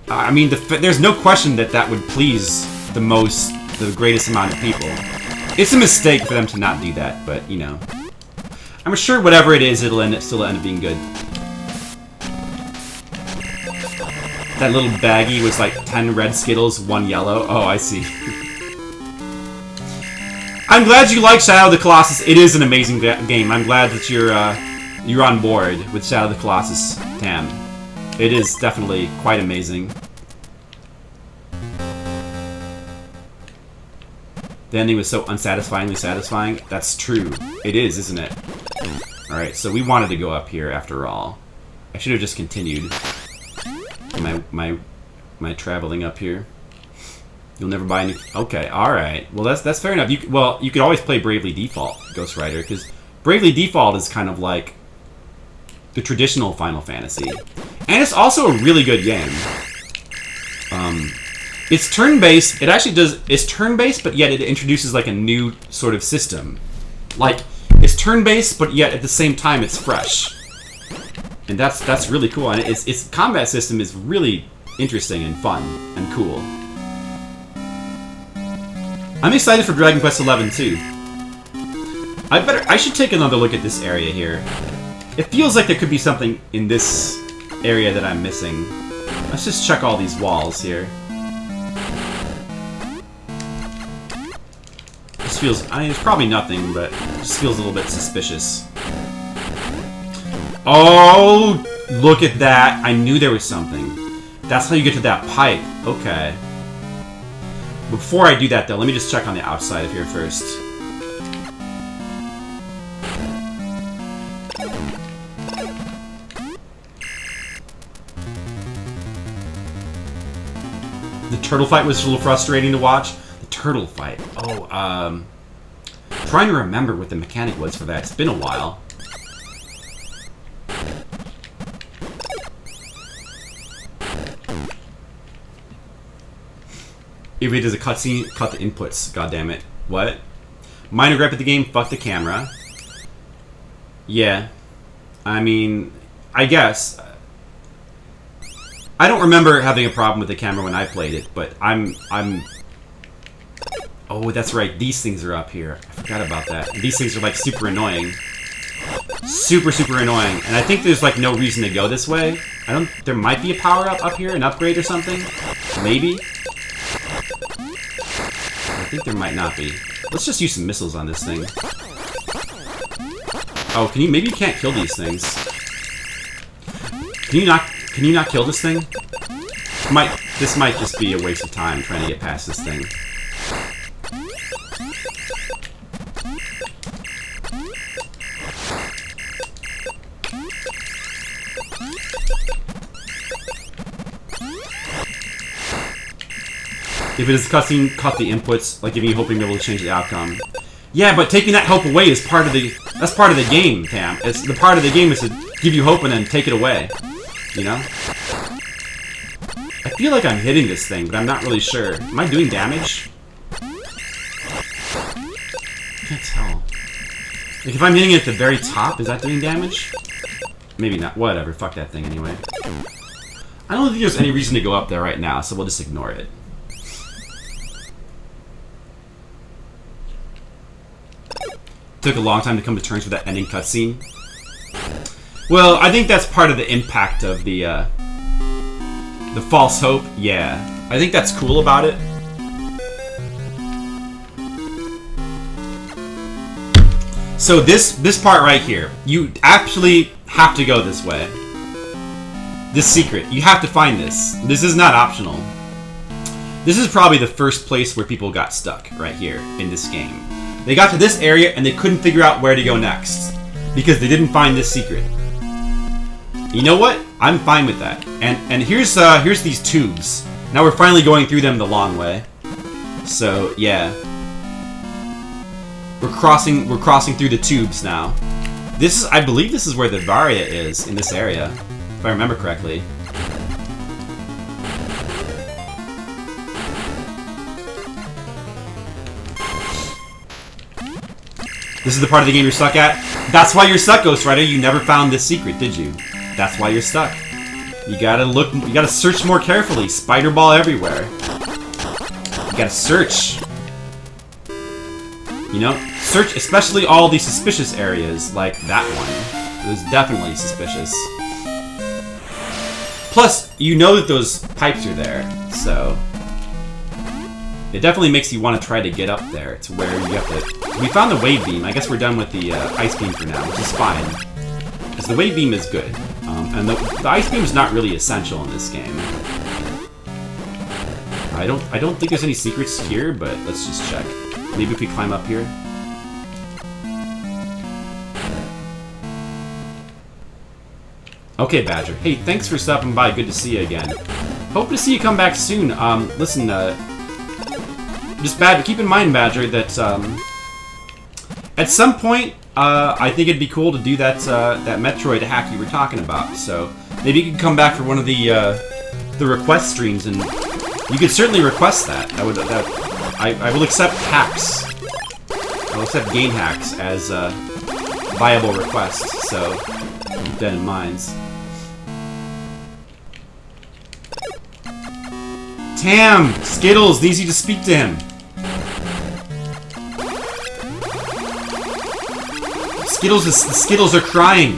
I mean, there's no question that would please the greatest amount of people. It's a mistake for them to not do that, but, you know. I'm sure whatever it is, it'll still end up being good. That little baggie was like 10 red Skittles, 1 yellow. Oh, I see. I'm glad you like Shadow of the Colossus. It is an amazing game. I'm glad that you're on board with Shadow of the Colossus, Tam. It is definitely quite amazing. The ending was so unsatisfyingly satisfying. That's true. It is, isn't it? Alright, so we wanted to go up here after all. I should have just continued my traveling up here. You'll never buy any... Okay, alright. Well, that's fair enough. You could always play Bravely Default, Ghost Rider, because Bravely Default is kind of like the traditional Final Fantasy. And it's also a really good game. It's turn-based. It actually does... It's turn-based, but yet it introduces like a new sort of system. Like, it's turn-based, but yet at the same time it's fresh. And that's really cool. And its combat system is really interesting and fun and cool. I'm excited for Dragon Quest XI too. I should take another look at this area here. It feels like there could be something in this area that I'm missing. Let's just check all these walls here. This feels... I mean, it's probably nothing, but it just feels a little bit suspicious. Oh! Look at that! I knew there was something. That's how you get to that pipe. Okay. Before I do that, though, let me just check on the outside of here first. The turtle fight was a little frustrating to watch. The turtle fight. Oh, trying to remember what the mechanic was for that. It's been a while. If it is a cutscene, cut the inputs. God damn it. What? Minor gripe at the game, fuck the camera. Yeah. I mean, I guess. I don't remember having a problem with the camera when I played it, but I'm... Oh, that's right. These things are up here. I forgot about that. These things are, like, super annoying. Super, super annoying. And I think there's, like, no reason to go this way. There might be a power-up up here, an upgrade or something. Maybe. I think there might not be. Let's just use some missiles on this thing. Oh, maybe you can't kill these things. Can you not kill this thing? This might just be a waste of time trying to get past this thing. If it is cutscene, cut the inputs, like giving you hope you'll be able to change the outcome. Yeah, but taking that help away is part of the... That's part of the game, Tam. It's the part of the game is to give you hope and then take it away. You know? I feel like I'm hitting this thing, but I'm not really sure. Am I doing damage? I can't tell. Like, if I'm hitting it at the very top, is that doing damage? Maybe not. Whatever. Fuck that thing anyway. I don't think there's any reason to go up there right now, so we'll just ignore it. Took a long time to come to terms with that ending cutscene. Well, I think that's part of the impact of the false hope. Yeah, I think that's cool about it. So this part right here, you actually have to go this way. This secret, you have to find this. This is not optional. This is probably the first place where people got stuck right here in this game. They got to this area and they couldn't figure out where to go next because they didn't find this secret. You know what? I'm fine with that. And here's these tubes. Now we're finally going through them the long way. So yeah, we're crossing through the tubes now. I believe this is where the Varia is in this area, if I remember correctly. This is the part of the game you're stuck at? That's why you're stuck, Ghost Rider. You never found this secret, did you? That's why you're stuck. You gotta search more carefully. Spider ball everywhere. You gotta search. You know? Search especially all these suspicious areas, like that one. It was definitely suspicious. Plus, you know that those pipes are there, so... It definitely makes you want to try to get up there to where you have to... We found the wave beam. I guess we're done with the ice beam for now, which is fine. Because the wave beam is good. And the ice beam is not really essential in this game. I don't think there's any secrets here, but let's just check. Maybe if we climb up here. Okay, Badger. Hey, thanks for stopping by. Good to see you again. Hope to see you come back soon. Listen, just keep in mind, Badger, that at some point, I think it'd be cool to do that Metroid hack you were talking about. So maybe you could come back for one of the request streams, and you could certainly request that. I will accept hacks. I will accept game hacks as viable requests. So keep that in mind. Tam! Skittles needs you to speak to him. The Skittles are crying.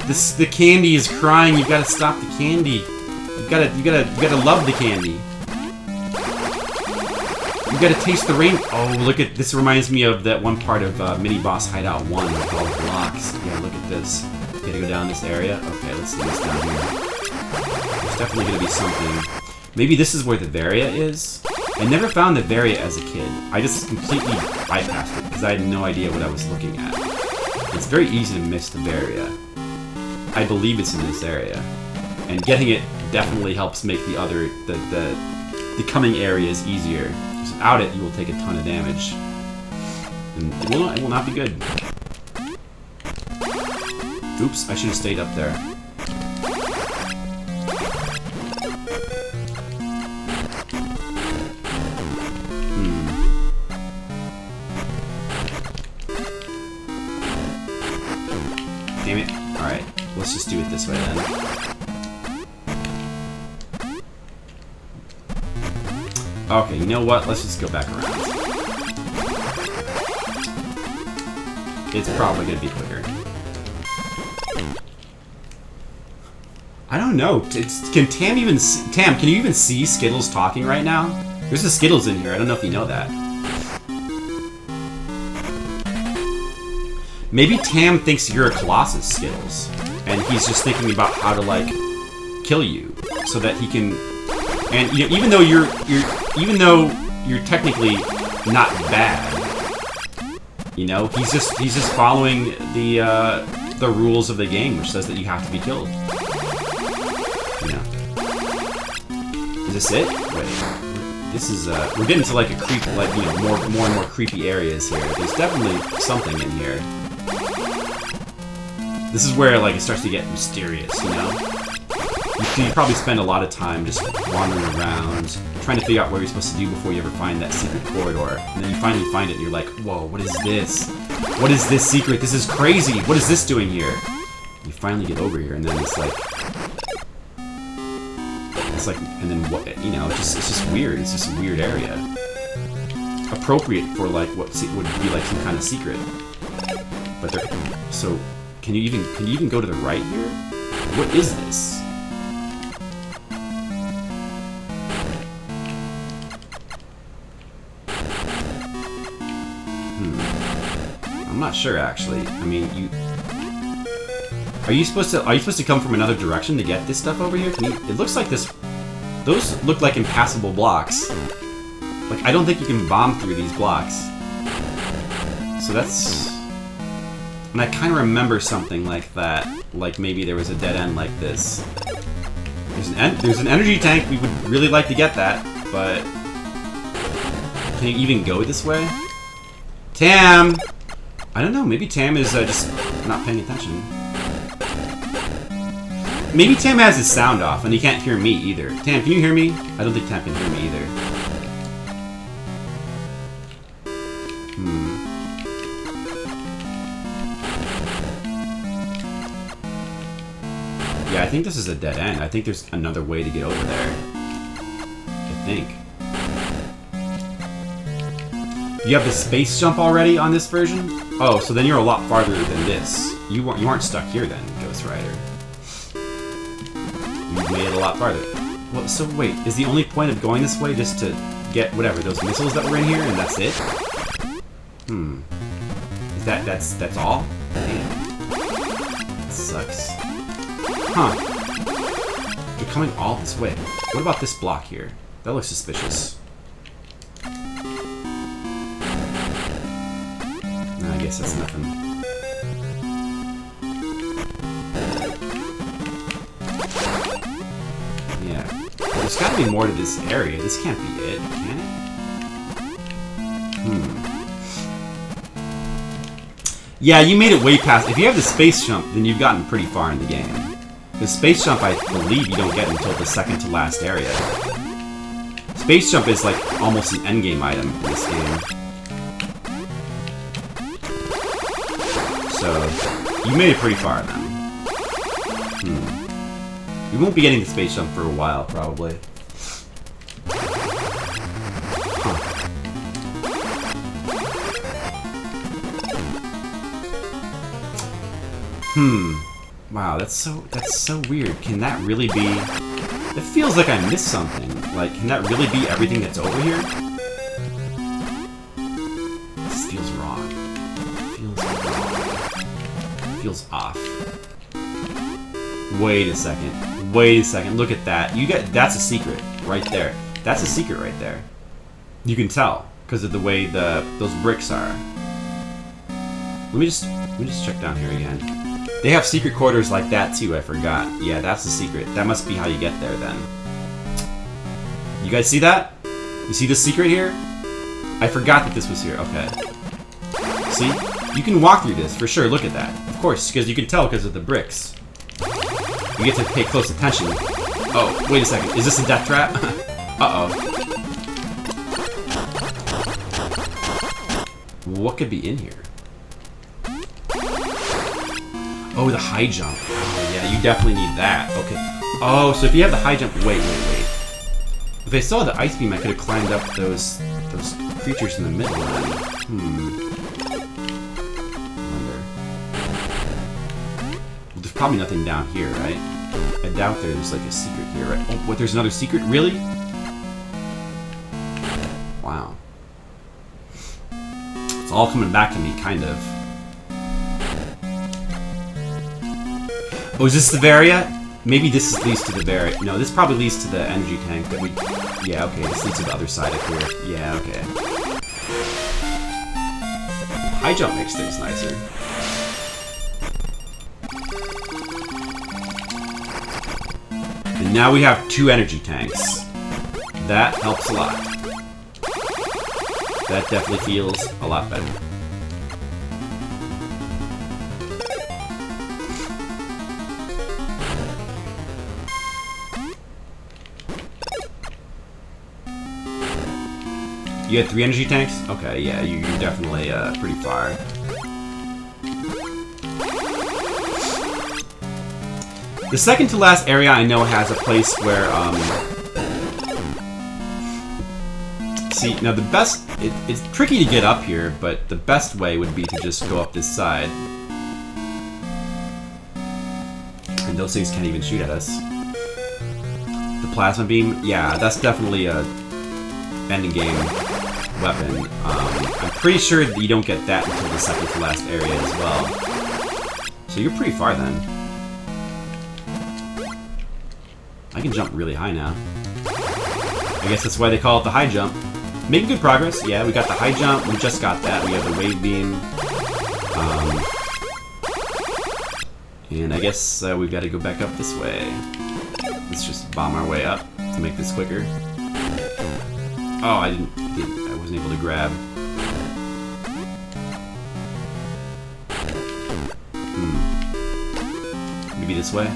The candy is crying. You've got to stop the candy. You gotta love the candy. You gotta taste the rain. Oh, look at this! Reminds me of that one part of Mini Boss Hideout 1 with all the blocks. Yeah, look at this. You gotta go down this area. Okay, let's see what's down here. There's definitely gonna be something. Maybe this is where the Varia is? I never found the Varia as a kid. I just completely bypassed it because I had no idea what I was looking at. It's very easy to miss the Varia. I believe it's in this area. And getting it definitely helps make the coming areas easier. Without it, you will take a ton of damage. And it will not be good. Oops, I should have stayed up there. Damn it. Alright, let's just do it this way then. Okay, you know what? Let's just go back around. It's probably gonna be quicker. I don't know. Can Tam even Tam, can you even see Skittles talking right now? There's a Skittles in here. I don't know if you know that. Maybe Tam thinks you're a Colossus, Skittles, and he's just thinking about how to like kill you, so that he can. And you know, even though you're technically not bad, you know, he's just following the rules of the game, which says that you have to be killed. You know. Is this it? Wait. This is we're getting to like a creep, like, you know, more and more creepy areas here. There's definitely something in here. This is where like it starts to get mysterious, you know? You probably spend a lot of time just wandering around, trying to figure out what you're supposed to do before you ever find that secret corridor. And then you finally find it and you're like, whoa, what is this? What is this secret? This is crazy! What is this doing here? You finally get over here and then it's like, and then what, you know, it's just weird. It's just a weird area. Appropriate for like what would be like some kind of secret. But there, so can you even go to the right here? What is this? I'm not sure actually. I mean, are you supposed to come from another direction to get this stuff over here? It looks like this. Those look like impassable blocks. Like, I don't think you can bomb through these blocks. So that's. And I kind of remember something like that. Like maybe there was a dead end like this. There's an energy tank. We would really like to get that, but can you even go this way? Tam! I don't know, maybe Tam is just not paying attention. Maybe Tam has his sound off and he can't hear me either. Tam, can you hear me? I don't think Tam can hear me either. Yeah, I think this is a dead end. I think there's another way to get over there. I think. You have the space jump already on this version? Oh, so then you're a lot farther than this. You aren't stuck here then, Ghost Rider. You made it a lot farther. Well, so wait, is the only point of going this way just to get whatever, those missiles that were in here and that's it? Is that's all? Damn. That's sucks. Huh. They're coming all this way. What about this block here? That looks suspicious. No, I guess that's nothing. Yeah. There's gotta be more to this area. This can't be it, can it? Yeah, you made it way past... If you have the space jump, then you've gotten pretty far in the game. The space jump, I believe, you don't get until the second to last area. Space jump is like almost an endgame item in this game. So, you made it pretty far then. You won't be getting the space jump for a while, probably. Wow, that's so weird. Can that really be... It feels like I missed something. Like, can that really be everything that's over here? This feels wrong. Feels wrong. Feels off. Wait a second. Wait a second. Look at that. That's a secret right there. That's a secret right there. You can tell because of the way those bricks are. Let me just check down here again. They have secret quarters like that too, I forgot. Yeah, that's the secret. That must be how you get there then. You guys see that? You see the secret here? I forgot that this was here. Okay. See? You can walk through this for sure. Look at that. Of course, because you can tell because of the bricks. You get to pay close attention. Oh, wait a second. Is this a death trap? Uh-oh. What could be in here? Oh, the high jump. Oh, yeah, you definitely need that. Okay. Oh, so if you have the high jump... Wait. If I saw the ice beam, I could have climbed up those creatures in the middle then. I wonder. Well, there's probably nothing down here, right? I doubt there's like a secret here, right? Oh, what, there's another secret? Really? Wow. It's all coming back to me, kind of. Oh, is this the Varia? Maybe this leads to the Varia. No, this probably leads to the energy tank that we... Yeah, okay, this leads to the other side of here. Yeah, okay. High jump makes things nicer. And now we have 2 energy tanks. That helps a lot. That definitely feels a lot better. You had 3 energy tanks? Okay, yeah, you're definitely pretty far. The second to last area I know has a place where, see, now the best... It's tricky to get up here, but the best way would be to just go up this side. And those things can't even shoot at us. The plasma beam? Yeah, that's definitely a ending game weapon. I'm pretty sure that you don't get that until the second to last area as well. So you're pretty far then. I can jump really high now. I guess that's why they call it the high jump. Making good progress. Yeah, we got the high jump. We just got that. We have the wave beam. And I guess we've got to go back up this way. Let's just bomb our way up to make this quicker. Oh, I wasn't able to grab. Maybe this way?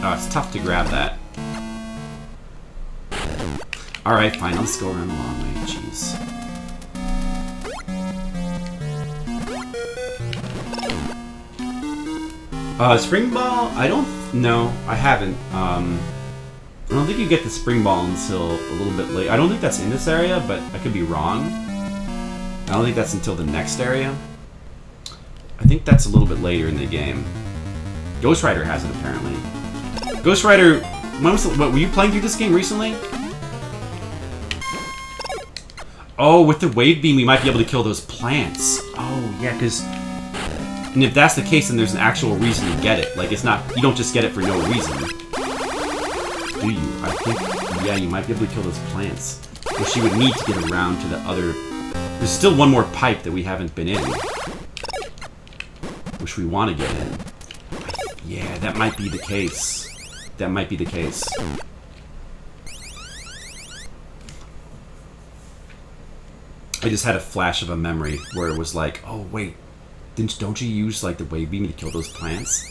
Oh, it's tough to grab that. Alright, fine, let's go around the long way. Jeez. Spring ball? I don't... No, I haven't. I don't think you get the spring ball until a little bit late. I don't think that's in this area, but I could be wrong. I don't think that's until the next area. I think that's a little bit later in the game. Ghost Rider has it, apparently. Ghost Rider... What, were you playing through this game recently? Oh, with the wave beam, we might be able to kill those plants. Oh, yeah, because And if that's the case, then there's an actual reason to get it. Like, it's not... You don't just get it for no reason. Do you? I think... Yeah, you might be able to kill those plants. Which you would need to get around to the other... There's still one more pipe that we haven't been in. Which we want to get in. Yeah, that might be the case. That might be the case. I just had a flash of a memory where it was like, oh wait, don't you use like the wave beam to kill those plants?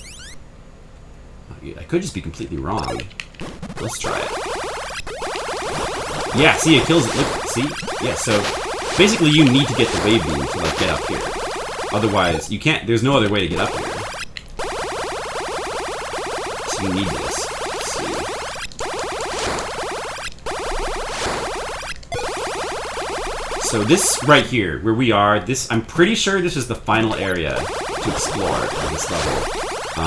I could just be completely wrong. Let's try it. Yeah, see, it kills it. Look, see? Yeah, so basically you need to get the wave beam to like get up here. Otherwise, you can't, there's no other way to get up here. So you need this. Let's see. So this right here, where we are, this, I'm pretty sure this is the final area to explore on this level.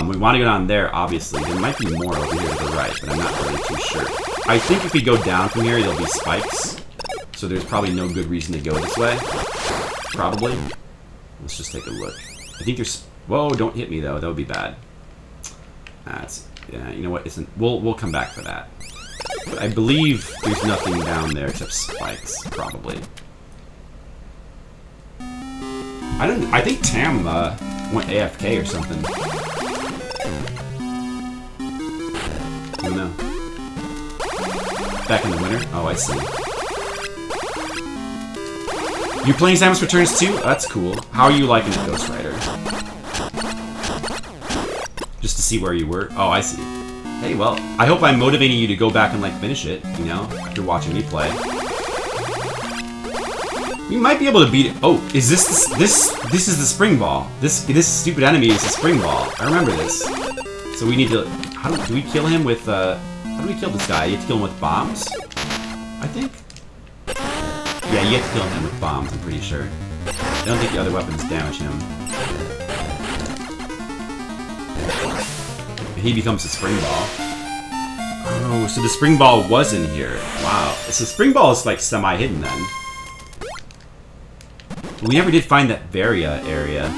We want to go down there, obviously. There might be more over here to the right, but I'm not really too sure. I think if we go down from here, there'll be spikes. So there's probably no good reason to go this way. Probably. Let's just take a look. I think there's... Whoa, don't hit me, though. That would be bad. That's... Yeah, you know what? We'll come back for that. But I believe there's nothing down there except spikes, probably. I think Tam went AFK or something. I don't know. Back in the winter? Oh, I see. You playing Samus Returns too? Oh, that's cool. How are you liking it, Ghost Rider? Just to see where you were? Oh, I see. Hey, well, I hope I'm motivating you to go back and, like, finish it, you know, after watching me play. You might be able to beat it. Oh, is this is the spring ball. This stupid enemy is the spring ball. I remember this. So we need to... do we kill him with, how do we kill this guy? You have to kill him with bombs? I think? Yeah, you have to kill him with bombs, I'm pretty sure. I don't think the other weapons damage him. He becomes a spring ball. Oh, so the spring ball was in here. Wow. So the spring ball is like semi-hidden then. We never did find that Varia area.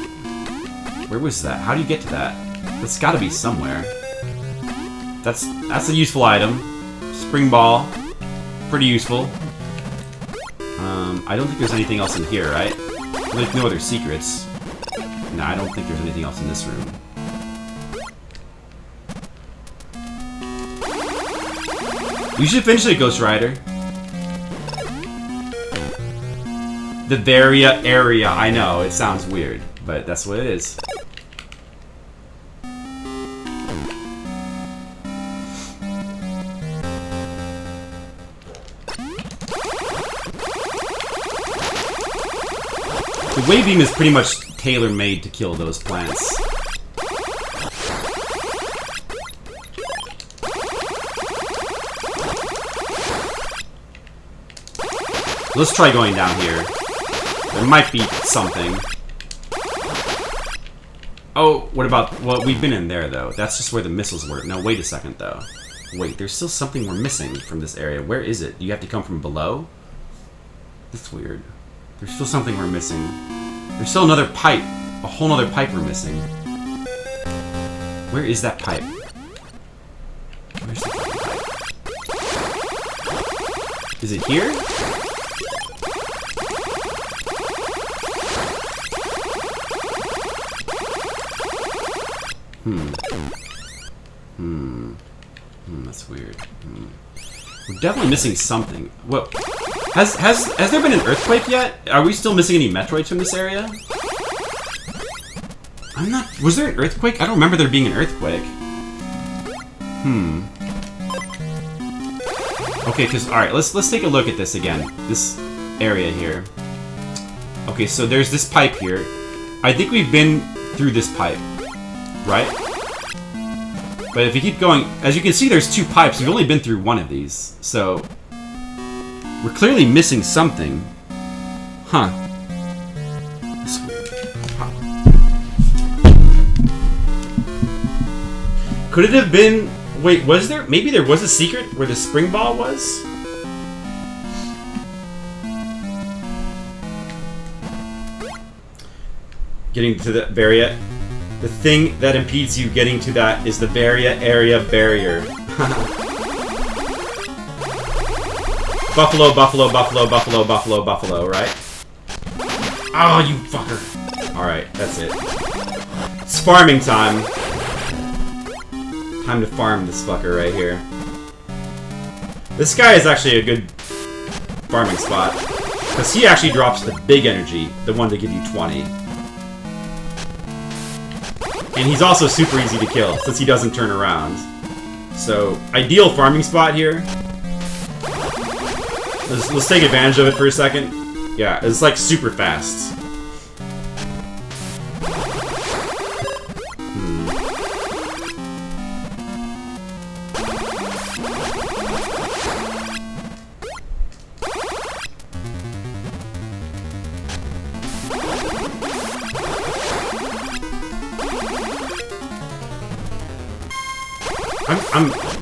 Where was that? How do you get to that? That's gotta be somewhere. That's a useful item. Spring ball. Pretty useful. I don't think there's anything else in here, right? There's no other secrets. No, I don't think there's anything else in this room. You should finish it, Ghost Rider. The Varia area. I know, it sounds weird, but that's what it is. The wave beam is pretty much tailor-made to kill those plants. Let's try going down here. There might be something. Oh, what about... Well, we've been in there, though. That's just where the missiles were. No, wait a second, though. Wait, there's still something we're missing from this area. Where is it? You have to come from below? That's weird. There's still something we're missing. There's still another pipe. A whole other pipe we're missing. Where is that pipe? Where's the pipe? Is it here? That's weird. We're definitely missing something. What? Has there been an earthquake yet? Are we still missing any Metroids from this area? I'm not... Was there an earthquake? I don't remember there being an earthquake. Okay, because... Alright, let's take a look at this again. This area here. Okay, so there's this pipe here. I think we've been through this pipe. Right? But if you keep going... As you can see, there's two pipes. We've only been through one of these. So... We're clearly missing something. Huh. That's weird. Could it have been... Wait, was there... Maybe there was a secret where the spring ball was? Getting to the Varia The thing that impedes you getting to that is the area barrier. Buffalo, buffalo, buffalo, buffalo, buffalo, buffalo, right? Oh, you fucker. Alright, that's it. It's farming time. Time to farm this fucker right here. This guy is actually a good farming spot. Because he actually drops the big energy, the one to give you 20. And he's also super easy to kill, since he doesn't turn around. So, ideal farming spot here. Let's take advantage of it for a second. Yeah, it's like super fast.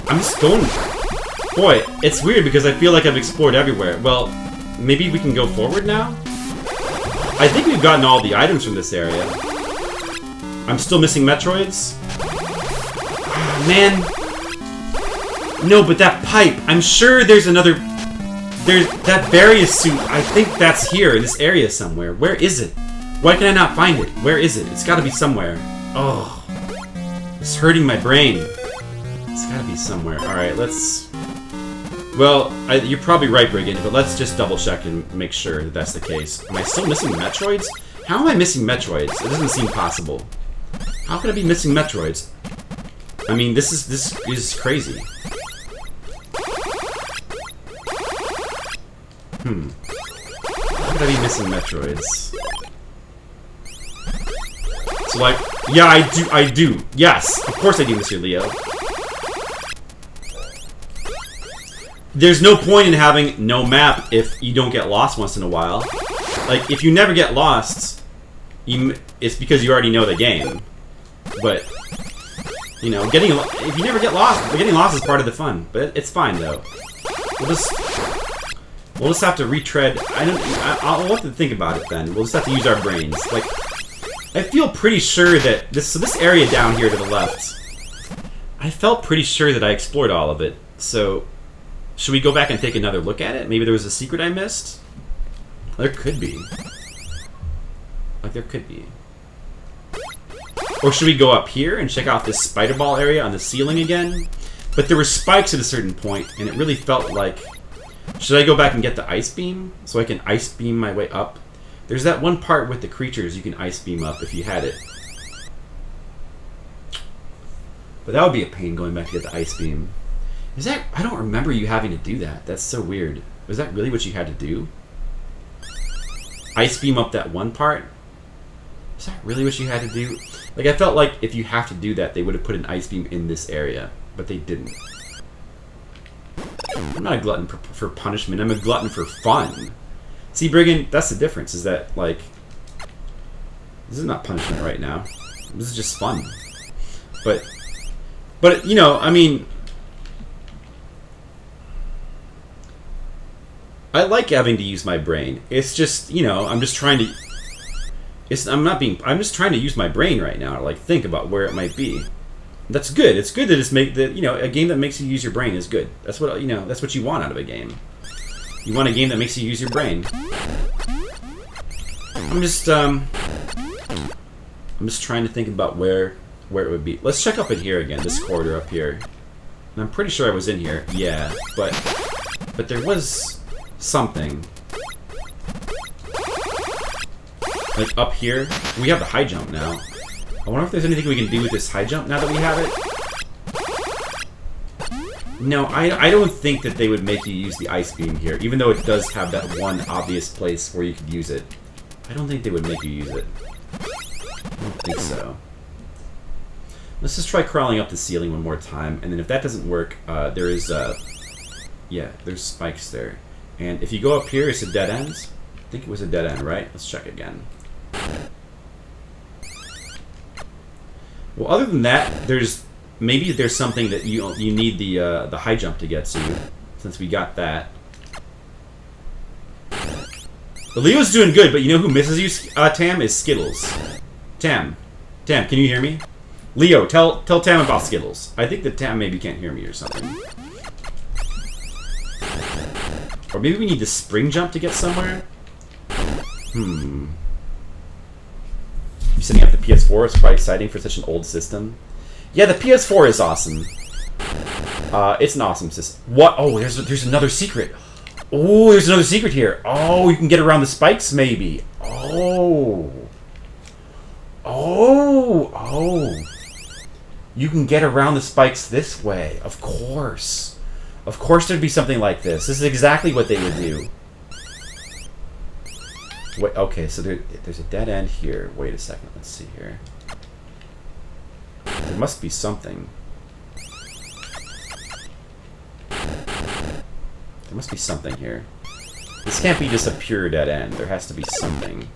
I'm just going... Boy, it's weird because I feel like I've explored everywhere. Well, maybe we can go forward now? I think we've gotten all the items from this area. I'm still missing Metroids? Ah, man. No, but that pipe. I'm sure there's another... There's that Various suit. I think that's here in this area somewhere. Where is it? Why can I not find it? Where is it? It's gotta be somewhere. Oh. It's hurting my brain. It's gotta be somewhere. Alright, let's... Well, you're probably right, Brigand, but let's just double-check and make sure that that's the case. Am I still missing Metroids? How am I missing Metroids? It doesn't seem possible. How could I be missing Metroids? I mean, this is crazy. How could I be missing Metroids? So, like... Yeah, I do. Yes, of course I do, Mr. Leo. There's no point in having no map if you don't get lost once in a while. Like, if you never get lost, it's because you already know the game. But, you know, if you never get lost, getting lost is part of the fun. But it's fine, though. We'll just have to retread. I'll have to think about it then. We'll just have to use our brains. Like, I feel pretty sure that this area down here to the left, I felt pretty sure that I explored all of it. So, should we go back and take another look at it? Maybe there was a secret I missed? There could be. Like, there could be. Or should we go up here and check out this spider ball area on the ceiling again? But there were spikes at a certain point, and it really felt like... Should I go back and get the ice beam? So I can ice beam my way up? There's that one part with the creatures you can ice beam up if you had it. But that would be a pain going back to get the ice beam. Is that... I don't remember you having to do that. That's so weird. Was that really what you had to do? Ice beam up that one part? Is that really what you had to do? Like, I felt like if you have to do that, they would have put an ice beam in this area. But they didn't. I'm not a glutton for punishment. I'm a glutton for fun. See, Brigand, that's the difference, is that, like... This is not punishment right now. This is just fun. But you know, I mean... I like having to use my brain. It's just, you know, I'm just trying to... I'm just trying to use my brain right now to, like, think about where it might be. That's good. It's good that you know, a game that makes you use your brain is good. That's what, you know, that's what you want out of a game. You want a game that makes you use your brain. I'm just trying to think about where it would be. Let's check up in here again, this corridor up here. And I'm pretty sure I was in here. Yeah, but there was something. Like up here. We have the high jump now. I wonder if there's anything we can do with this high jump now that we have it. No, I don't think that they would make you use the ice beam here, even though it does have that one obvious place where you could use it. I don't think they would make you use it. I don't think so. Let's just try crawling up the ceiling one more time, and then if that doesn't work, there is, yeah, there's spikes there. And if you go up here, it's a dead end. I think it was a dead end, right? Let's check again. Well, other than that, maybe there's something that you need the high jump to get to, since we got that. But Leo's doing good, but you know who misses you, Tam? Is Skittles. Tam, Tam, can you hear me? Leo, tell Tam about Skittles. I think that Tam maybe can't hear me or something. Or maybe we need to spring jump to get somewhere? You setting up the PS4 is quite exciting for such an old system. Yeah, the PS4 is awesome. It's an awesome system. What? Oh, there's another secret. Oh, there's another secret here. Oh, you can get around the spikes, maybe. Oh. You can get around the spikes this way. Of course. Of course there'd be something like this. This is exactly what they would do. Wait, okay, so there's a dead end here. Wait a second. Let's see here. There must be something. There must be something here. This can't be just a pure dead end. There has to be something.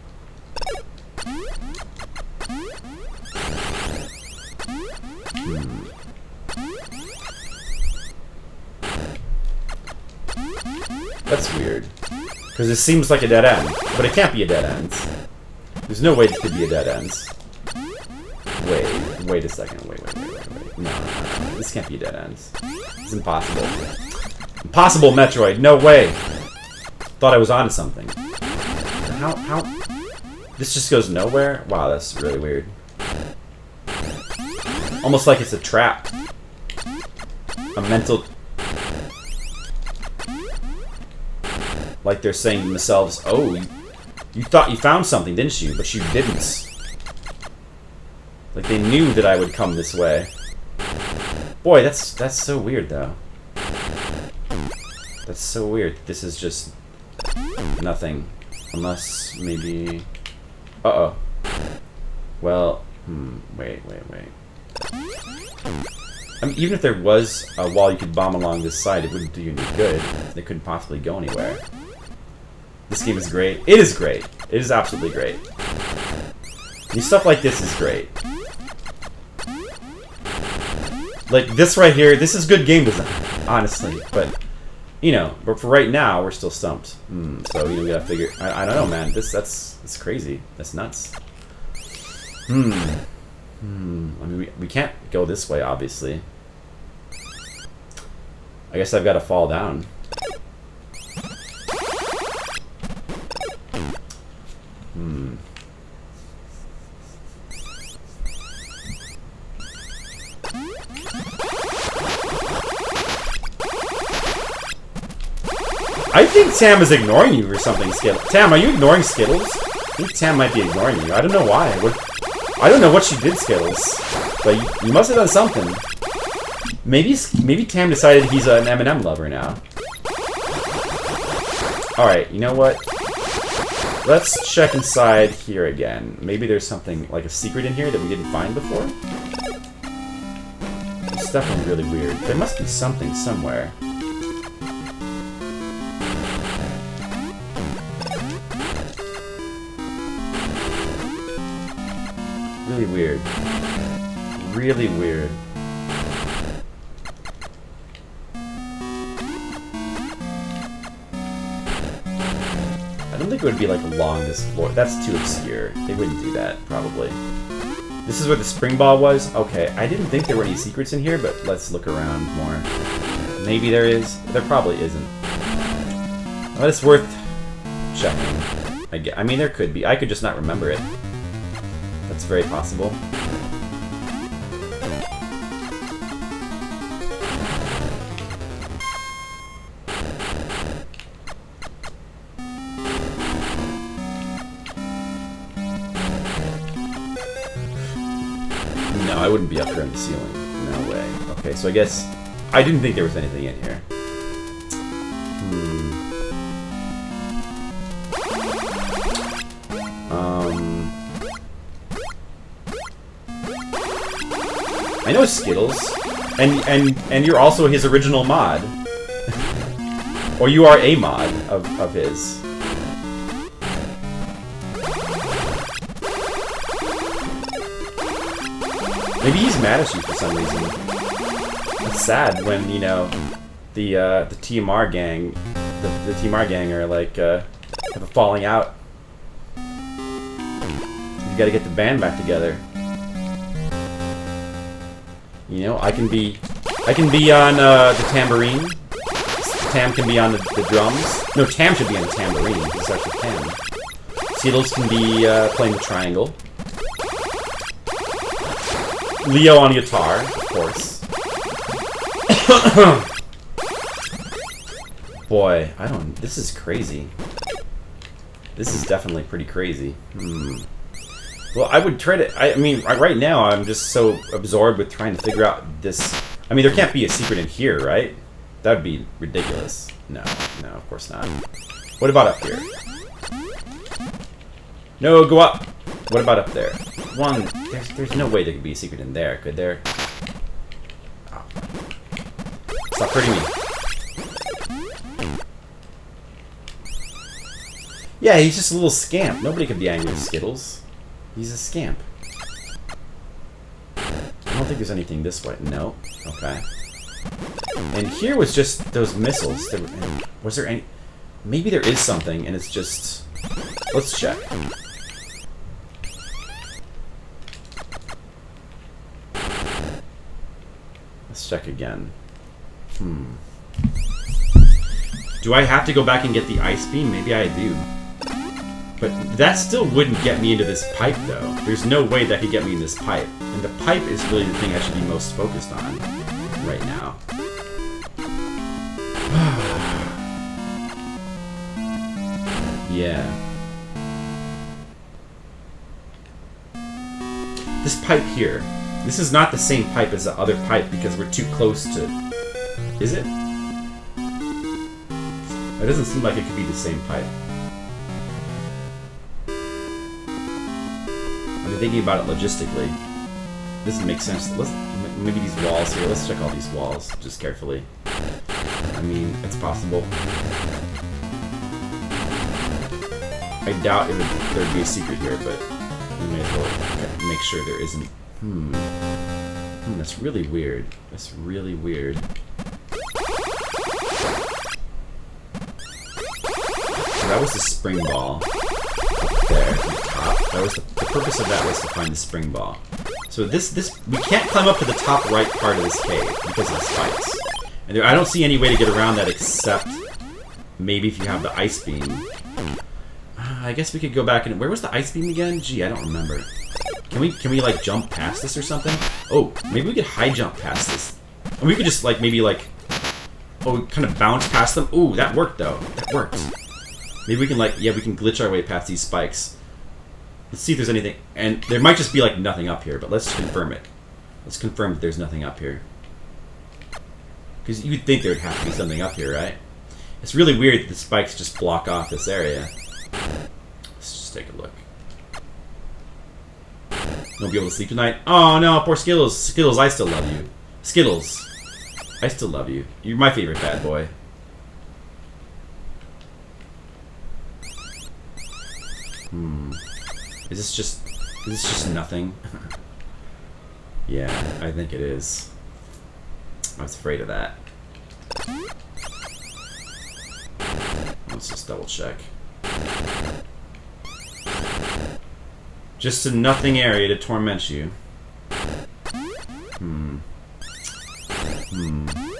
That's weird. Because it seems like a dead end. But it can't be a dead end. There's no way this could be a dead end. Wait a second. Wait. No. This can't be a dead end. It's impossible. Impossible, Metroid. No way. Thought I was onto something. How? This just goes nowhere? Wow, that's really weird. Almost like it's a trap. A mental... Like they're saying to themselves, oh, you thought you found something, didn't you? But you didn't. Like they knew that I would come this way. Boy, that's so weird, though. That's so weird. This is just nothing. Unless, maybe... Uh-oh. Well, wait. I mean, even if there was a wall you could bomb along this side, it wouldn't do you any good. They couldn't possibly go anywhere. This game is great. It is great. It is absolutely great. And stuff like this is great. Like, this right here, this is good game design, honestly. But, you know, but for right now, we're still stumped. So, you know, we gotta figure... I don't know, man. That's crazy. That's nuts. I mean, we can't go this way, obviously. I guess I've got to fall down. I think Tam is ignoring you or something, Skittles. Tam, are you ignoring Skittles? I think Tam might be ignoring you. I don't know why. I don't know what she did, Skittles. But you must have done something. Maybe Tam decided he's an M&M lover now. Alright, you know what? Let's check inside here again. Maybe there's something, like a secret in here that we didn't find before? It's definitely really weird. There must be something somewhere. Really weird. Really weird. I don't think it would be like along this floor. That's too obscure. They wouldn't do that, probably. This is where the spring ball was? Okay, I didn't think there were any secrets in here, but let's look around more. Maybe there is. There probably isn't. But it's worth checking. I mean, there could be. I could just not remember it. That's very possible. No, I wouldn't be up here on the ceiling. No way. Okay, so I guess I didn't think there was anything in here. I know Skittles, and you're also his original mod, or you are a mod of his. Maybe he's mad at you for some reason. It's sad when, you know, the TMR gang, the TMR gang are like have a falling out. You got to get the band back together. You know, I can be on the tambourine. Tam can be on the drums. No, Tam should be on the tambourine. It's actually Tam. Skittles can be playing the triangle. Leo on guitar, of course. Boy, this is crazy. This is definitely pretty crazy. Well, I would try to... I mean, right now, I'm just so absorbed with trying to figure out this... I mean, there can't be a secret in here, right? That would be ridiculous. No, of course not. What about up here? No, go up! What about up there? There's no way there could be a secret in there, could there? Oh. Stop hurting me. Yeah, he's just a little scamp. Nobody could be angry with Skittles. He's a scamp. I don't think there's anything this way. No. Okay. And here was just those missiles. Was there any... Maybe there is something, and it's just... Let's check. Let's check again. Do I have to go back and get the ice beam? Maybe I do. But that still wouldn't get me into this pipe, though. There's no way that could get me in this pipe. And the pipe is really the thing I should be most focused on right now. Yeah. This pipe here. This is not the same pipe as the other pipe because we're too close to... Is it? It doesn't seem like it could be the same pipe. I mean, thinking about it logistically, this doesn't make sense. Maybe these walls here. Let's check all these walls just carefully. I mean, it's possible. I doubt there'd be a secret here, but we may as well make sure there isn't. That's really weird. That's really weird. So that was the spring ball up there at the top. That was the purpose of that was to find the spring ball. So this we can't climb up to the top right part of this cave because of the spikes. And I don't see any way to get around that except maybe if you have the ice beam. I guess we could go back and... Where was the ice beam again? Gee, I don't remember. Can we like jump past this or something? Oh, maybe we could high jump past this. And we could just like maybe like... Oh, kind of bounce past them. Ooh, that worked though. That worked. Maybe we can like... Yeah, we can glitch our way past these spikes. Let's see if there's anything... And there might just be like nothing up here, but let's confirm it. Let's confirm that there's nothing up here. Because you would think there would have to be something up here, right? It's really weird that the spikes just block off this area. Let's just take a look. Won't be able to sleep tonight? Oh no, poor Skittles. Skittles, I still love you. Skittles, I still love you. You're my favorite bad boy. Is this just nothing? Yeah, I think it is. I was afraid of that. Let's just double check. Just a nothing area to torment you.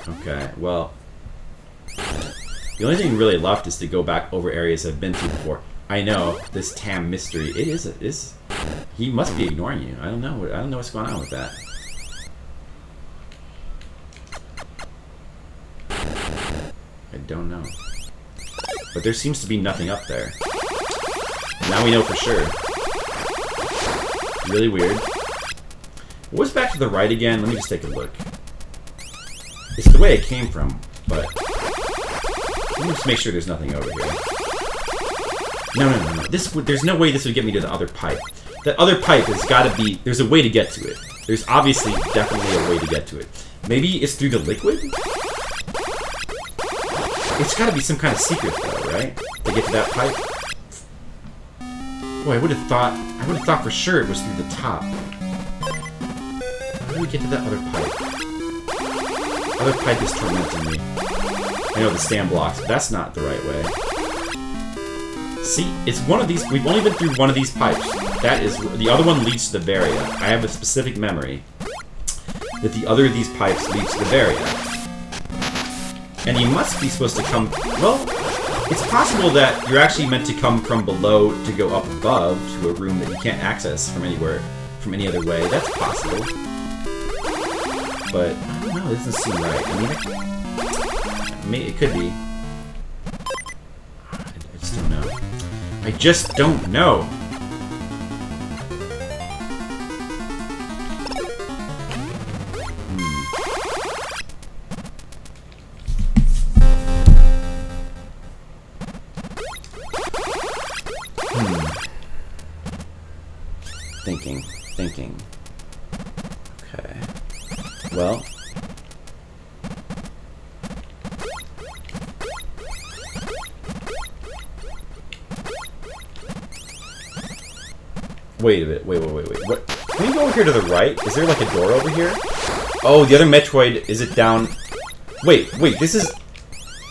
Okay, well... The only thing really left is to go back over areas I've been to before. I know, this Tam mystery, it is... He must be ignoring you. I don't know what's going on with that. I don't know. But there seems to be nothing up there. Now we know for sure. Really weird. What was back to the right again? Let me just take a look. It's the way it came from, but... Let me just make sure there's nothing over here. No. There's no way this would get me to the other pipe. That other pipe has got to be... There's a way to get to it. There's obviously definitely a way to get to it. Maybe it's through the liquid? It's got to be some kind of secret, though, right? To get to that pipe? Boy, I would have thought for sure it was through the top. How do we get to that other pipe? Other pipe is tormenting me. I know the stand blocks, but that's not the right way. See, it's one of these. We've only been through one of these pipes. That is, the other one leads to the barrier. I have a specific memory. that the other of these pipes leads to the barrier. And you must be supposed to come... Well, it's possible that you're actually meant to come from below to go up above to a room that you can't access from anywhere, from any other way. That's possible. But, I don't know, it doesn't seem right. I mean, it could be. I just don't know. I just don't know. Thinking. Okay. Well. Wait a bit. Wait. What? Can we go over here to the right? Is there like a door over here? Oh, the other Metroid, is it down? Wait, this is...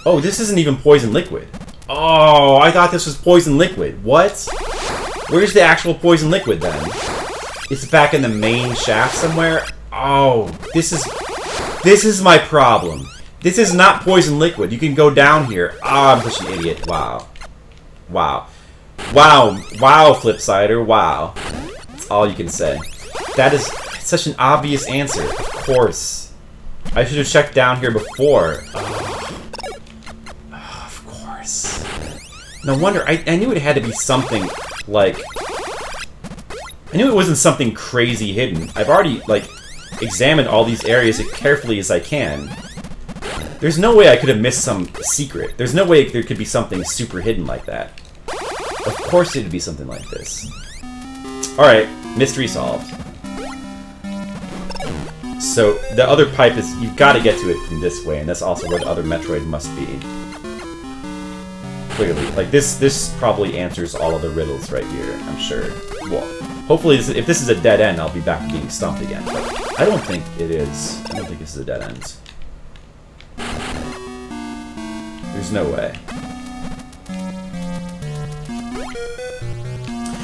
Oh, this isn't even poison liquid. Oh, I thought this was poison liquid. What? Where's the actual poison liquid then? It's back in the main shaft somewhere? Oh, this is my problem. This is not poison liquid. You can go down here. Oh, I'm such an idiot. Wow, Flipsider. Wow. That's all you can say. That is such an obvious answer. Of course. I should have checked down here before. Oh, of course. No wonder. I knew it had to be something like... I knew it wasn't something crazy hidden. I've already, like, examined all these areas as carefully as I can. There's no way I could have missed some secret. There's no way there could be something super hidden like that. Of course it'd be something like this. Alright, mystery solved. So, the other pipe is... You've got to get to it from this way, and that's also where the other Metroid must be. Clearly. Like, this probably answers all of the riddles right here, I'm sure. Well, hopefully, if this is a dead end, I'll be back to being stumped again. But I don't think it is. I don't think this is a dead end. There's no way.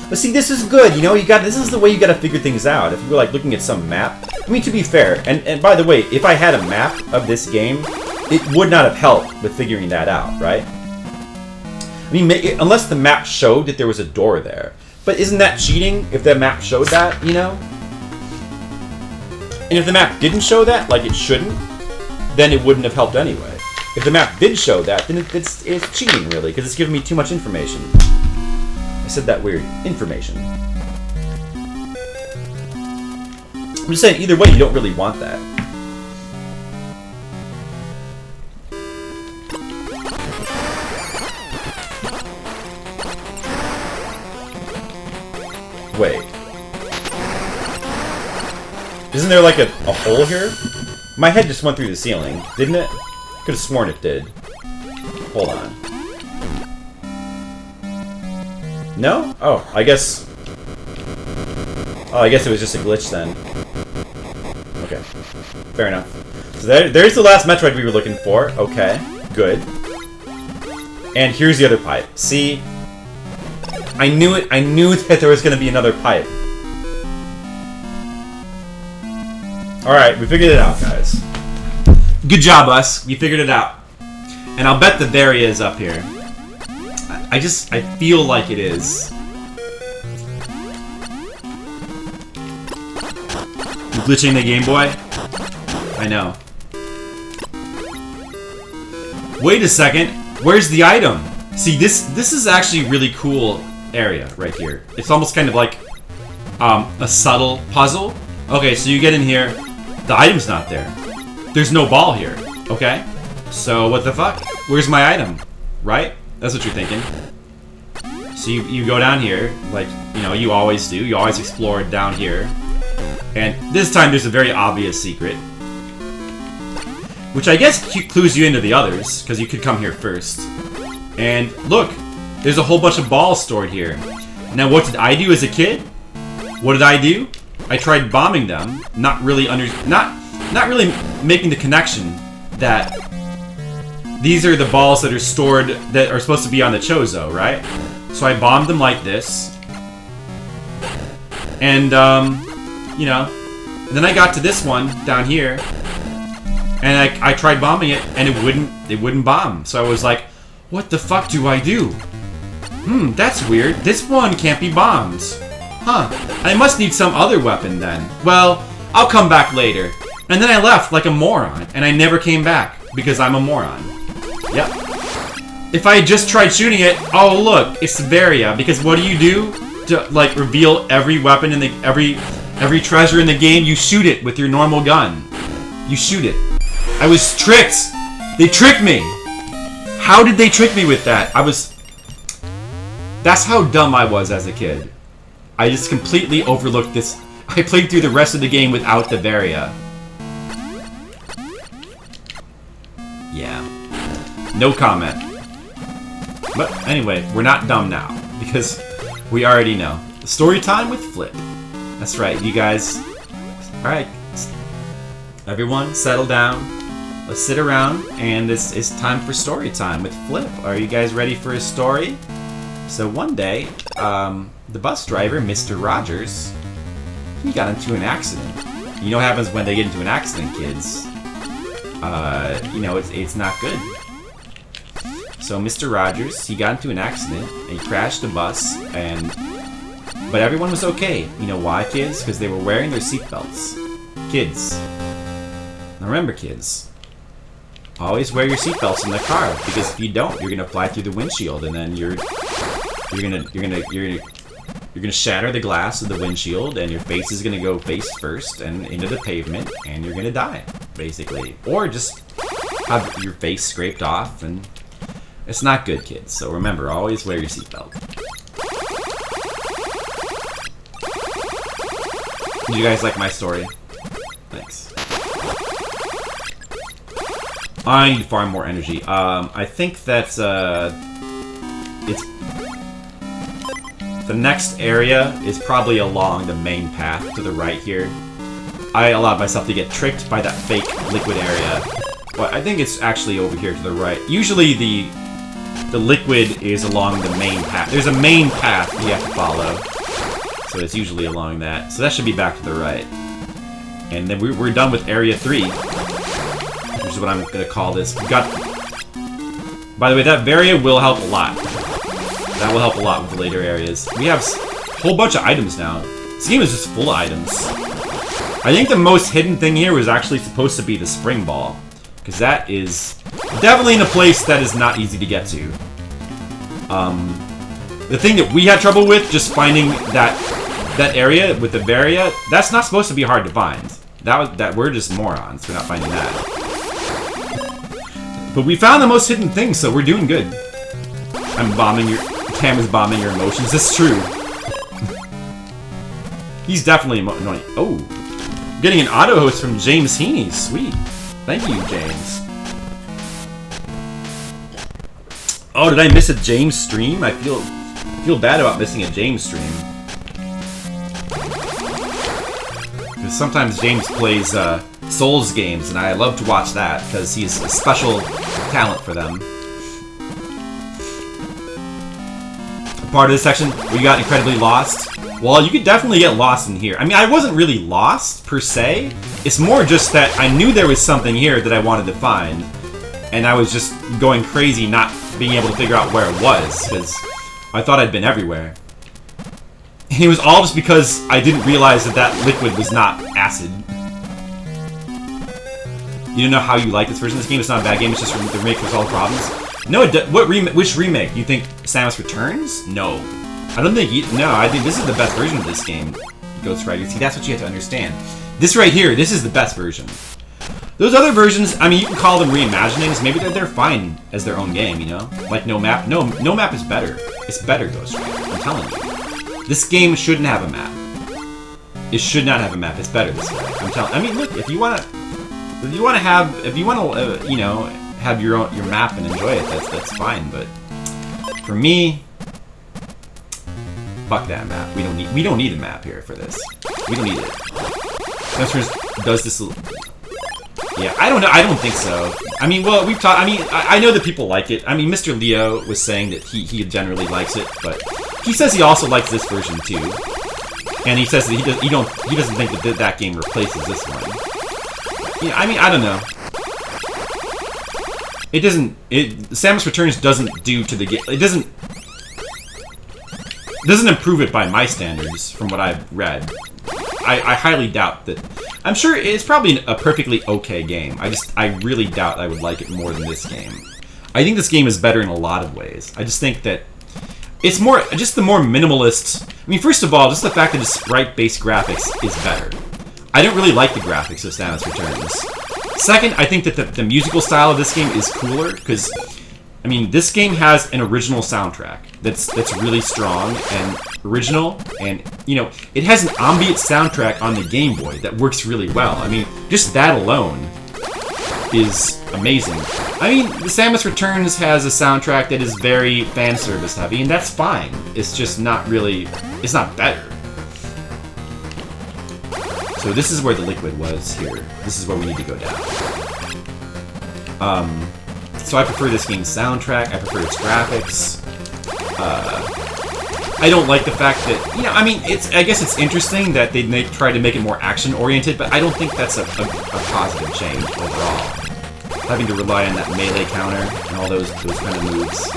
But see, this is good, you know? This is the way you gotta figure things out. If you were, like, looking at some map... I mean, to be fair, and by the way, if I had a map of this game, it would not have helped with figuring that out, right? I mean, unless the map showed that there was a door there. But isn't that cheating if the map showed that, you know? And if the map didn't show that, like it shouldn't, then it wouldn't have helped anyway. If the map did show that, then it's cheating, really, because it's giving me too much information. I said that weird. Information. I'm just saying, either way, you don't really want that. Wait. Isn't there like a hole here? My head just went through the ceiling, didn't it? Could have sworn it did. Hold on. No? Oh, I guess... Oh, I guess it was just a glitch then. Okay. Fair enough. So there's the last Metroid we were looking for. Okay. Good. And here's the other pipe. See? I knew it. I knew that there was going to be another pipe. Alright, we figured it out, guys. Good job, us. We figured it out. And I'll bet that there he is up here. I feel like it is. You glitching the Game Boy? I know. Wait a second. Where's the item? See, this is actually a really cool area right here. It's almost kind of like a subtle puzzle. Okay, so you get in here. The item's not there. There's no ball here. Okay? So what the fuck? Where's my item? Right? That's what you're thinking. So you go down here, like, you know, you always do. You always explore down here. And this time there's a very obvious secret. Which I guess clues you into the others, because you could come here first. And look, there's a whole bunch of balls stored here. Now what did I do as a kid? What did I do? I tried bombing them, not really making the connection that these are the balls that are stored, that are supposed to be on the Chozo, right? So I bombed them like this. And, you know, Then I got to this one down here, and I tried bombing it, and it wouldn't bomb. So I was like, what the fuck do I do? That's weird. This one can't be bombed. Huh. I must need some other weapon then. Well, I'll come back later. And then I left like a moron, and I never came back because I'm a moron. Yep. If I had just tried shooting it, oh look, it's Varia. Because what do you do to like reveal every weapon in the every treasure in the game? You shoot it with your normal gun. You shoot it. I was tricked. They tricked me. How did they trick me with that? That's how dumb I was as a kid. I just completely overlooked this. I played through the rest of the game without the Varia. Yeah. No comment. But anyway, we're not dumb now, because we already know. Story time with Flip. That's right, you guys. Alright. Everyone, settle down. Let's sit around, and it's time for story time with Flip. Are you guys ready for a story? So one day, the bus driver, Mr. Rogers, he got into an accident. You know what happens when they get into an accident, kids? You know, it's not good. So Mr. Rogers, he got into an accident, and he crashed the bus, but everyone was okay. You know why, kids? Because they were wearing their seatbelts. Kids. Now remember, kids, always wear your seatbelts in the car, because if you don't, you're gonna fly through the windshield, and then you're gonna shatter the glass of the windshield, and your face is gonna go face first and into the pavement, and you're gonna die, basically. Or just have your face scraped off, and it's not good, kids. So remember, always wear your seatbelt. Did you guys like my story? Thanks. I need far more energy. I think that it's the next area is probably along the main path to the right here. I allowed myself to get tricked by that fake liquid area, but I think it's actually over here to the right. Usually the liquid is along the main path. There's a main path you have to follow, so it's usually along that. So that should be back to the right. And then we're done with Area 3, which is what I'm going to call this. We got... By the way, that Varia will help a lot. That will help a lot with the later areas. We have a whole bunch of items now. This game is just full of items. I think the most hidden thing here was actually supposed to be the spring ball, because that is definitely in a place that is not easy to get to. The thing that we had trouble with, just finding that area with the Varia, that's not supposed to be hard to find. That we're just morons for not finding that. But we found the most hidden thing, so we're doing good. Cam is bombing your emotions. That's true. He's definitely annoying. Oh, getting an auto host from James Heaney. Sweet. Thank you, James. Oh, did I miss a James stream? I feel bad about missing a James stream. Because sometimes James plays Souls games, and I love to watch that because he's a special talent for them. Part of this section where you got incredibly lost. Well, you could definitely get lost in here. I mean, I wasn't really lost, per se. It's more just that I knew there was something here that I wanted to find. And I was just going crazy not being able to figure out where it was, because I thought I'd been everywhere. And it was all just because I didn't realize that liquid was not acid. You don't know how you like this version of this game. It's not a bad game, it's just the remake for all the problems. No, which remake? You think Samus Returns? No. I don't think I think this is the best version of this game, Ghost Rider. See, that's what you have to understand. This right here, this is the best version. Those other versions, I mean, you can call them reimaginings. Maybe they're fine as their own game, you know? Like No Map. No Map is better. It's better, Ghost Rider. I'm telling you. This game shouldn't have a map. It should not have a map. It's better this way. I'm telling. I mean, look, if you wanna you know, have your map and enjoy it, that's fine. But for me, fuck that map. We don't need a map here for this. We don't need it. Does this? Yeah, I don't know. I don't think so. I mean, well, we've talked. I mean, I know that people like it. I mean, Mr. Leo was saying that he generally likes it, but he says he also likes this version too. And he says that he doesn't think that that game replaces this one. Yeah, I mean, I don't know. It doesn't. Samus Returns doesn't do to the game. It doesn't improve it by my standards, from what I've read. I highly doubt that. I'm sure it's probably a perfectly okay game. I really doubt I would like it more than this game. I think this game is better in a lot of ways. I just think that it's just the more minimalist. I mean, first of all, just the fact that it's sprite-based graphics is better. I don't really like the graphics of Samus Returns. Second, I think that the musical style of this game is cooler, because, I mean, this game has an original soundtrack that's really strong and original, and, you know, it has an ambient soundtrack on the Game Boy that works really well. I mean, just that alone is amazing. I mean, the Samus Returns has a soundtrack that is very fan service heavy, and that's fine. It's just not really, it's not better. So this is where the liquid was here. This is where we need to go down. So I prefer this game's soundtrack. I prefer its graphics. I don't like the fact that, you know, I mean, I guess it's interesting that they try to make it more action-oriented, but I don't think that's a positive change overall. Having to rely on that melee counter and all those kind of moves.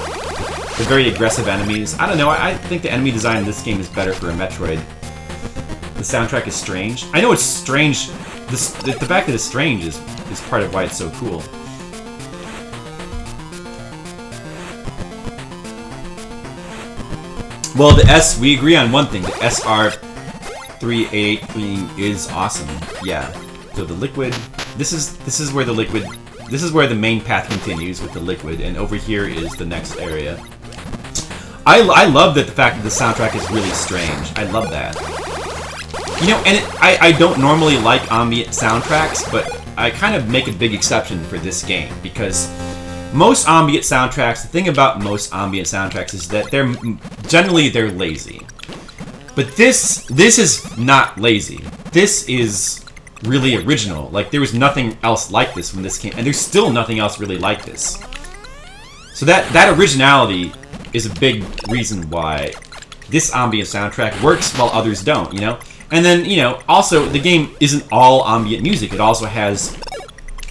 The very aggressive enemies. I don't know, I think the enemy design in this game is better for a Metroid. The soundtrack is strange. I know it's strange. The fact that it's strange is part of why it's so cool. Well, we agree on one thing. The SR388 theme is awesome. Yeah. So the liquid. This is where the liquid. This is where the main path continues with the liquid, and over here is the next area. I love that the fact that the soundtrack is really strange. I love that. You know, and I don't normally like ambient soundtracks, but I kind of make a big exception for this game, because most ambient soundtracks, the thing about most ambient soundtracks is that they're lazy. But this is not lazy. This is really original. Like, there was nothing else like this when this came, and there's still nothing else really like this. So that originality is a big reason why this ambient soundtrack works while others don't, you know? And then, you know, also, the game isn't all ambient music. It also has,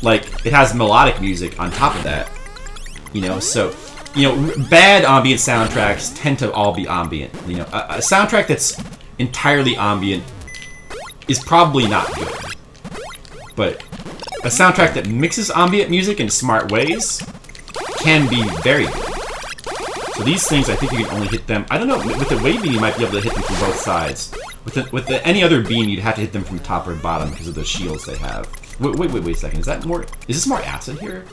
like, it has melodic music on top of that. You know, so, you know, bad ambient soundtracks tend to all be ambient. You know, a soundtrack that's entirely ambient is probably not good. But a soundtrack that mixes ambient music in smart ways can be very good. So these things, I think you can only hit them. I don't know, with the wave beam, you might be able to hit them from both sides. With any other beam, you'd have to hit them from top or bottom because of the shields they have. Wait a second. Is this more acid here?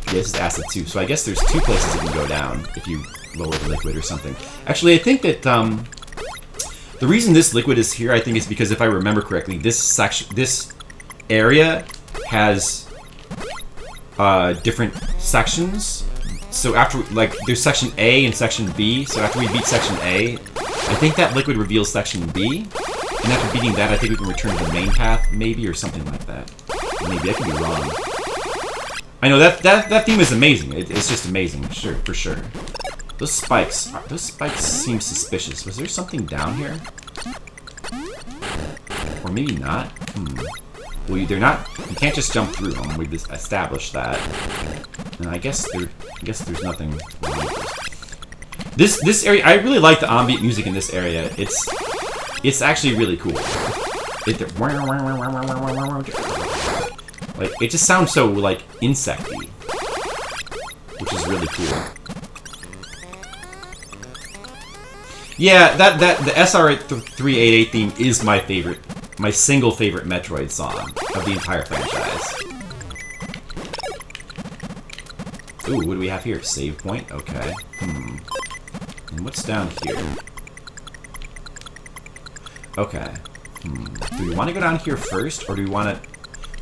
Yeah, this is acid too. So I guess there's two places it can go down if you lower the liquid or something. Actually, I think that the reason this liquid is here, I think, is because if I remember correctly, this area has different sections. So after, like, there's section A and section B. So after we beat section A, I think that liquid reveals section B. And after beating that, I think we can return to the main path, maybe, or something like that. Maybe, I could be wrong. I know, that theme is amazing. It's just amazing, sure, for sure. Those spikes seem suspicious. Was there something down here? Or maybe not? Well, they're not, you can't just jump through them. We've just established that. And I guess there's nothing wrong with this. This area, I really like the ambient music in this area. It's actually really cool. Like, it just sounds so, like, insect-y. Which is really cool. Yeah, the SR388 theme is my favorite, my single favorite Metroid song of the entire franchise. Ooh, what do we have here? Save point? Okay. And what's down here? Okay. Do we want to go down here first, or do we want to...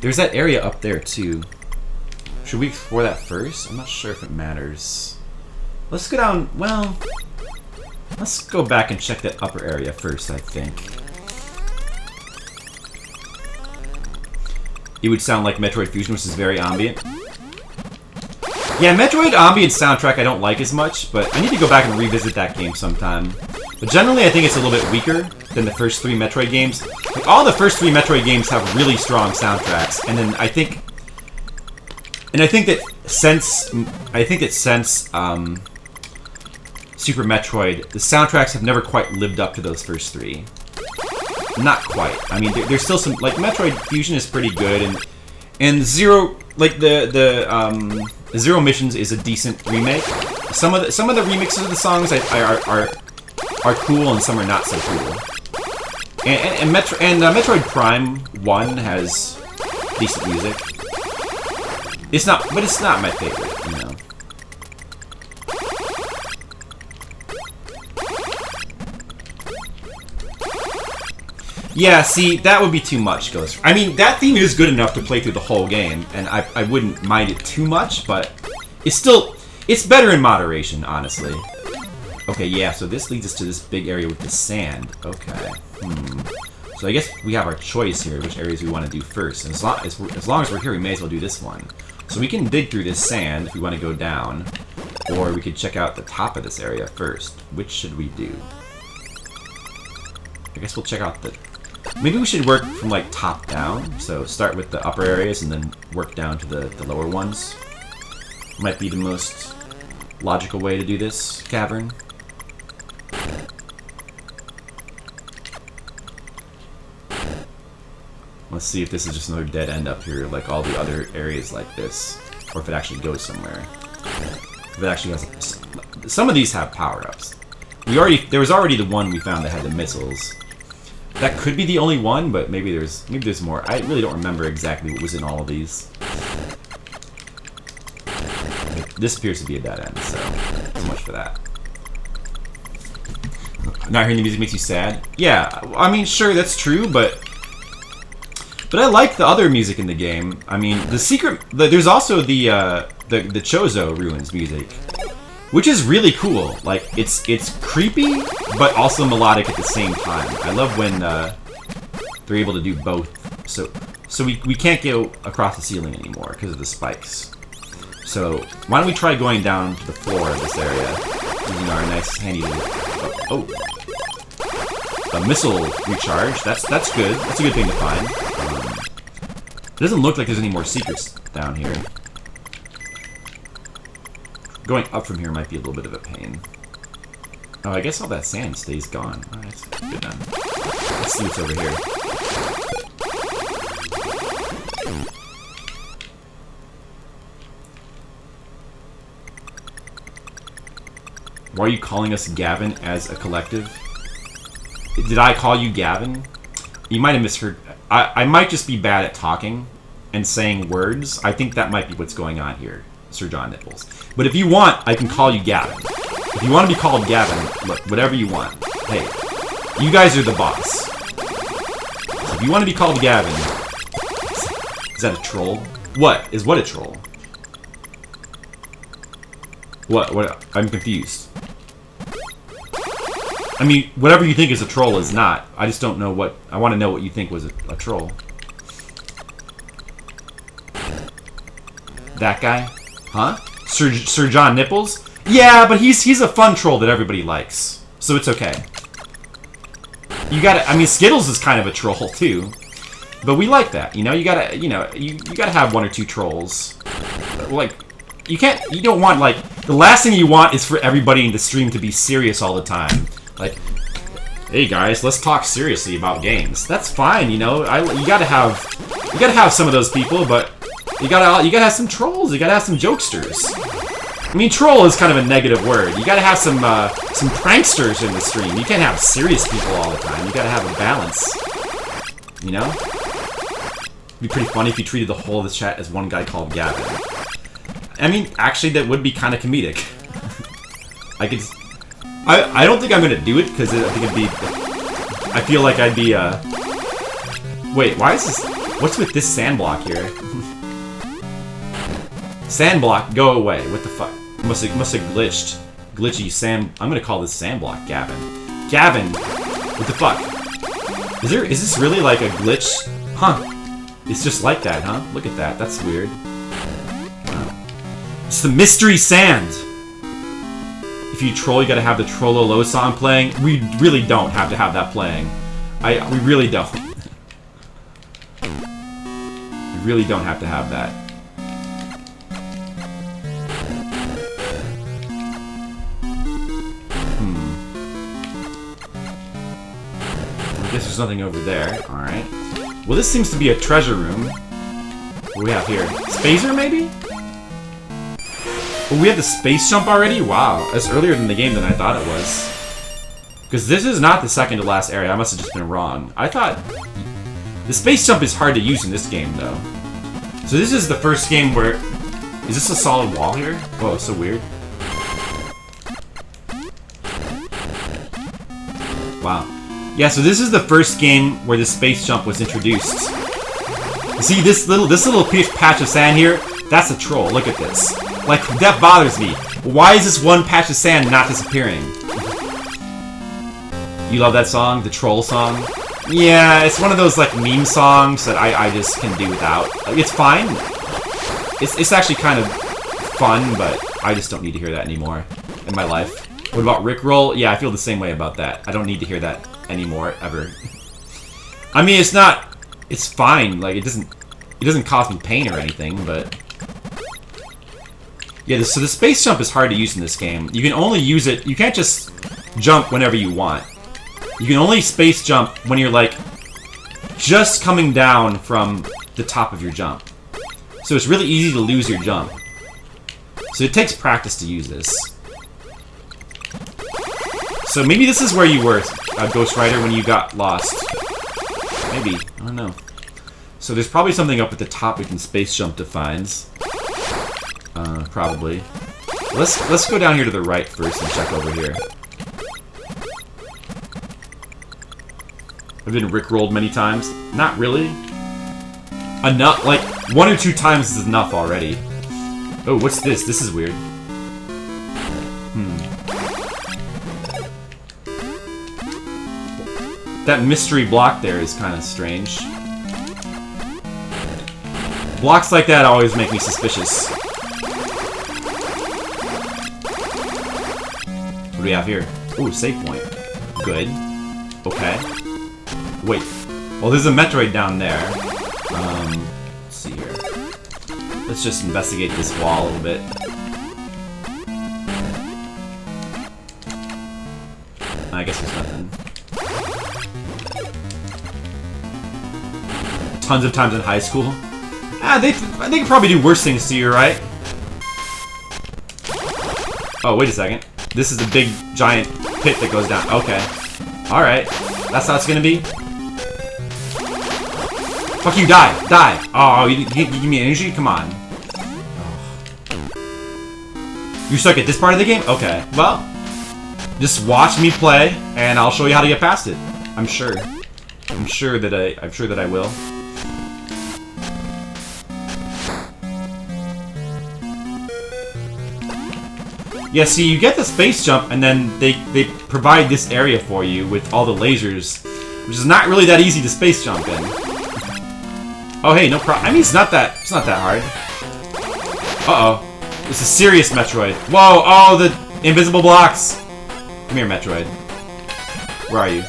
There's that area up there, too. Should we explore that first? I'm not sure if it matters. Let's go down... Well... Let's go back and check that upper area first, I think. It would sound like Metroid Fusion, which is very ambient. Yeah, Metroid ambient soundtrack I don't like as much, but I need to go back and revisit that game sometime. But generally, I think it's a little bit weaker than the first 3 Metroid games. Like, all the first 3 Metroid games have really strong soundtracks, and then I think that since Super Metroid, the soundtracks have never quite lived up to those first 3. Not quite. I mean, there's still some, like, Metroid Fusion is pretty good, and Zero, like the Zero Missions is a decent remake. Some of the remixes of the songs are cool, and some are not so cool. And Metroid Prime 1 has decent music. It's not my favorite, you know. Yeah, see, that would be too much, Ghost. I mean, that theme is good enough to play through the whole game, and I wouldn't mind it too much, but it's better in moderation, honestly. Okay, yeah, so this leads us to this big area with the sand. Okay. So I guess we have our choice here, which areas we want to do first. And as long as we're here, we may as well do this one. So we can dig through this sand if we want to go down. Or we could check out the top of this area first. Which should we do? I guess we'll check out the... Maybe we should work from, like, top down. So start with the upper areas and then work down to the lower ones. Might be the most logical way to do this cavern. Let's see if this is just another dead end up here, like all the other areas like this. Or if it actually goes somewhere. If it actually has... Some of these have power-ups. There was already the one we found that had the missiles. That could be the only one, but maybe there's more. I really don't remember exactly what was in all of these. This appears to be a dead end, so much for that. Not hearing the music makes you sad? Yeah, I mean, sure, that's true, but I like the other music in the game. I mean, there's also the Chozo Ruins music, which is really cool. Like, it's creepy, but also melodic at the same time. I love when they're able to do both. So we can't go across the ceiling anymore because of the spikes. So why don't we try going down to the floor of this area using our nice handy... a missile recharge. That's good. That's a good thing to find. It doesn't look like there's any more secrets down here. Going up from here might be a little bit of a pain. Oh, I guess all that sand stays gone. Alright, that's good then. Let's see what's over here. Why are you calling us Gavin as a collective? Did I call you Gavin? You might have misheard. I might just be bad at talking and saying words. I think that might be what's going on here, Sir John Nipples. But if you want, I can call you Gavin. If you want to be called Gavin, look, whatever you want. Hey, you guys are the boss. So if you want to be called Gavin... Is that a troll? What? Is what a troll? What? I'm confused. I mean, whatever you think is a troll is not. I just don't know what... I want to know what you think was a troll. That guy? Huh? Sir John Nipples? Yeah, but he's a fun troll that everybody likes. So it's okay. You gotta... I mean, Skittles is kind of a troll, too. But we like that, you know? You gotta, you gotta have one or two trolls. Like, you don't want, like... The last thing you want is for everybody in the stream to be serious all the time. Like, hey guys, let's talk seriously about games. That's fine, you know. You gotta have some of those people, but you gotta have some trolls. You gotta have some jokesters. I mean, troll is kind of a negative word. You gotta have some pranksters in the stream. You can't have serious people all the time. You gotta have a balance. You know? It'd be pretty funny if you treated the whole of this chat as one guy called Gavin. I mean, actually, that would be kind of comedic. I don't think I'm gonna do it because I think it'd be. I feel like I'd be. Wait, why is this? What's with this sand block here? Sand block, go away. What the fuck? Must have glitched. Glitchy sand. I'm gonna call this sand block Gavin. Gavin, what the fuck? Is this really like a glitch? Huh? It's just like that, huh? Look at that. That's weird. Wow. It's the mystery sand. if you troll, you gotta have the Trollolo song playing. We really don't have to have that playing. We really don't. We really don't have to have that. I guess there's nothing over there. Alright. Well, this seems to be a treasure room. What do we have here? Spacer, maybe? Oh, we have the space jump already? Wow. That's earlier in the game than I thought it was. Because this is not the second to last area. I must have just been wrong. I thought... The space jump is hard to use in this game, though. So this is the first game where... Is this a solid wall here? Whoa, it's so weird. Wow. Yeah, so this is the first game where the space jump was introduced. You see this little patch of sand here? That's a troll. Look at this. Like, that bothers me. Why is this one patch of sand not disappearing? You love that song? The troll song? Yeah, it's one of those, like, meme songs that I just can do without. It's fine. It's actually kind of fun, but I just don't need to hear that anymore in my life. What about Rickroll? Yeah, I feel the same way about that. I don't need to hear that anymore, ever. I mean, it's not... It's fine. Like, it doesn't cause me pain or anything, but... Yeah, so the space jump is hard to use in this game. You can only use it... You can't just jump whenever you want. You can only space jump when you're, like, just coming down from the top of your jump. So it's really easy to lose your jump. So it takes practice to use this. So maybe this is where you were, Ghost Rider, when you got lost. Maybe. I don't know. So there's probably something up at the top we can space jump to find. Probably. Let's go down here to the right first and check over here. I've been rickrolled many times. Not really. Enough, like, 1 or 2 times is enough already. Oh, what's this? This is weird. That mystery block there is kind of strange. Blocks like that always make me suspicious. What do we have here? Ooh, save point. Good. Okay. Wait. Well, there's a Metroid down there. Let's see here. Let's just investigate this wall a little bit. I guess there's nothing. Tons of times in high school. They could probably do worse things to you, right? Oh, wait a second. This is a big, giant pit that goes down. Okay. Alright. That's how it's gonna be? Fuck you, die! Die! Oh, you give me energy? Come on. Oh. You're stuck at this part of the game? Okay. Well, just watch me play, and I'll show you how to get past it. I'm sure. I'm sure that I will. Yeah, see, you get the space jump, and then they provide this area for you with all the lasers, which is not really that easy to space jump in. Oh, hey, no problem. I mean, it's not that hard. Uh-oh. It's a serious Metroid. Whoa, oh, the invisible blocks. Come here, Metroid. Where are you?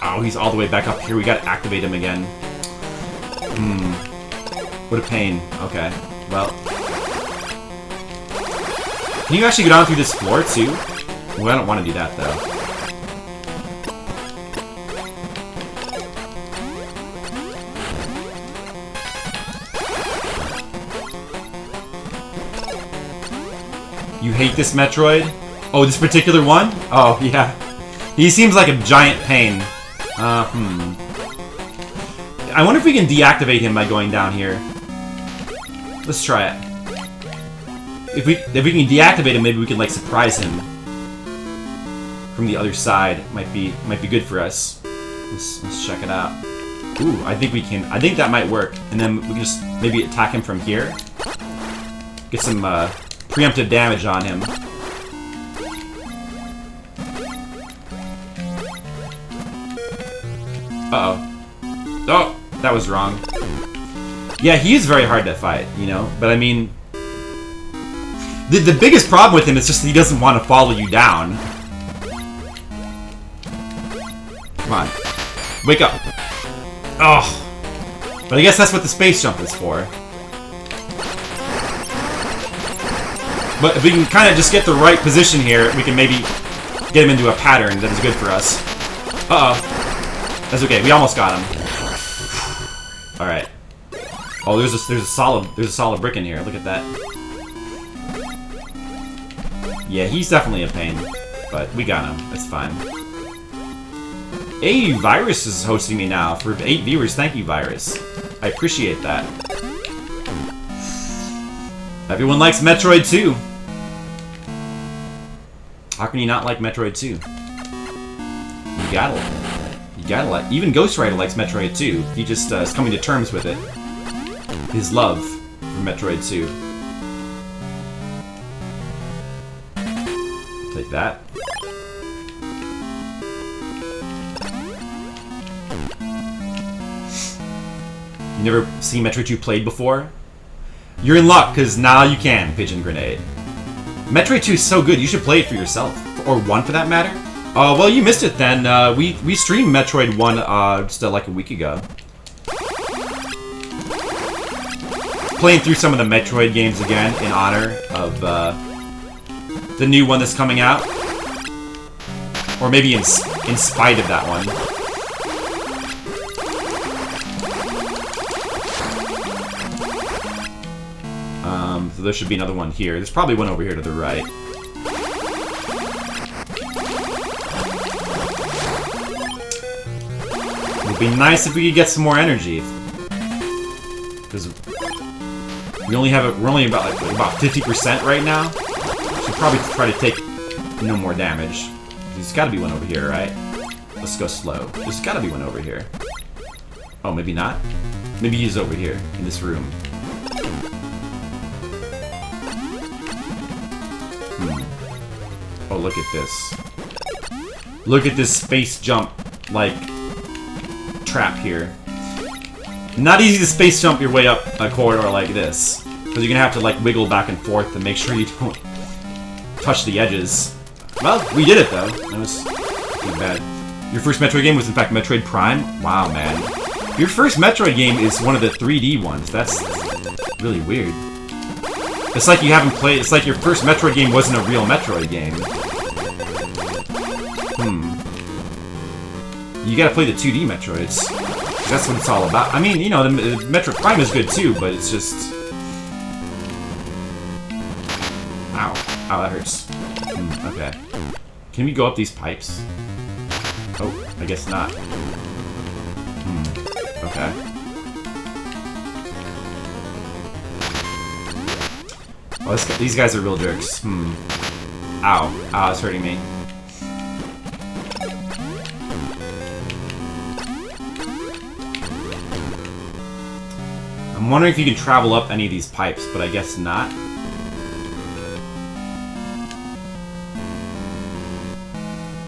Oh, he's all the way back up here. We gotta activate him again. What a pain. Okay, well... Can you actually go down through this floor, too? Well, I don't want to do that, though. You hate this Metroid? Oh, this particular one? Oh, yeah. He seems like a giant pain. I wonder if we can deactivate him by going down here. Let's try it. If we can deactivate him, maybe we can, like, surprise him from the other side. Might be good for us. Let's check it out. Ooh, I think we can. I think that might work. And then we can just maybe attack him from here. Get some preemptive damage on him. Uh-oh. Oh, that was wrong. Yeah, he is very hard to fight, you know, but I mean... The biggest problem with him is just that he doesn't want to follow you down. Come on. Wake up. Oh. But I guess that's what the space jump is for. But if we can kind of just get the right position here, we can maybe get him into a pattern that is good for us. Uh-oh. That's okay. We almost got him. All right. Oh, there's a solid brick in here. Look at that. Yeah, he's definitely a pain, but we got him. That's fine. Hey, Virus is hosting me now for 8 viewers. Thank you, Virus. I appreciate that. Everyone likes Metroid 2. How can you not like Metroid 2? You gotta like. Even Ghost Rider likes Metroid 2. He just is coming to terms with it. His love for Metroid 2. Take that. You never seen Metroid 2 played before? You're in luck, because now you can, Pigeon Grenade. Metroid 2 is so good, you should play it for yourself. Or 1 for that matter. Well, you missed it then. We streamed Metroid 1 just like a week ago. Playing through some of the Metroid games again in honor of the new one that's coming out. Or maybe in spite of that one. So there should be another one here. There's probably one over here to the right. It would be nice if we could get some more energy. Because we're only about 50% right now. Should probably try to take no more damage. There's got to be one over here, right? Let's go slow. There's got to be one over here. Oh, maybe not. Maybe he's over here in this room. Oh, look at this. Look at this space jump, like, trap here. Not easy to space jump your way up a corridor like this. Because you're gonna have to, like, wiggle back and forth to make sure you don't touch the edges. Well, we did it, though. That was too bad. Your first Metroid game was, in fact, Metroid Prime? Wow, man. Your first Metroid game is one of the 3D ones. That's really weird. It's like you haven't played... It's like your first Metroid game wasn't a real Metroid game. You gotta play the 2D Metroids. That's what it's all about. I mean, you know, the Metroid Prime is good too, but it's just... Ow. Ow, that hurts. Okay. Can we go up these pipes? Oh, I guess not. Okay. Oh, these guys are real jerks. Ow. Ow, it's hurting me. I'm wondering if you can travel up any of these pipes, but I guess not.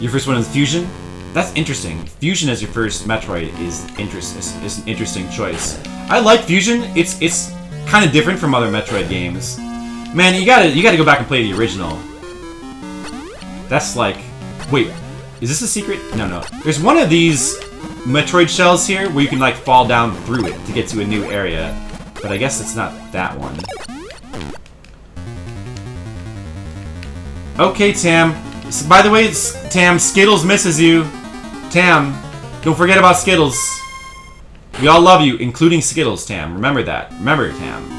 Your first one is Fusion? That's interesting. Fusion as your first Metroid is an interesting choice. I like Fusion. It's kind of different from other Metroid games. Man, you gotta go back and play the original. That's like... Wait, is this a secret? No. There's one of these Metroid shells here where you can, like, fall down through it to get to a new area. But I guess it's not that one. Okay, Tam. By the way, Tam, Skittles misses you. Tam, don't forget about Skittles. We all love you, including Skittles, Tam. Remember that. Remember, Tam.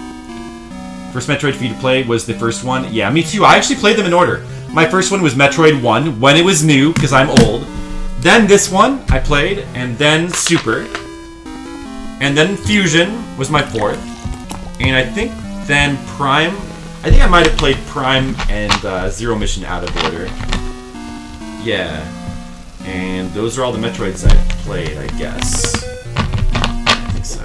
First Metroid for you to play was the first one. Yeah, me too. I actually played them in order. My first one was Metroid 1, when it was new, because I'm old. Then this one, I played, and then Super. And then Fusion was my fourth. And I think then Prime... I think I might have played Prime and Zero Mission out of order. Yeah. And those are all the Metroids I've played, I guess. I think so.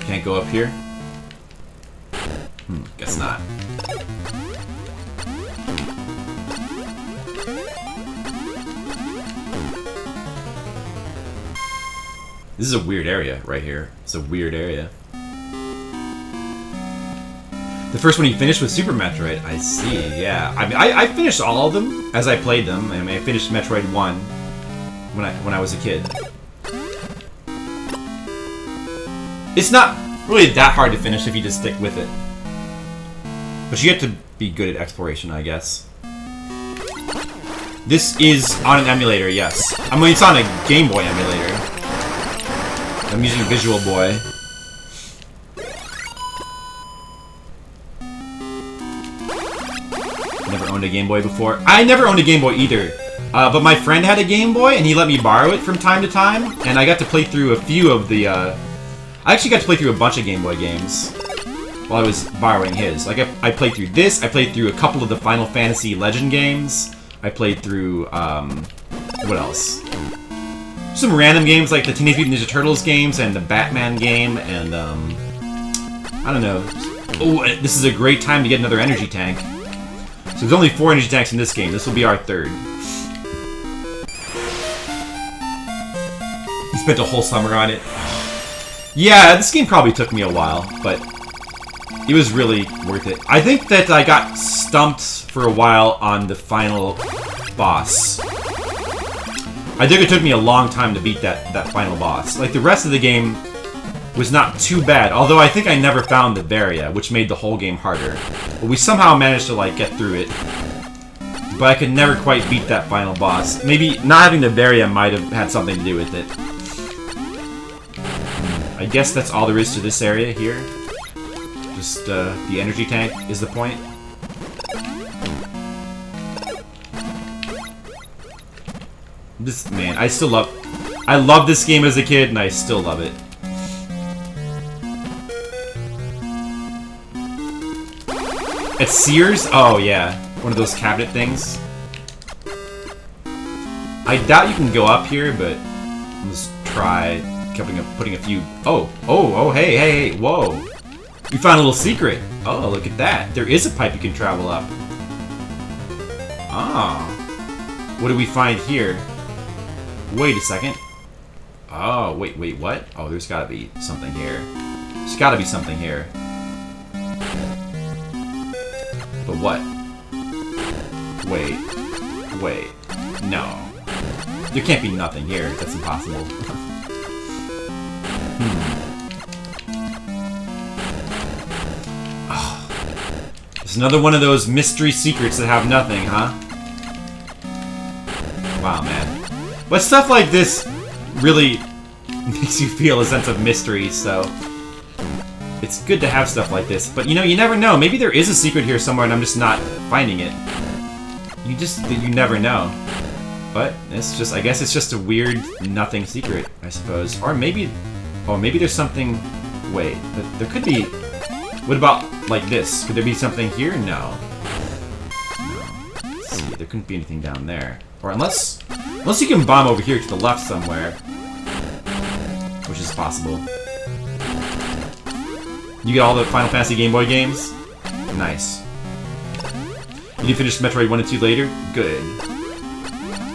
Can't go up here? Guess not. This is a weird area right here. It's a weird area. The first one you finished with Super Metroid. I see, yeah. I mean, I finished all of them as I played them. I mean, I finished Metroid 1 when I was a kid. It's not really that hard to finish if you just stick with it. But you have to be good at exploration, I guess. This is on an emulator, yes. I mean, it's on a Game Boy emulator. I'm using Visual Boy. Never owned a Game Boy before. I never owned a Game Boy either. But my friend had a Game Boy, and he let me borrow it from time to time. And I got to play through a few of the... I actually got to play through a bunch of Game Boy games while I was borrowing his. Like, I played through this. I played through a couple of the Final Fantasy Legend games. I played through, what else? Some random games like the Teenage Mutant Ninja Turtles games and the Batman game, and, I don't know. Oh, this is a great time to get another energy tank. So there's only 4 energy tanks in this game. This will be our 3rd. You spent a whole summer on it. Yeah, this game probably took me a while, but it was really worth it. I think that I got stumped for a while on the final boss. I think it took me a long time to beat that final boss. Like, the rest of the game was not too bad, although I think I never found the Varia, which made the whole game harder. But we somehow managed to, like, get through it. But I could never quite beat that final boss. Maybe not having the Varia might have had something to do with it. I guess that's all there is to this area here. Just, the energy tank is the point. This, man, I love this game as a kid, and I still love it. At Sears? Oh, yeah. One of those cabinet things. I doubt you can go up here, but let's try putting a few... Oh, hey, whoa. You found a little secret. Oh, look at that. There is a pipe you can travel up. Ah. What do we find here? Wait a second. Oh, wait, what? Oh, there's gotta be something here. There's gotta be something here. But what? Wait. No. There can't be nothing here. That's impossible. Oh. It's another one of those mystery secrets that have nothing, huh? Wow, man. But stuff like this really makes you feel a sense of mystery, so... It's good to have stuff like this, but you know, you never know. Maybe there is a secret here somewhere and I'm just not finding it. You never know. But it's just, I guess it's just a weird nothing secret, I suppose. Or maybe, oh, maybe there's something, wait, there could be, what about like this? Could there be something here? No. Let's see, there couldn't be anything down there. Or unless you can bomb over here to the left somewhere, which is possible. You get all the Final Fantasy Game Boy games? Nice. You finished Metroid 1 and 2 later? Good.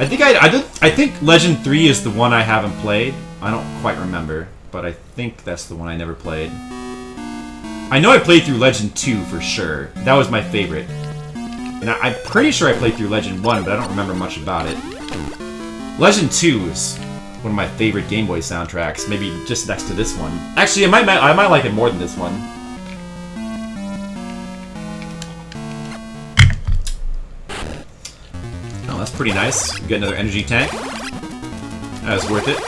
I think Legend 3 is the one I haven't played. I don't quite remember, but I think that's the one I never played. I know I played through Legend 2 for sure. That was my favorite. And I'm pretty sure I played through Legend 1, but I don't remember much about it. Legend 2 is one of my favorite Game Boy soundtracks, maybe just next to this one. Actually, I might like it more than this one. Oh, that's pretty nice. We get another energy tank. That was worth it.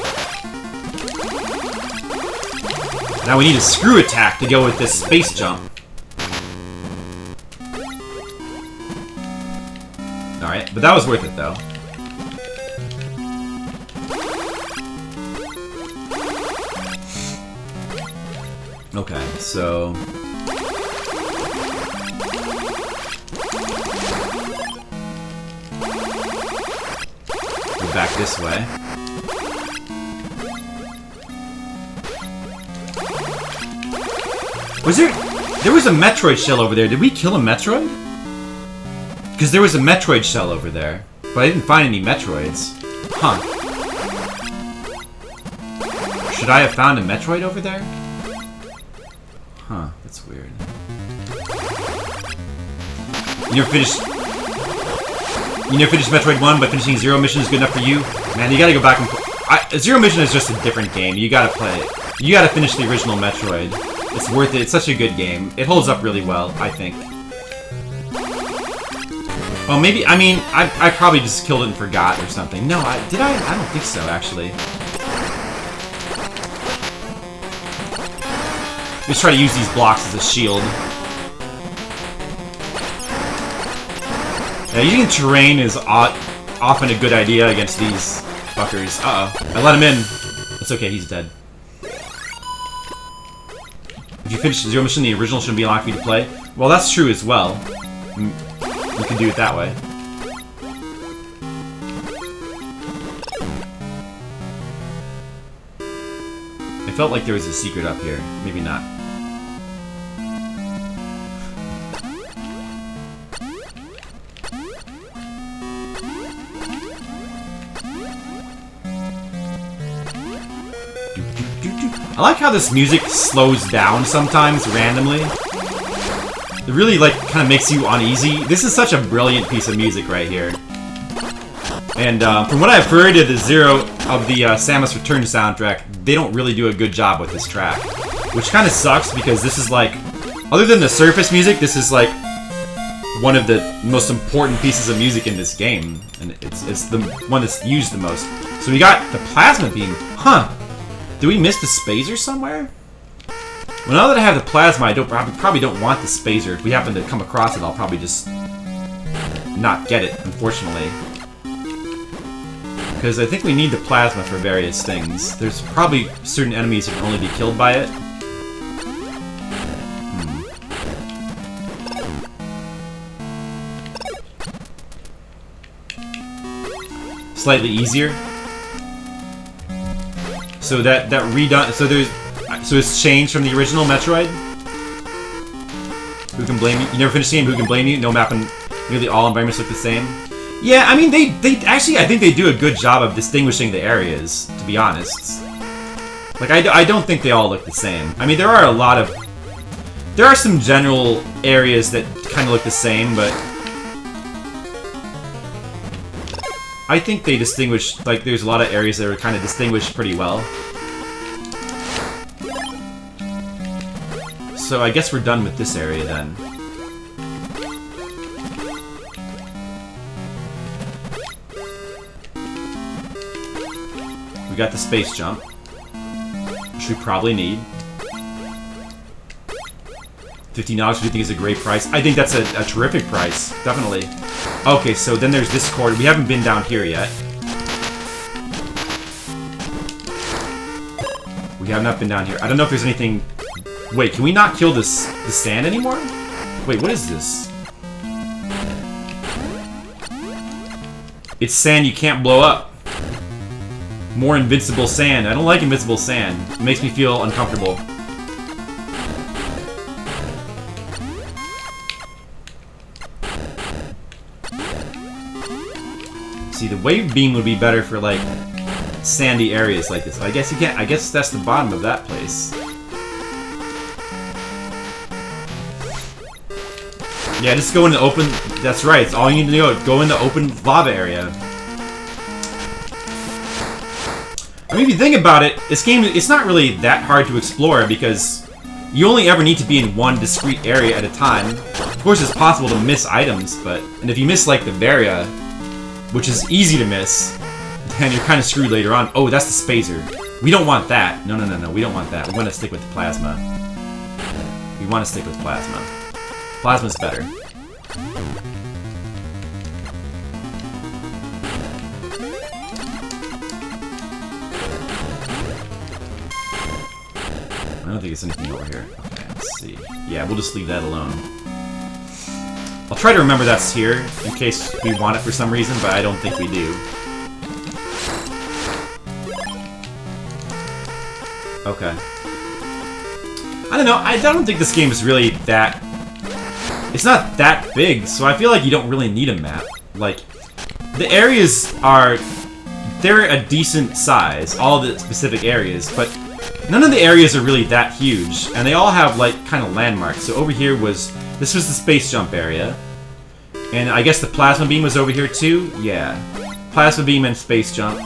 Now we need a screw attack to go with this space jump. Alright, but that was worth it though. Okay, so... Go back this way. There was a Metroid shell over there. Did we kill a Metroid? Because there was a Metroid shell over there. But I didn't find any Metroids. Huh. should I have found a Metroid over there? Huh, that's weird. You never finished Metroid 1, but finishing Zero Mission is good enough for you? Man, you gotta go back and Zero Mission is just a different game. You gotta play it. You gotta finish the original Metroid. It's worth it. It's such a good game. It holds up really well, I think. Well, maybe, I mean, I probably just killed it and forgot or something. No, did I? I don't think so, actually. Let's try to use these blocks as a shield. Yeah, using terrain is often a good idea against these fuckers. Uh-oh. I let him in. It's okay, he's dead. If you finish Zero Mission, the original shouldn't be allowed for you to play. Well, that's true as well. You can do it that way. I felt like there was a secret up here. Maybe not. I like how this music slows down sometimes randomly. It really, like, kind of makes you uneasy. This is such a brilliant piece of music right here. And from what I've heard of the Samus Return soundtrack, they don't really do a good job with this track. Which kind of sucks because this is like, other than the surface music, this is like one of the most important pieces of music in this game. And it's the one that's used the most. So we got the Plasma Beam. Huh. Did we miss the Spazer somewhere? Well, now that I have the Plasma, I probably don't want the Spazer. If we happen to come across it, I'll probably just not get it, unfortunately. Because I think we need the Plasma for various things. There's probably certain enemies that can only be killed by it. Slightly easier. So that redone. So it's changed from the original Metroid. Who can blame you? You never finished the game. Who can blame you? No map and nearly all environments look the same. Yeah, I mean they actually, I think they do a good job of distinguishing the areas. To be honest, like I don't think they all look the same. I mean there are some general areas that kind of look the same, but I think they distinguish, like, there's a lot of areas that are kind of distinguished pretty well. So I guess we're done with this area then. We got the space jump, which we probably need. $15, which I think is a great price. I think that's a terrific price, definitely. Okay, so then there's this corridor. We haven't been down here yet. We have not been down here. I don't know if there's anything... Wait, can we not kill the sand anymore? Wait, what is this? It's sand you can't blow up. More invincible sand. I don't like invincible sand. It makes me feel uncomfortable. See, the wave beam would be better for, like, sandy areas like this. I guess you can't. I guess that's the bottom of that place. Yeah, just go in the open. That's right. It's all you need to do. Go in the open lava area. I mean, if you think about it, this game, it's not really that hard to explore because you only ever need to be in one discrete area at a time. Of course, it's possible to miss items, and if you miss, like, the Varia, which is easy to miss, then you're kind of screwed later on. Oh, that's the Spazer. We don't want that. No, we don't want that. We want to stick with the Plasma. We want to stick with Plasma. Plasma's better. I don't think there's anything over here. Okay, let's see. Yeah, we'll just leave that alone. I'll try to remember that's here, in case we want it for some reason, but I don't think we do. Okay. I don't know, I don't think this game is really that... It's not that big, so I feel like you don't really need a map. Like, the areas are they're a decent size, all the specific areas, but none of the areas are really that huge, and they all have, like, kind of landmarks. So over here this was the space jump area, and I guess the plasma beam was over here too? Yeah. Plasma beam and space jump.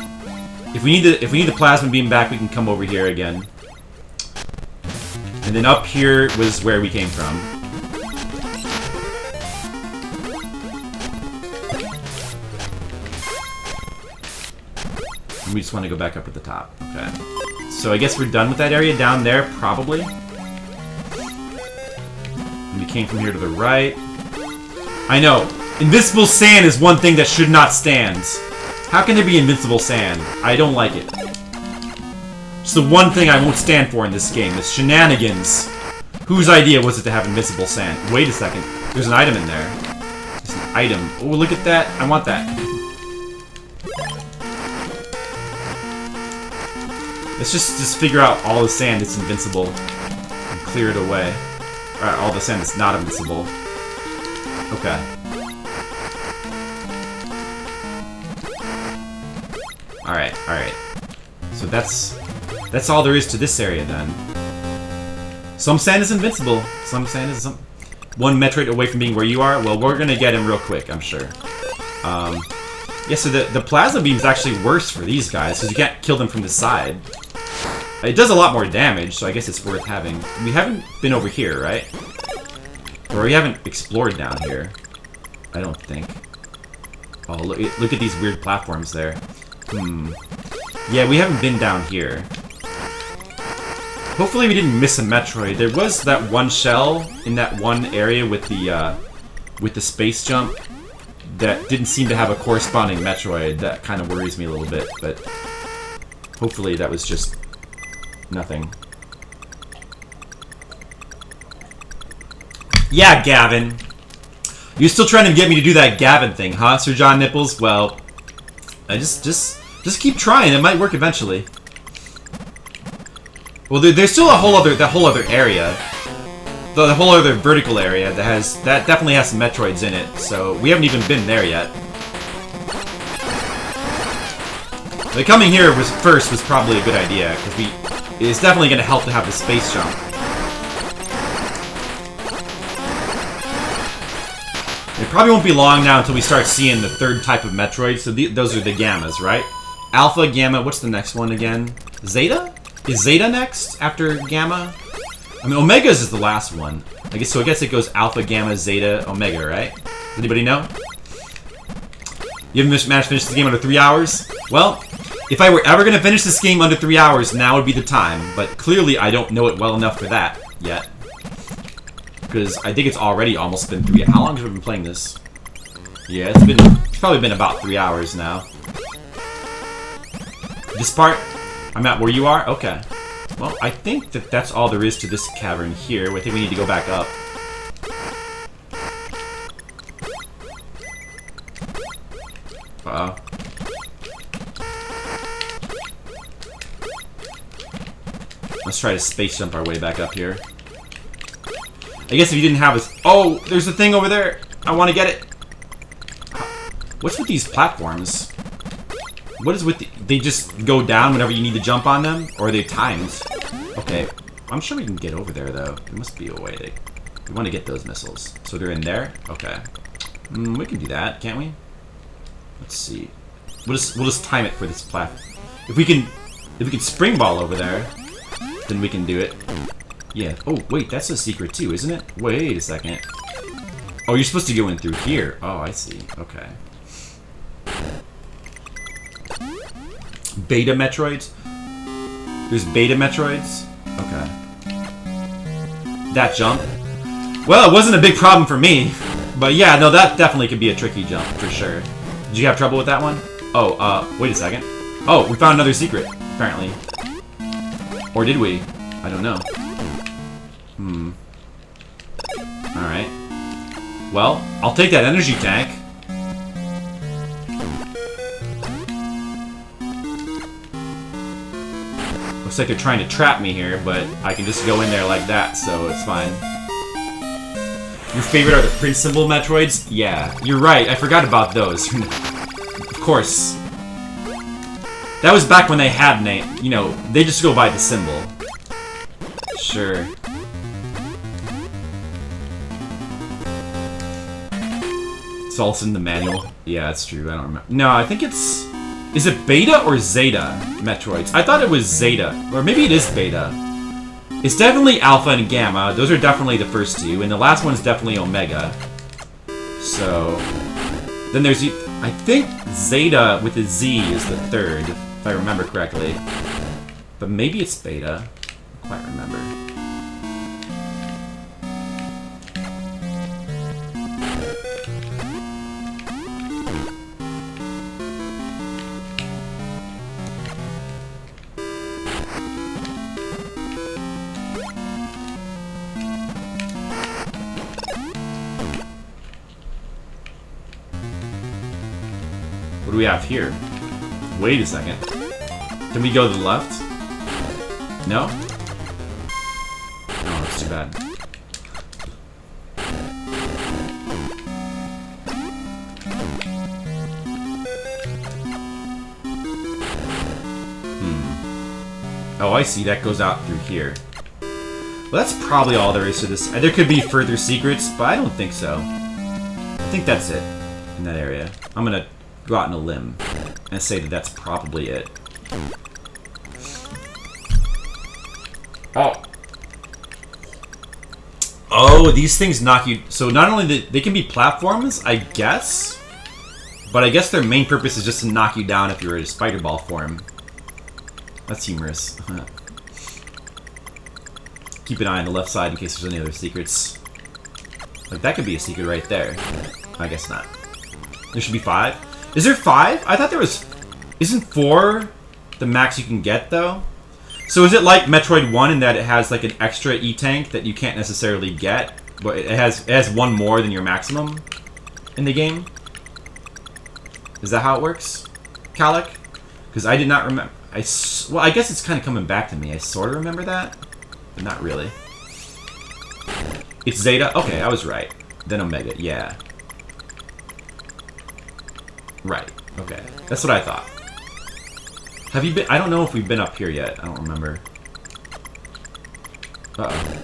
If we need the plasma beam back, we can come over here again. And then up here was where we came from. We just want to go back up at the top. Okay. So I guess we're done with that area down there, probably. And we came from here to the right. I know. Invincible sand is one thing that should not stand. How can there be invincible sand? I don't like it. It's the one thing I won't stand for in this game. It's shenanigans. Whose idea was it to have invincible sand? Wait a second. There's an item in there. There's an item. Oh, look at that. I want that. Let's just figure out all the sand that's invincible and clear it away. Alright, all the sand that's not invincible. Okay. Alright. So that's all there is to this area then. Some sand is invincible. Some sand is one Metroid away from being where you are. Well, we're gonna get him real quick, I'm sure. Yeah, so the plasma beam is actually worse for these guys, because you can't kill them from the side. It does a lot more damage, so I guess it's worth having. We haven't been over here, right? Or we haven't explored down here. I don't think. Oh, look at these weird platforms there. Yeah, we haven't been down here. Hopefully we didn't miss a Metroid. There was that one shell in that one area with the space jump that didn't seem to have a corresponding Metroid. That kind of worries me a little bit, but hopefully that was just nothing. Yeah, Gavin. You're still trying to get me to do that Gavin thing, huh, Sir John Nipples? Well, I just keep trying. It might work eventually. Well, there's still that whole other area, the whole other vertical area that definitely has some Metroids in it. So we haven't even been there yet. The coming here was probably a good idea because it's definitely going to help to have the space jump. It probably won't be long now until we start seeing the third type of Metroid. So those are the Gammas, right? Alpha, Gamma. What's the next one again? Zeta? Is Zeta next after Gamma? I mean, Omega's is the last one. I guess it goes Alpha, Gamma, Zeta, Omega, right? Does anybody know? You haven't managed to finish this game under 3 hours? Well, if I were ever going to finish this game under 3 hours, now would be the time. But clearly, I don't know it well enough for that yet. Because I think it's already almost been 3 hours. How long have we been playing this? Yeah, it's probably been about 3 hours now. This part, I'm at where you are? Okay. Well, I think that's all there is to this cavern here. I think we need to go back up. Uh-oh. Let's try to space jump our way back up here. I guess if you didn't have this... Oh, there's a thing over there! I want to get it! What's with these platforms? What is with the... They just go down whenever you need to jump on them? Or are they timed? Okay. I'm sure we can get over there, though. There must be a way. We want to get those missiles. So they're in there? Okay. We can do that, can't we? Let's see. We'll just time it for this platform. If we can spring ball over there, then we can do it. Yeah. Oh, wait, that's a secret too, isn't it? Wait a second. Oh, you're supposed to go in through here. Oh, I see. Okay. Beta Metroids? There's Beta Metroids? Okay. That jump? Well, it wasn't a big problem for me. But yeah, no, that definitely could be a tricky jump, for sure. Did you have trouble with that one? Oh, wait a second. Oh, we found another secret, apparently. Or did we? I don't know. Alright. Well, I'll take that energy tank. Looks like they're trying to trap me here, but I can just go in there like that, so it's fine. Your favorite are the Prince Symbol Metroids? Yeah, you're right. I forgot about those. Of course. That was back when they had name. You know, they just go by the symbol. Sure. It's also in the manual. Yeah, it's true. I don't remember. No, I think it's... Is it Beta or Zeta Metroids? I thought it was Zeta. Or maybe it is Beta. It's definitely Alpha and Gamma. Those are definitely the first two. And the last one's definitely Omega. So... Then there's... I think Zeta with a Z is the third, if I remember correctly. But maybe it's Beta. I don't quite remember. What do we have here? Wait a second. Can we go to the left? No? No, that's too bad. Oh, I see. That goes out through here. Well, that's probably all there is to this. There could be further secrets, but I don't think so. I think that's it in that area. I'm gonna go out on a limb and say that that's probably it. Oh. Oh, these things knock you... So not only they can be platforms, I guess, but I guess their main purpose is just to knock you down if you're in a spider ball form. That's humorous. Keep an eye on the left side in case there's any other secrets. Like, that could be a secret right there. I guess not. There should be 5. Is there 5? I thought there was... Isn't 4 the max you can get, though? So is it like Metroid 1 in that it has, like, an extra E-tank that you can't necessarily get, but it has 1 more than your maximum in the game? Is that how it works, Calic? Because I did not remember... Well, I guess it's kind of coming back to me. I sort of remember that, but not really. It's Zeta? Okay, I was right. Then Omega, yeah. Right, okay. That's what I thought. Have you been... I don't know if we've been up here yet. I don't remember. Uh-oh.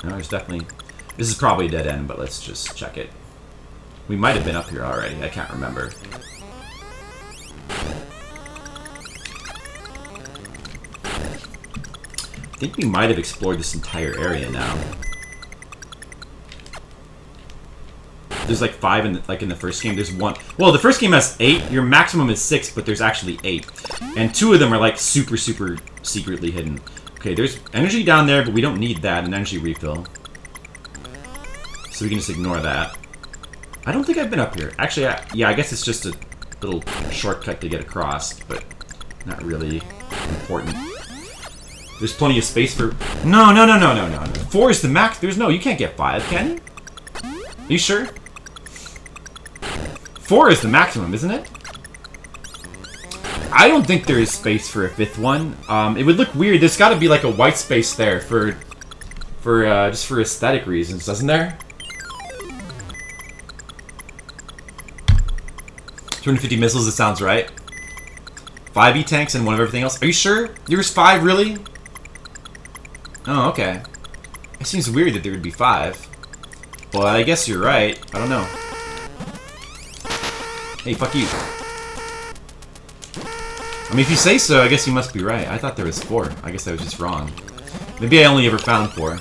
No, there's definitely... This is probably a dead end, but let's just check it. We might have been up here already. I can't remember. I think we might have explored this entire area now. There's like 5 in the, in the first game. There's 1. Well, the first game has 8. Your maximum is 6, but there's actually 8. And 2 of them are like super secretly hidden. Okay, there's energy down there, but we don't need that. An energy refill. So we can just ignore that. I don't think I've been up here. Actually, yeah, I guess it's just a little shortcut to get across, but not really important. There's plenty of space for... No. 4 is the max. There's no... You can't get 5, can you? Are you sure? 4 is the maximum, isn't it? I don't think there is space for a 5th one. It would look weird. There's got to be like a white space there for just for aesthetic reasons, doesn't there? 250 missiles, it sounds right. 5 E-tanks and 1 of everything else. Are you sure? There's 5, really? Oh, okay. It seems weird that there would be 5. Well, I guess you're right. I don't know. Hey, fuck you. I mean, if you say so, I guess you must be right. I thought there was 4. I guess I was just wrong. Maybe I only ever found 4.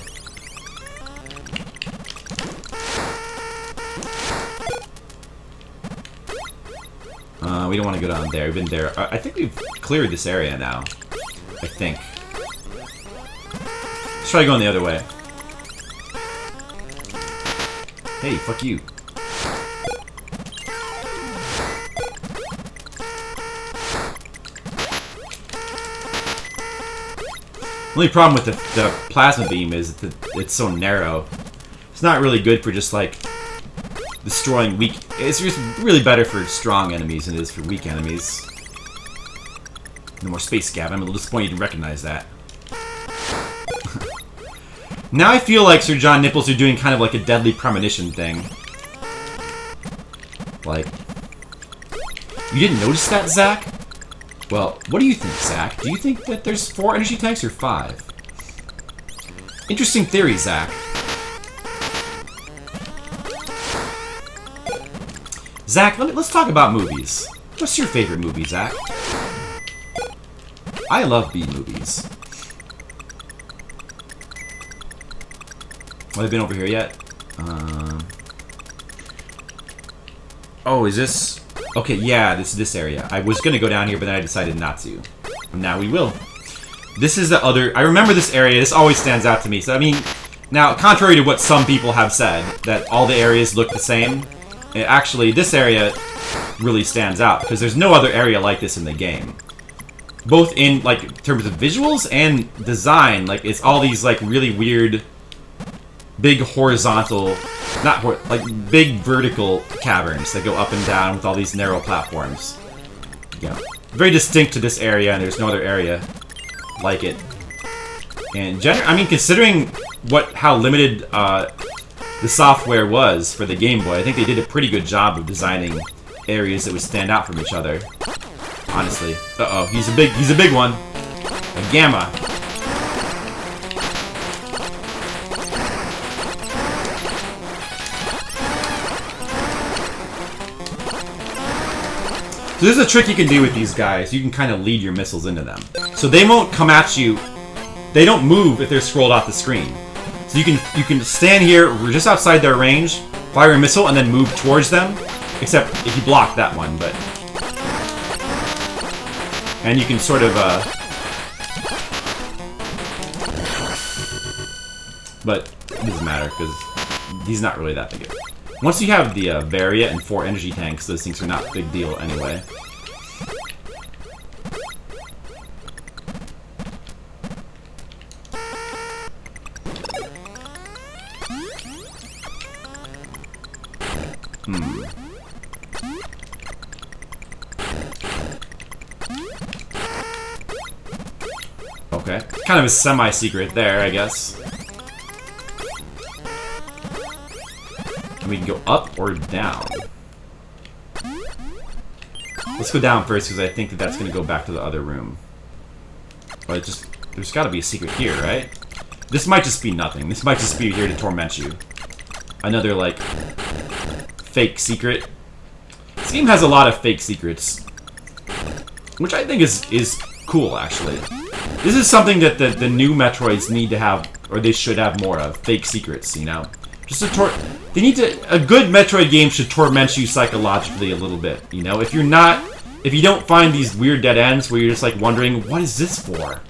We don't want to go down there. We've been there. I think we've cleared this area now. I think. Let's try going the other way. Hey, fuck you. The only problem with the plasma beam is that it's so narrow. It's not really good for just, like, destroying weak... It's just really better for strong enemies than it is for weak enemies. No more space gap. I'm a little disappointed you didn't recognize that. Now I feel like Sir John Nipples are doing kind of like a Deadly Premonition thing. Like... You didn't notice that, Zach? Well, what do you think, Zach? Do you think that there's 4 energy tanks or 5? Interesting theory, Zach. Zach, let's talk about movies. What's your favorite movie, Zach? I love B movies. Have I been over here yet? Oh, is this... Okay, yeah, this area. I was gonna go down here, but then I decided not to. Now we will. This is the other... I remember this area. This always stands out to me. So, I mean... Now, contrary to what some people have said, that all the areas look the same, actually, this area really stands out, because there's no other area like this in the game. Both in, like, terms of visuals and design. Like, it's all these, like, really weird... big horizontal... like, big vertical caverns that go up and down with all these narrow platforms. Yeah. Very distinct to this area, and there's no other area like it. And I mean, considering how limited the software was for the Game Boy, I think they did a pretty good job of designing areas that would stand out from each other. Honestly. Uh-oh, he's a big one. A Gamma. So there's a trick you can do with these guys. You can kind of lead your missiles into them. So they won't come at you. They don't move if they're scrolled off the screen. So you can stand here, we're just outside their range, fire a missile, and then move towards them. Except if you block that one, but... And you can sort of, But it doesn't matter, because he's not really that big. Once you have the Varia and 4 energy tanks, those things are not a big deal anyway. Okay. Kind of a semi-secret there, I guess. We can go up or down. Let's go down first, because I think that's going to go back to the other room. But there's got to be a secret here, right? This might just be nothing. This might just be here to torment you. Another, like, fake secret. This game has a lot of fake secrets. Which I think is cool, actually. This is something that the new Metroids need to have, or they should have more of. Fake secrets, you know? Just a good Metroid game should torment you psychologically a little bit, you know? If you don't find these weird dead ends where you're just like wondering, what is this for?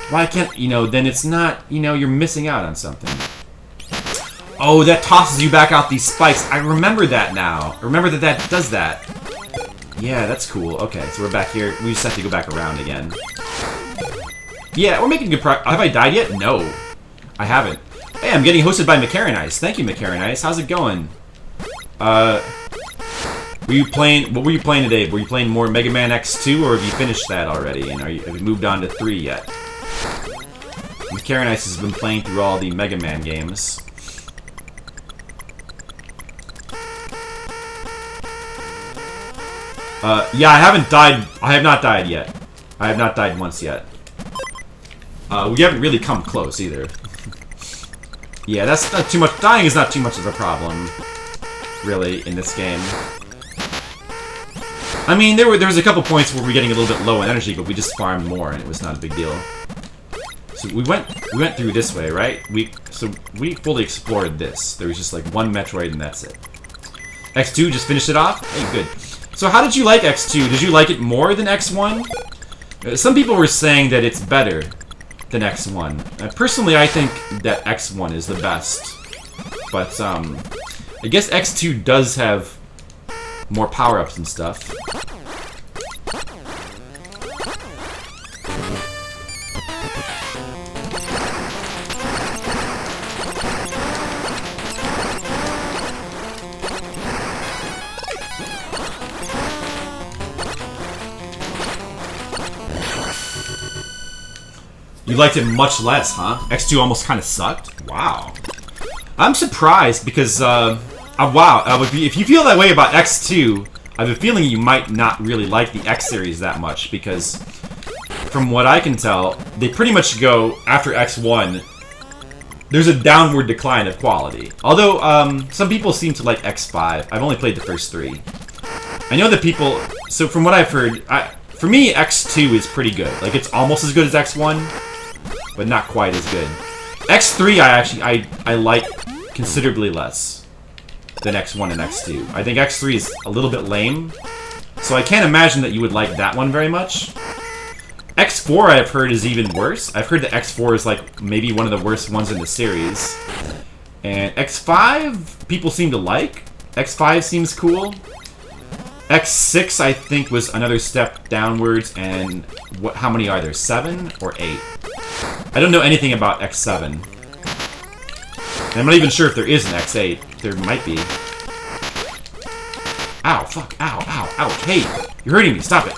Why can't, you know, then it's not, you know, you're missing out on something. Oh, that tosses you back out these spikes. I remember that now. I remember that does that. Yeah, that's cool. Okay, so we're back here. We just have to go back around again. Yeah, we're making good progress. Have I died yet? No. I haven't. Hey, I'm getting hosted by Mecaronice. Thank you, Mecaronice. How's it going? What were you playing today? Were you playing more Mega Man X2, or have you finished that already? And have you moved on to 3 yet? Mecaronice has been playing through all the Mega Man games. Yeah, I haven't died. I have not died yet. I have not died once yet. We haven't really come close either. Yeah, that's not too much. Dying is not too much of a problem, really, in this game. I mean, there was a couple points where we were getting a little bit low in energy, but we just farmed more, and it was not a big deal. So we went through this way, right? So we fully explored this. There was just like one Metroid, and that's it. X2 just finished it off. Hey, good. So how did you like X2? Did you like it more than X1? Some people were saying that it's better than X1. Personally, I think that X1 is the best. But, I guess X2 does have more power-ups and stuff. You liked it much less, huh? X2 almost kind of sucked? Wow. I'm surprised because, wow. If you feel that way about X2, I have a feeling you might not really like the X series that much, because from what I can tell, they pretty much go, after X1, there's a downward decline of quality. Although, some people seem to like X5. I've only played the first 3. I know that people... So from what I've heard, for me, X2 is pretty good. Like, it's almost as good as X1, but not quite as good. X3, I like considerably less than X1 and X2. I think X3 is a little bit lame, so I can't imagine that you would like that one very much. X4, I've heard, is even worse. I've heard that X4 is, like, maybe one of the worst ones in the series. And X5, people seem to like. X5 seems cool. X6, I think, was another step downwards, and how many are there? 7 or 8? I don't know anything about X7. And I'm not even sure if there is an X8. There might be. Ow, fuck, ow, ow, ouch, hey! You're hurting me, stop it!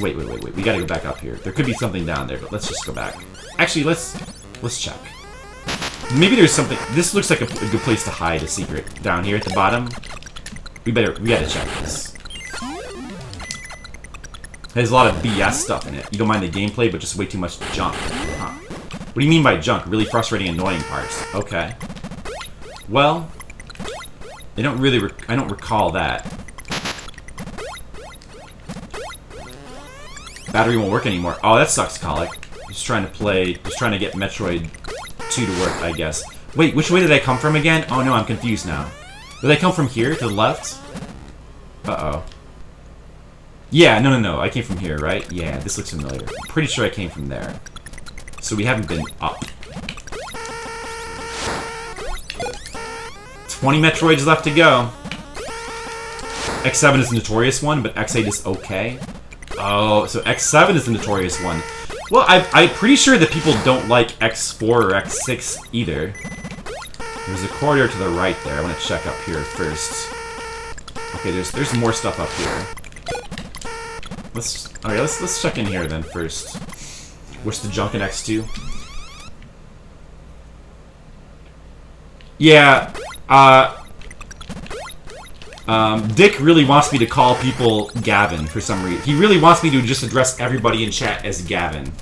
Wait, we gotta go back up here. There could be something down there, but let's just go back. Actually, let's check. Maybe there's something... This looks like a good place to hide a secret. Down here at the bottom. We gotta check this. There's a lot of BS stuff in it. You don't mind the gameplay, but just way too much junk. Huh. What do you mean by junk? Really frustrating, annoying parts. Okay. Well, I don't recall that. Battery won't work anymore. Oh, that sucks, Colic. Just trying to get Metroid 2 to work, I guess. Wait, which way did I come from again? Oh no, I'm confused now. Did I come from here, to the left? Uh-oh. Yeah, no, I came from here, right? Yeah, this looks familiar. I'm pretty sure I came from there. So we haven't been up. 20 Metroids left to go. X7 is the notorious one, but X8 is okay. Oh, so X7 is the notorious one. Well, I'm pretty sure that people don't like X4 or X6 either. There's a corridor to the right there. I want to check up here first. Okay, there's more stuff up here. Let's check in here then first. What's the junk in X2? Yeah, Dick really wants me to call people Gavin for some reason. He really wants me to just address everybody in chat as Gavin.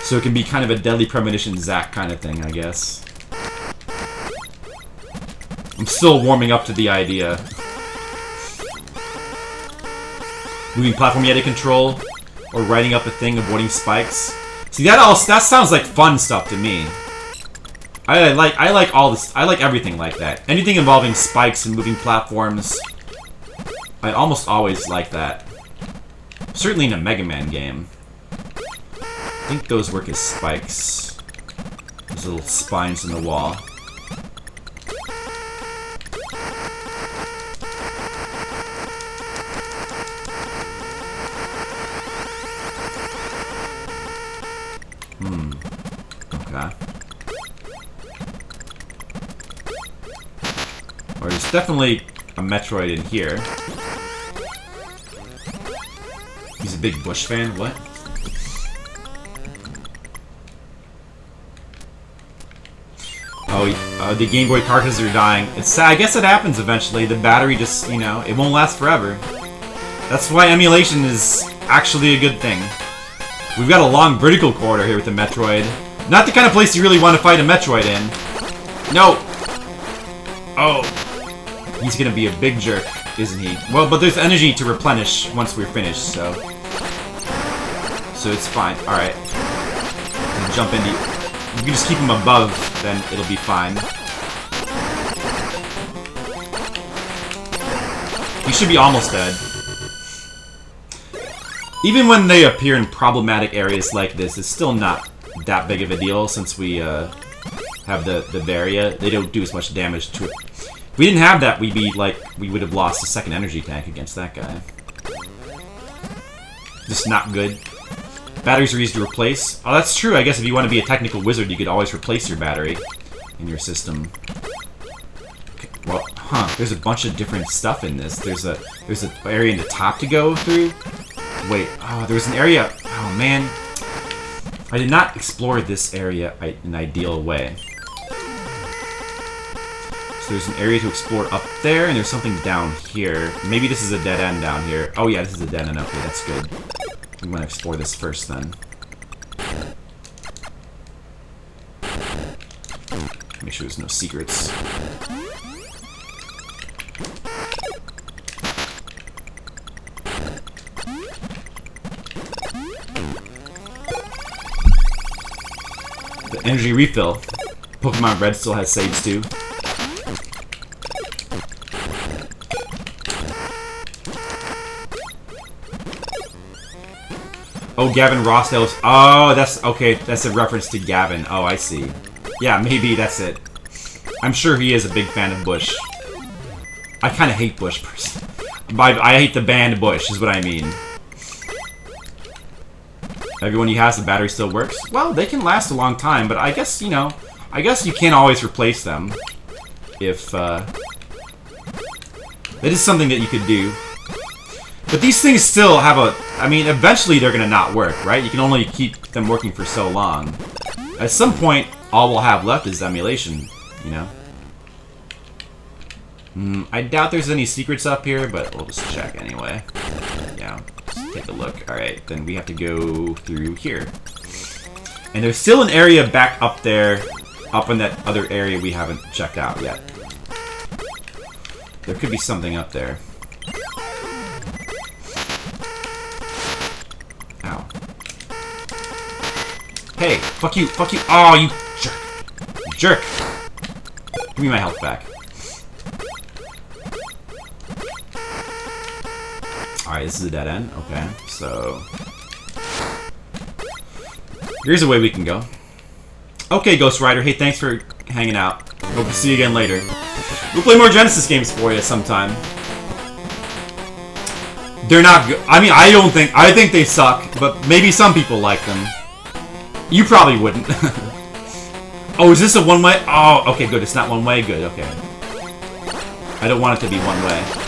So it can be kind of a Deadly Premonition Zach kind of thing, I guess. I'm still warming up to the idea. Moving platform you had to control, or riding up a thing, avoiding spikes. See, that sounds like fun stuff to me. I like all this. I like everything like that. Anything involving spikes and moving platforms. I almost always like that. Certainly in a Mega Man game. I think those work as spikes. Those little spines in the wall. Okay. Or there's definitely a Metroid in here. He's a big Bush fan? What? Oh, the Game Boy cartridges are dying. It's sad. I guess it happens eventually. The battery just, you know, it won't last forever. That's why emulation is actually a good thing. We've got a long vertical corridor here with the Metroid. Not the kind of place you really want to fight a Metroid in. No! Oh. He's gonna be a big jerk, isn't he? Well, but there's energy to replenish once we're finished, so... So it's fine. Alright. Jump into... You can just keep him above, then it'll be fine. He should be almost dead. Even when they appear in problematic areas like this, it's still not that big of a deal since we have the Varia. They don't do as much damage to it. If we didn't have that, we would have lost a second energy tank against that guy. Just not good. Batteries are easy to replace. Oh, that's true. I guess if you want to be a technical wizard, you could always replace your battery in your system. Okay, well, there's a bunch of different stuff in this. There's an area in the top to go through. Wait, there's an area... Oh, man. I did not explore this area in an ideal way. So So there's an area to explore up there, and there's something down here. Maybe this is a dead end down here. Oh yeah, this is a dead end. Okay, that's good. I'm gonna explore this first then. Make sure there's no secrets. The energy refill. Pokemon Red still has saves too. Oh, Gavin Rossdale's. Oh, that's okay. That's a reference to Gavin. Oh, I see. Yeah, maybe that's it. I'm sure he is a big fan of Bush. I kind of hate Bush personally. I hate the band Bush, is what I mean. Everyone he has, the battery still works. Well, they can last a long time, but I guess, you know, I guess you can't always replace them. If, that is something that you could do. But these things still have a... I mean, eventually they're gonna not work, right? You can only keep them working for so long. At some point, all we'll have left is emulation, you know? I doubt there's any secrets up here, but we'll just check anyway. Yeah, just take a look. Alright, then we have to go through here. And there's still an area back up there, up in that other area we haven't checked out yet. There could be something up there. Ow. Hey, fuck you, fuck you. Oh, you jerk. You jerk. Give me my health back. Alright, this is a dead end. Okay, so... here's a way we can go. Okay, Ghost Rider. Hey, thanks for hanging out. Hope to see you again later. We'll play more Genesis games for you sometime. They're not good. I mean, I think they suck, but maybe some people like them. You probably wouldn't. Oh, is this a one-way? Oh, okay, good. It's not one-way. Good, okay. I don't want it to be one-way.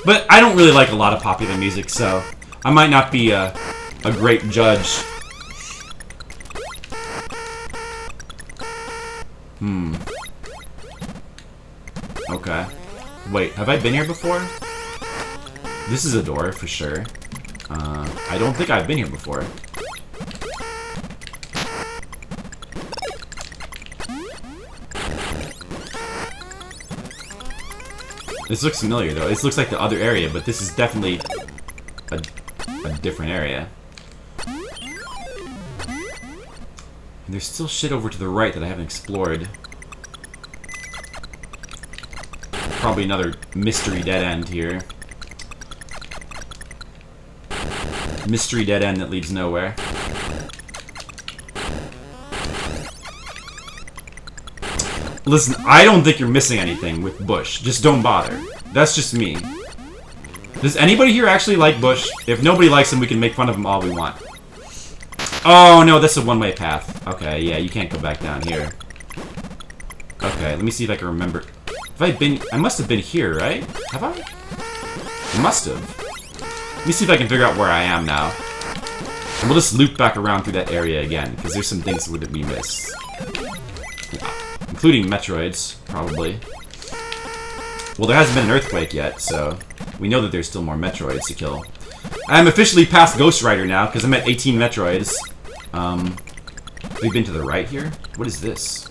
But I don't really like a lot of popular music, so I might not be a great judge. Okay. Wait, have I been here before? This is a door, for sure. I don't think I've been here before. This looks familiar, though. This looks like the other area, but this is definitely a different area. And there's still shit over to the right that I haven't explored. Probably another mystery dead end here. Mystery dead end that leads nowhere. Listen, I don't think you're missing anything with Bush. Just don't bother. That's just me. Does anybody here actually like Bush? If nobody likes him, we can make fun of him all we want. Oh, no, that's a one-way path. Okay, yeah, you can't go back down here. Okay, let me see if I can remember. Have I been... I must have been here, right? Have I? I must have. Let me see if I can figure out where I am now. And we'll just loop back around through that area again, because there's some things that we missed. Yeah. Including Metroids, probably. Well, there hasn't been an earthquake yet, so we know that there's still more Metroids to kill. I'm officially past Ghost Rider now, because I'm at 18 Metroids. We've been to the right here? What is this?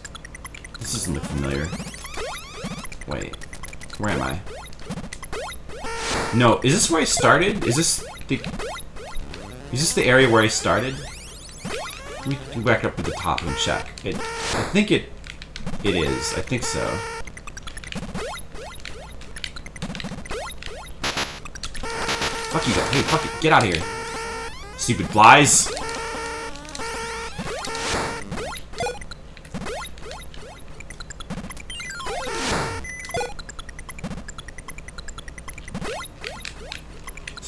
This doesn't look familiar. Wait. Where am I? No, is this where I started? Is this the area where I started? Let me go back up to the top and check. I think it is. I think so. Fuck you guys. Hey, fuck it. Get out of here. Stupid flies.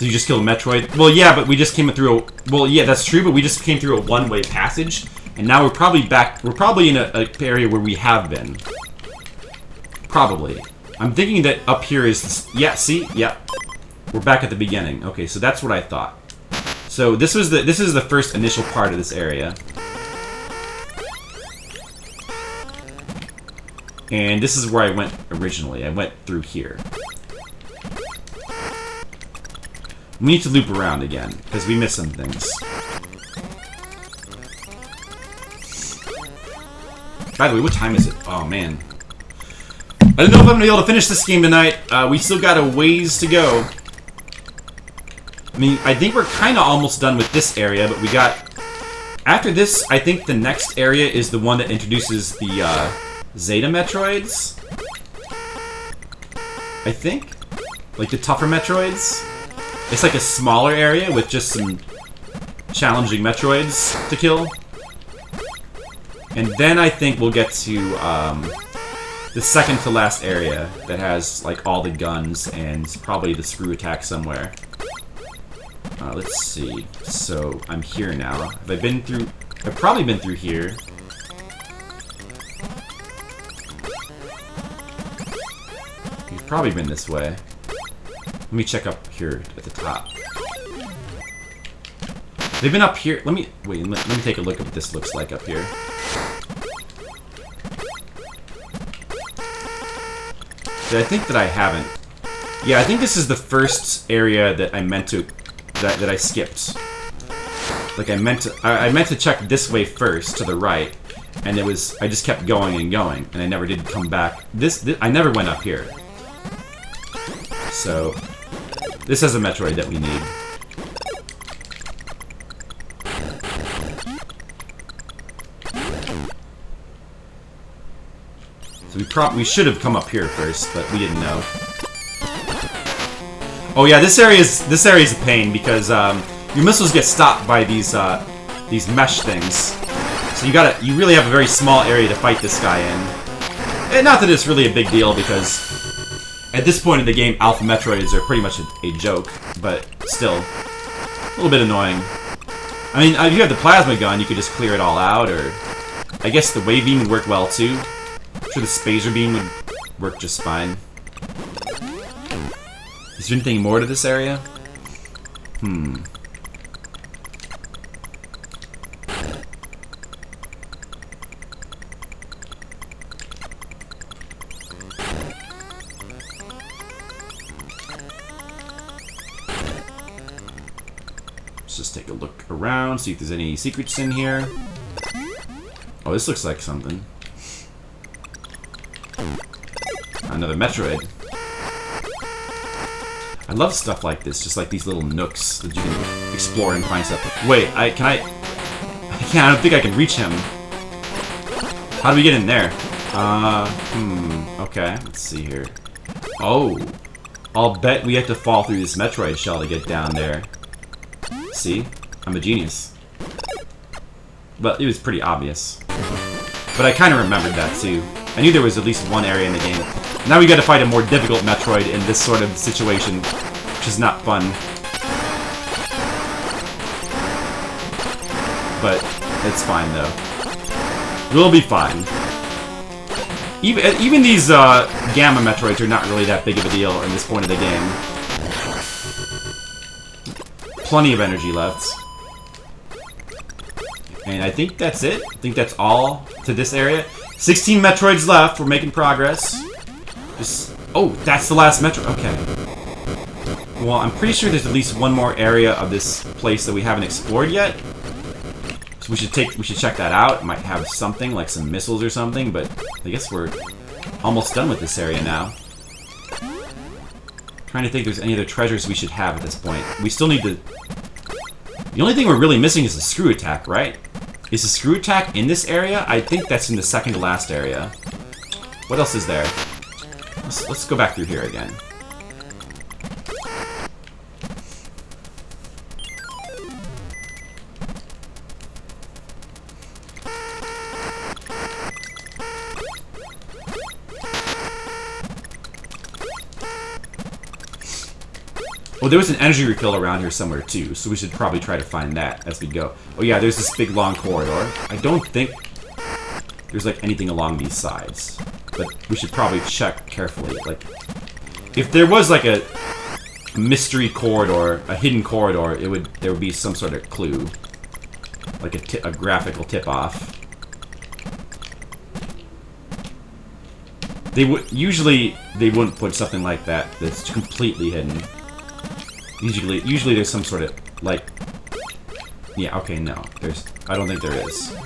So you just killed a Metroid? Well, yeah, but we just came through a... Well, yeah, that's true, but we just came through a one-way passage. And now we're probably back... We're probably in a area where we have been. Probably. I'm thinking that up here is... This, yeah, see? Yeah. We're back at the beginning. Okay, so that's what I thought. So this is the first initial part of this area. And this is where I went originally. I went through here. We need to loop around again, because we missed some things. By the way, what time is it? Oh, man. I don't know if I'm going to be able to finish this game tonight. We still got a ways to go. I mean, I think we're kind of almost done with this area, but we got... After this, I think the next area is the one that introduces the Zeta Metroids. I think? Like the tougher Metroids. It's like a smaller area with just some challenging Metroids to kill. And then I think we'll get to the second to last area that has like all the guns and probably the screw attack somewhere. Let's see. So I'm here now. Have I been through? I've probably been through here. We've probably been this way. Let me check up here at the top. They've been up here. Let me wait. Let me take a look at what this looks like up here. I think that I haven't. Yeah, I think this is the first area that I meant to that I skipped. Like I meant to check this way first to the right, and it was I just kept going and going, and I never did come back. This I never went up here. So this has a Metroid that we need. So we should have come up here first, but we didn't know. Oh yeah, this area is a pain because your missiles get stopped by these mesh things. So you really have a very small area to fight this guy in. And not that it's really a big deal because at this point in the game, Alpha Metroids are pretty much a joke, but still a little bit annoying. I mean, if you have the plasma gun, you could just clear it all out, or I guess the wave beam would work well too. I'm sure the spacer beam would work just fine. Is there anything more to this area? Let's just take a look around, see if there's any secrets in here. Oh, this looks like something. Another Metroid. I love stuff like this, just like these little nooks that you can explore and find stuff. Wait, I can't, I don't think I can reach him. How do we get in there? Okay, let's see here. Oh, I'll bet we have to fall through this Metroid shell to get down there. See? I'm a genius. But it was pretty obvious. But I kind of remembered that too. I knew there was at least one area in the game. Now we got to fight a more difficult Metroid in this sort of situation, which is not fun. But it's fine though. We'll be fine. Even these Gamma Metroids are not really that big of a deal in this point of the game. Plenty of energy left. And I think that's it. I think that's all to this area. 16 Metroids left. We're making progress. Oh, that's the last Metroid. Okay. Well, I'm pretty sure there's at least one more area of this place that we haven't explored yet. So we should check that out. It might have something like some missiles or something, but I guess we're almost done with this area now. Trying to think if there's any other treasures we should have at this point. We still need to... The only thing we're really missing is the screw attack, right? Is the screw attack in this area? I think that's in the second to last area. What else is there? Let's go back through here again. Well, there was an energy refill around here somewhere, too, so we should probably try to find that as we go. Oh, yeah, there's this big, long corridor. I don't think there's, like, anything along these sides. But we should probably check carefully. Like, if there was, like, a mystery corridor, a hidden corridor, there would be some sort of clue. Like a graphical tip-off. Usually, they wouldn't put something like that that's completely hidden. Usually there's some sort of, like... Yeah, okay, no. I don't think there is.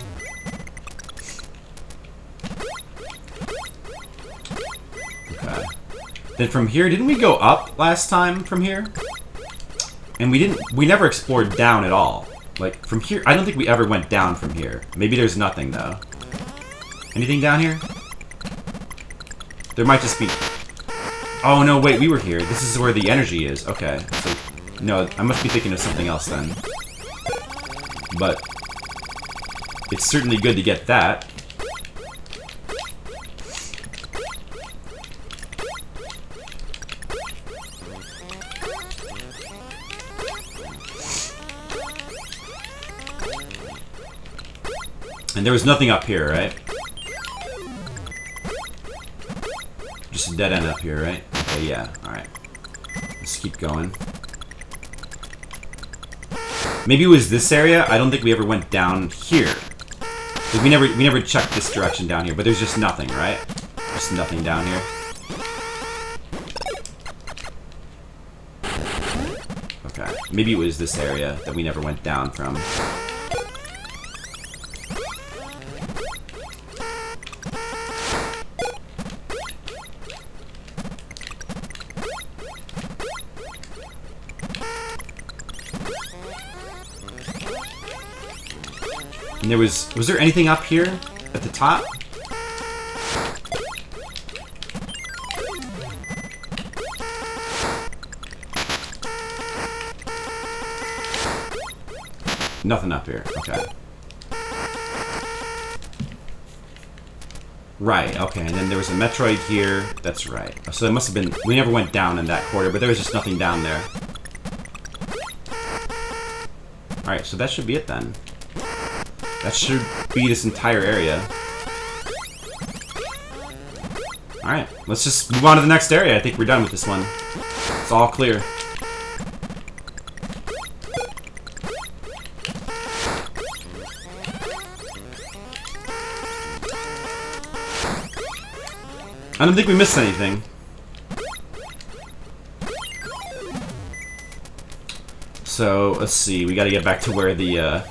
Okay. Then from here, didn't we go up last time from here? And we never explored down at all. Like, from here, I don't think we ever went down from here. Maybe there's nothing, though. Anything down here? There might just be... Oh, no, wait, we were here. This is where the energy is. Okay. So, no, I must be thinking of something else then. But it's certainly good to get that. And there was nothing up here, right? Just a dead end up here, right? Okay, yeah, alright. Let's keep going. Maybe it was this area? I don't think we ever went down here. Like we never checked this direction down here, but there's just nothing, right? Just nothing down here. Okay. Maybe it was this area that we never went down from. And there was there anything up here at the top? Nothing up here. Okay. Right, okay, and then there was a Metroid here. That's right. So it must have been... We never went down in that corridor, but there was just nothing down there. Alright, so that should be it then. That should be this entire area. Alright, let's just move on to the next area. I think we're done with this one. It's all clear. I don't think we missed anything. So, let's see. We gotta get back to where the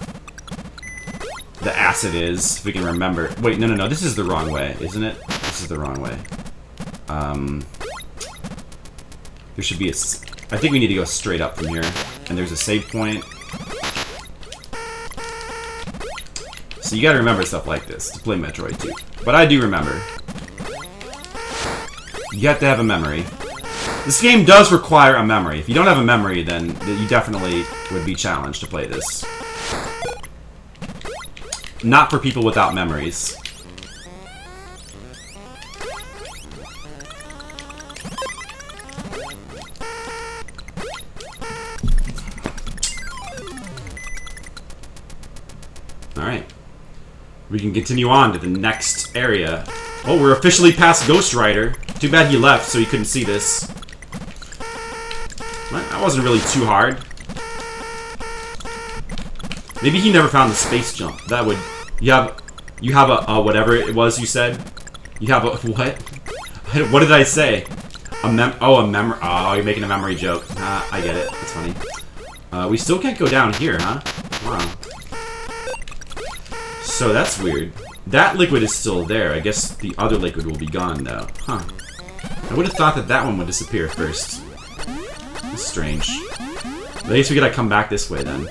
acid is, if we can remember. Wait, no. This is the wrong way, isn't it? This is the wrong way. There should be a... I think we need to go straight up from here. And there's a save point. So you gotta remember stuff like this to play Metroid II. But I do remember. You have to have a memory. This game does require a memory. If you don't have a memory, then you definitely would be challenged to play this. Not for people without memories. Alright. We can continue on to the next area. Oh, we're officially past Ghost Rider. Too bad he left so he couldn't see this. Well, that wasn't really too hard. Maybe he never found the space jump. That would... You have a whatever it was you said? You have a... What? What did I say? A memory... Oh, you're making a memory joke. I get it. It's funny. We still can't go down here, huh? Wow. So that's weird. That liquid is still there. I guess the other liquid will be gone, though. Huh. I would have thought that that one would disappear first. That's strange. But I guess we gotta come back this way, then.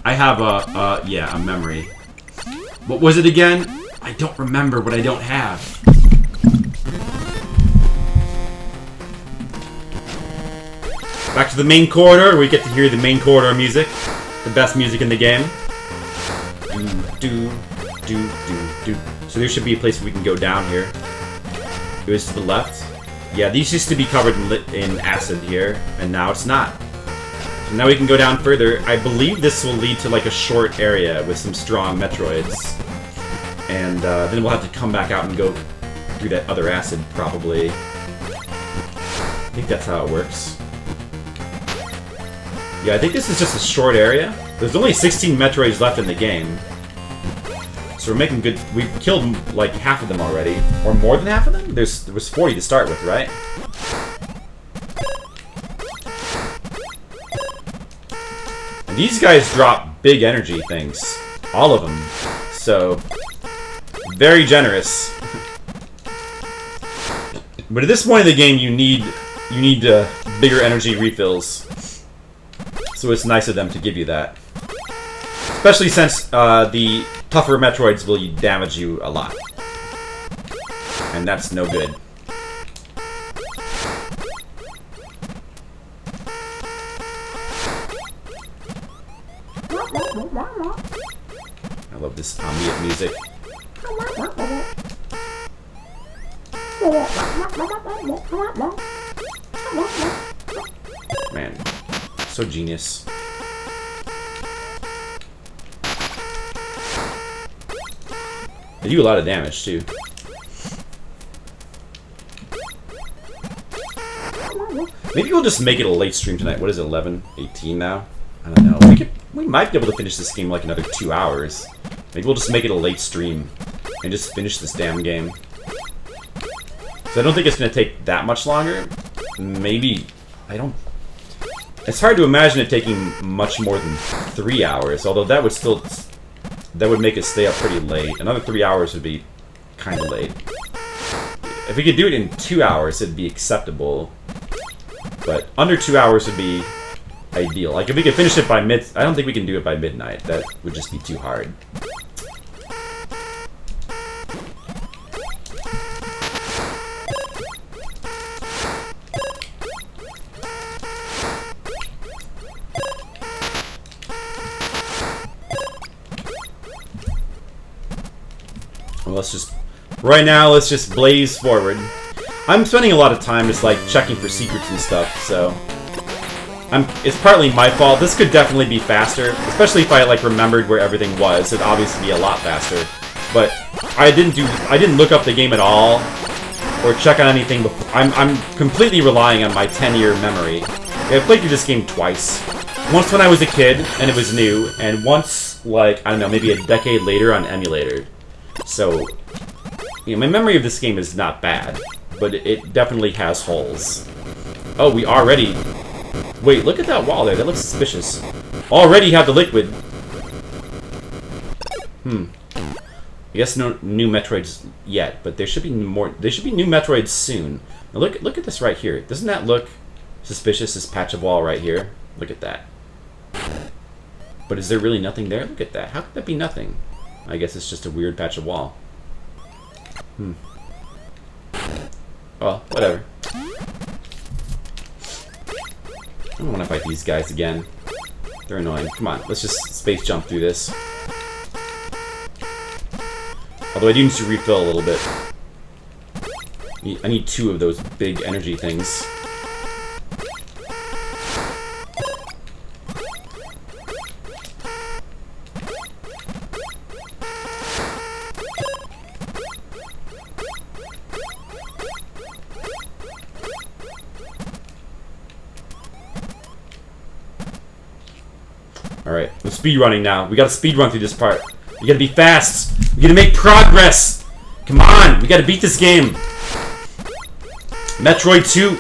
I have a memory. What was it again? I don't remember what I don't have. Back to the main corridor, where we get to hear the main corridor music. The best music in the game. Do, do, So there should be a place we can go down here. It was to the left. Yeah, these used to be covered in acid here, and now it's not. So now we can go down further. I believe this will lead to like a short area with some strong Metroids. And then we'll have to come back out and go through that other acid, probably. I think that's how it works. Yeah, I think this is just a short area. There's only 16 Metroids left in the game. So we're making good... We've killed, like, half of them already. Or more than half of them? There was 40 to start with, right? And these guys drop big energy things. All of them. So... very generous. But at this point in the game, you need bigger energy refills. So it's nice of them to give you that. Especially since the tougher Metroids will damage you a lot. And that's no good. I love this ambient music. Man, so genius. They do a lot of damage, too. Maybe we'll just make it a late stream tonight. What is it, 11? 18 now? I don't know. We might be able to finish this game like another 2 hours. Maybe we'll just make it a late stream and just finish this damn game. So I don't think it's going to take that much longer. Maybe... I don't... It's hard to imagine it taking much more than 3 hours, although that would still... That would make us stay up pretty late. Another 3 hours would be kind of late. If we could do it in 2 hours, it'd be acceptable. But under 2 hours would be ideal. Like, if we could finish it by I don't think we can do it by midnight. That would just be too hard. Well, let's just... Right now, let's just blaze forward. I'm spending a lot of time just, like, checking for secrets and stuff, so... It's partly my fault. This could definitely be faster, especially if I, like, remembered where everything was. It'd obviously be a lot faster. But I didn't look up the game at all, or check on anything before. I'm completely relying on my 10-year memory. I've played through this game twice. Once when I was a kid, and it was new, and once, like, I don't know, maybe a decade later on emulator. So, you know, my memory of this game is not bad, but it definitely has holes. Oh, we already... Wait, look at that wall there. That looks suspicious. Already have the liquid. I guess no new Metroids yet, but there should be more. There should be new Metroids soon. Now look at this right here. Doesn't that look suspicious? This patch of wall right here. Look at that. But is there really nothing there? Look at that. How could that be nothing? I guess it's just a weird patch of wall. Well, whatever. I don't want to fight these guys again. They're annoying. Come on, let's just space jump through this. Although I do need to refill a little bit. I need 2 of those big energy things. Alright, we're speedrunning now. We gotta speedrun through this part. We gotta be fast! We gotta make progress! Come on! We gotta beat this game! Metroid II...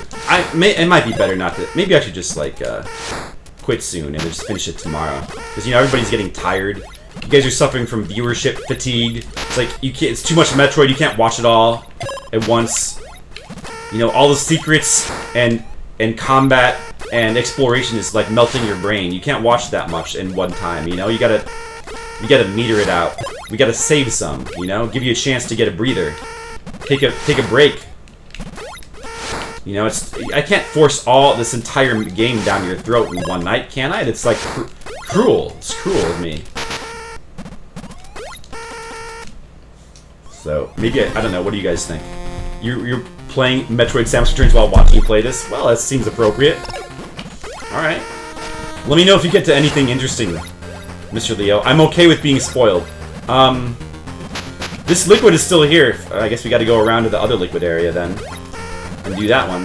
it might be better not to... Maybe I should just, like, quit soon and just finish it tomorrow. Because, you know, everybody's getting tired. You guys are suffering from viewership fatigue. It's like, you can't... It's too much Metroid. You can't watch it all at once. You know, all the secrets and combat... And exploration is like melting your brain. You can't watch that much in one time, you know? You gotta meter it out. We gotta save some, you know? Give you a chance to get a breather. Take a break. You know, I can't force all this entire game down your throat in one night, can I? It's like cruel. It's cruel of me. So maybe I don't know. What do you guys think? You're playing Metroid Samus Returns while watching you play this? Well, that seems appropriate. All right. Let me know if you get to anything interesting, Mr. Leo. I'm okay with being spoiled. This liquid is still here. I guess we got to go around to the other liquid area then and do that one.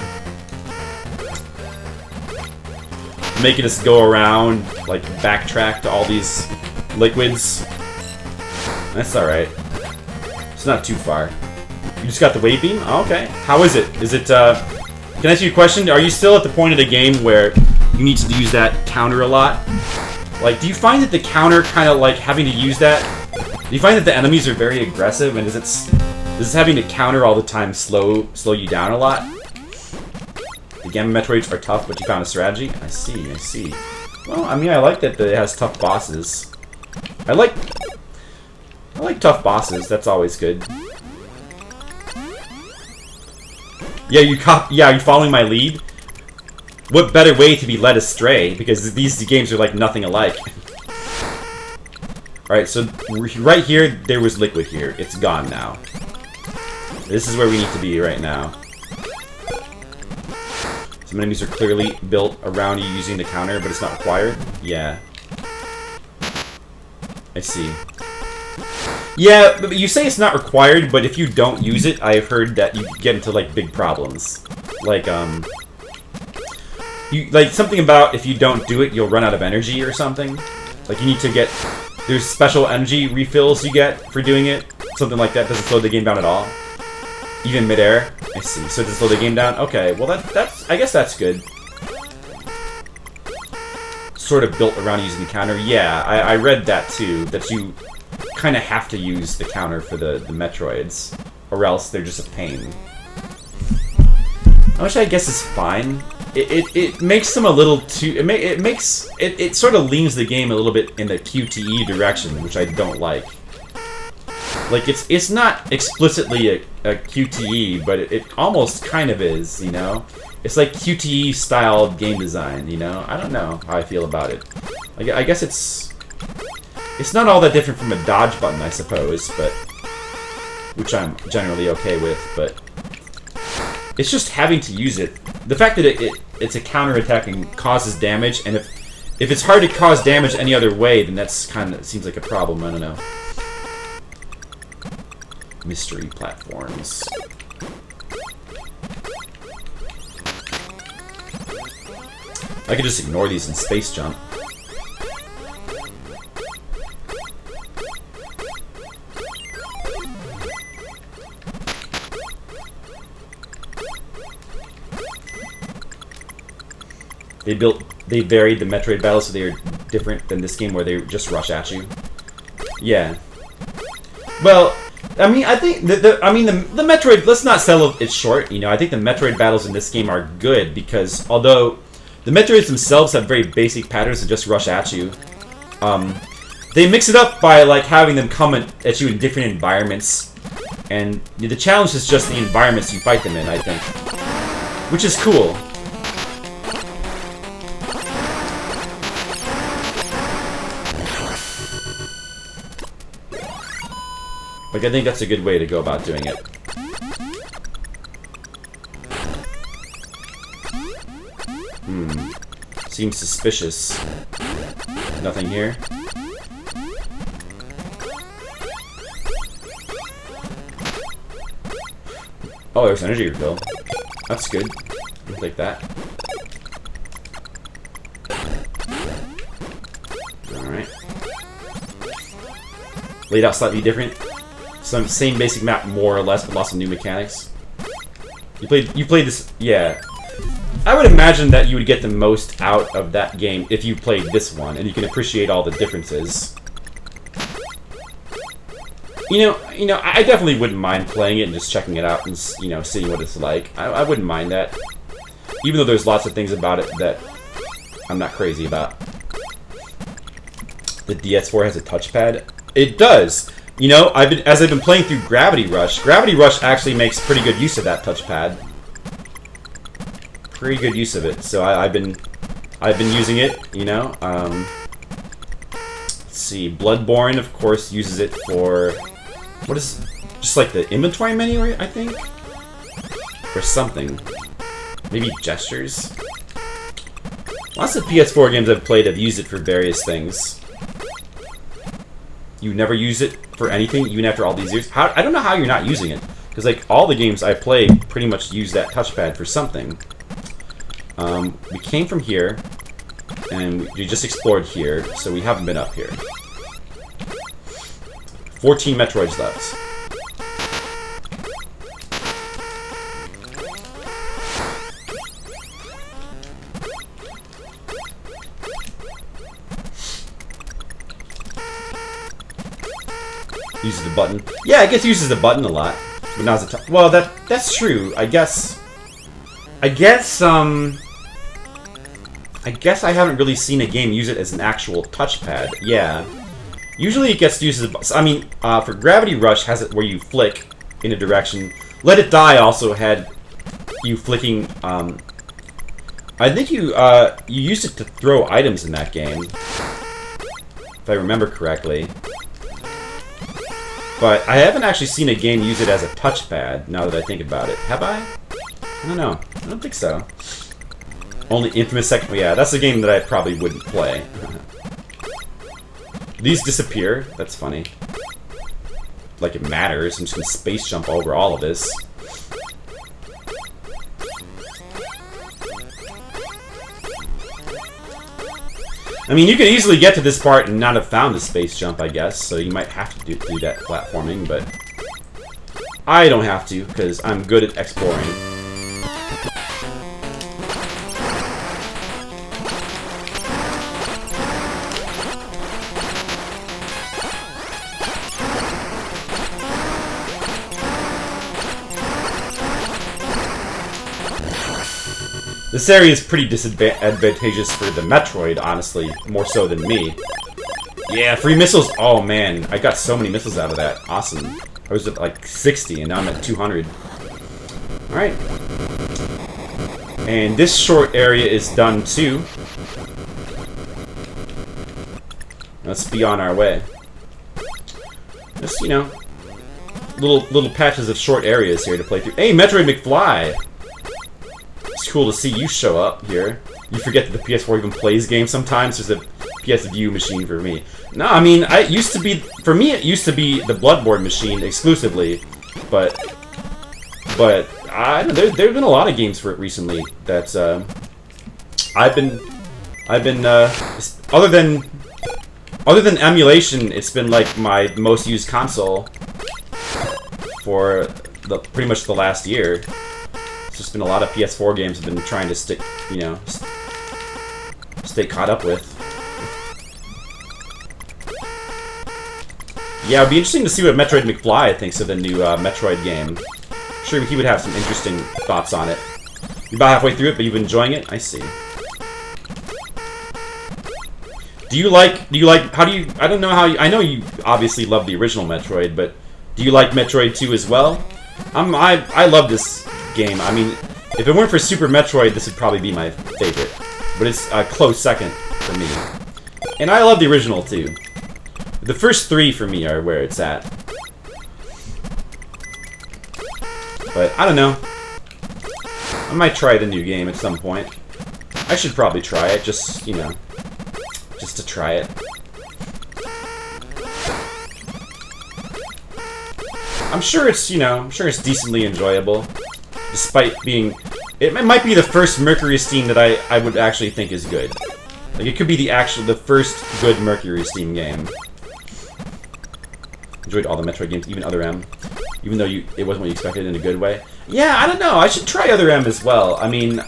Making us go around, like, backtrack to all these liquids. That's alright. It's not too far. You just got the wave beam? Oh, okay. How is it? Is it, Can I ask you a question? Are you still at the point of the game where you need to use that counter a lot? Like, do you find that the counter kind of, like, having to use that... Do you find that the enemies are very aggressive, and does having to counter all the time slow you down a lot? The Gamma Metroids are tough, but you found a strategy? I see. Well, I mean, I like that it has tough bosses. I like tough bosses. That's always good. Yeah, you following my lead? What better way to be led astray? Because these games are like nothing alike. Alright, so right here, there was liquid here. It's gone now. This is where we need to be right now. Some enemies are clearly built around you using the counter, but it's not required. Yeah. I see. Yeah, but you say it's not required, but if you don't use it, I've heard that you get into, like, big problems. Like, something about if you don't do it, you'll run out of energy or something. Like, you need to get... There's special energy refills you get for doing it. Something like that. Doesn't slow the game down at all. Even midair. I see. So it doesn't slow the game down? Okay, well that's... I guess that's good. Sort of built around using the counter. Yeah, I read that too. That you kind of have to use the counter for the Metroids. Or else they're just a pain. Which I guess is fine. It makes them a little too... It sort of leans the game a little bit in the QTE direction, which I don't like. Like, it's not explicitly a QTE, but it almost kind of is, you know? It's like QTE-style game design, you know? I don't know how I feel about it. I guess it's not all that different from a dodge button, I suppose, but... Which I'm generally okay with, but... It's just having to use it. The fact that it's a counterattack and causes damage, and if it's hard to cause damage any other way, then that's kind of seems like a problem. I don't know. Mystery platforms. I could just ignore these and space jump. They varied the Metroid battles so they are different than this game where they just rush at you. Yeah. Well, I mean, I think the Metroid. Let's not sell it short. You know, I think the Metroid battles in this game are good because although the Metroids themselves have very basic patterns to just rush at you, they mix it up by like having them come at you in different environments, and the challenge is just the environments you fight them in. I think, which is cool. Like, I think that's a good way to go about doing it. Seems suspicious. Nothing here. Oh, there's energy refill. That's good. I'll take that. Alright. Laid out slightly different. Same basic map, more or less, but lots of new mechanics. You played this, yeah. I would imagine that you would get the most out of that game if you played this one, and you can appreciate all the differences. You know, I definitely wouldn't mind playing it and just checking it out and, you know, seeing what it's like. I wouldn't mind that. Even though there's lots of things about it that I'm not crazy about. The DS4 has a touchpad. It does! You know, as I've been playing through Gravity Rush actually makes pretty good use of that touchpad. Pretty good use of it. So I've been using it, you know. Let's see, Bloodborne, of course, uses it for just like the inventory menu, I think? Or something. Maybe gestures? Lots of PS4 games I've played have used it for various things. You never use it for anything, even after all these years? I don't know how you're not using it. Because, like, all the games I play pretty much use that touchpad for something. We came from here, and we just explored here, so we haven't been up here. 14 Metroids left. Uses the button. Yeah, I guess uses the button a lot. But now's the time. Well, that's true. I guess I haven't really seen a game use it as an actual touchpad. Yeah. Usually it gets used as a... I mean, for Gravity Rush has it where you flick in a direction. Let It Die also had you flicking... I think you used it to throw items in that game. If I remember correctly. But I haven't actually seen a game use it as a touchpad, now that I think about it. Have I? I don't know. I don't think so. Only Infamous Second... Yeah, that's a game that I probably wouldn't play. These disappear. That's funny. Like it matters. I'm just gonna space jump over all of this. I mean, you could easily get to this part and not have found the space jump, I guess, so you might have to do that platforming, but I don't have to, because I'm good at exploring. This area is pretty disadvantageous for the Metroid, honestly, more so than me. Yeah, free missiles. Oh man, I got so many missiles out of that. Awesome. I was at like 60 and now I'm at 200. Alright. And this short area is done too. Let's be on our way. Just, you know, little patches of short areas here to play through. Hey, Metroid McFly! It's cool to see you show up here. You forget that the PS4 even plays games sometimes. There's a PS View machine for me. No, I mean, it used to be... For me, it used to be the Bloodborne machine exclusively. But I don't know, there have been a lot of games for it recently that I've been other than emulation, it's been like my most used console for pretty much the last year. It's just been a lot of PS4 games I've been trying to stay caught up with. Yeah, it'd be interesting to see what Metroid McFly thinks of the new Metroid game. I'm sure he would have some interesting thoughts on it. You're about halfway through it, but you've been enjoying it? I see. I don't know how I know you obviously love the original Metroid, but do you like Metroid 2 as well? I love this game. I mean, if it weren't for Super Metroid, this would probably be my favorite. But it's a close second for me. And I love the original too. The first three for me are where it's at. But I don't know. I might try the new game at some point. I should probably try it, just, you know, just to try it. I'm sure it's, you know, I'm sure it's decently enjoyable. Despite being... It might be the first Mercury Steam that I would actually think is good. Like, it could be the first good Mercury Steam game. Enjoyed all the Metroid games, even Other M. Even though it wasn't what you expected in a good way. Yeah, I don't know. I should try Other M as well. I mean,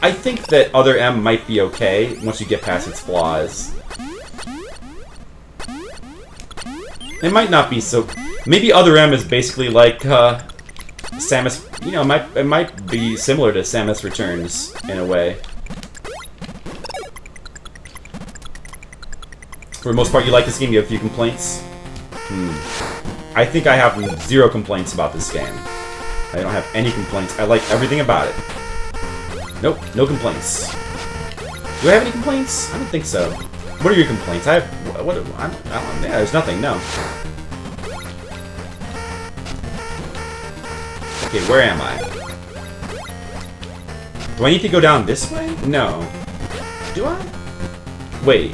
I think that Other M might be okay once you get past its flaws. It might not be so... Maybe Other M is basically like, Samus... You know, it might be similar to Samus Returns, in a way. For the most part, you like this game? You have a few complaints? I think I have 0 complaints about this game. I don't have any complaints. I like everything about it. Nope, no complaints. Do I have any complaints? I don't think so. What are your complaints? I don't, yeah, there's nothing, no. Okay, where am I? Do I need to go down this way? No. Do I? Wait.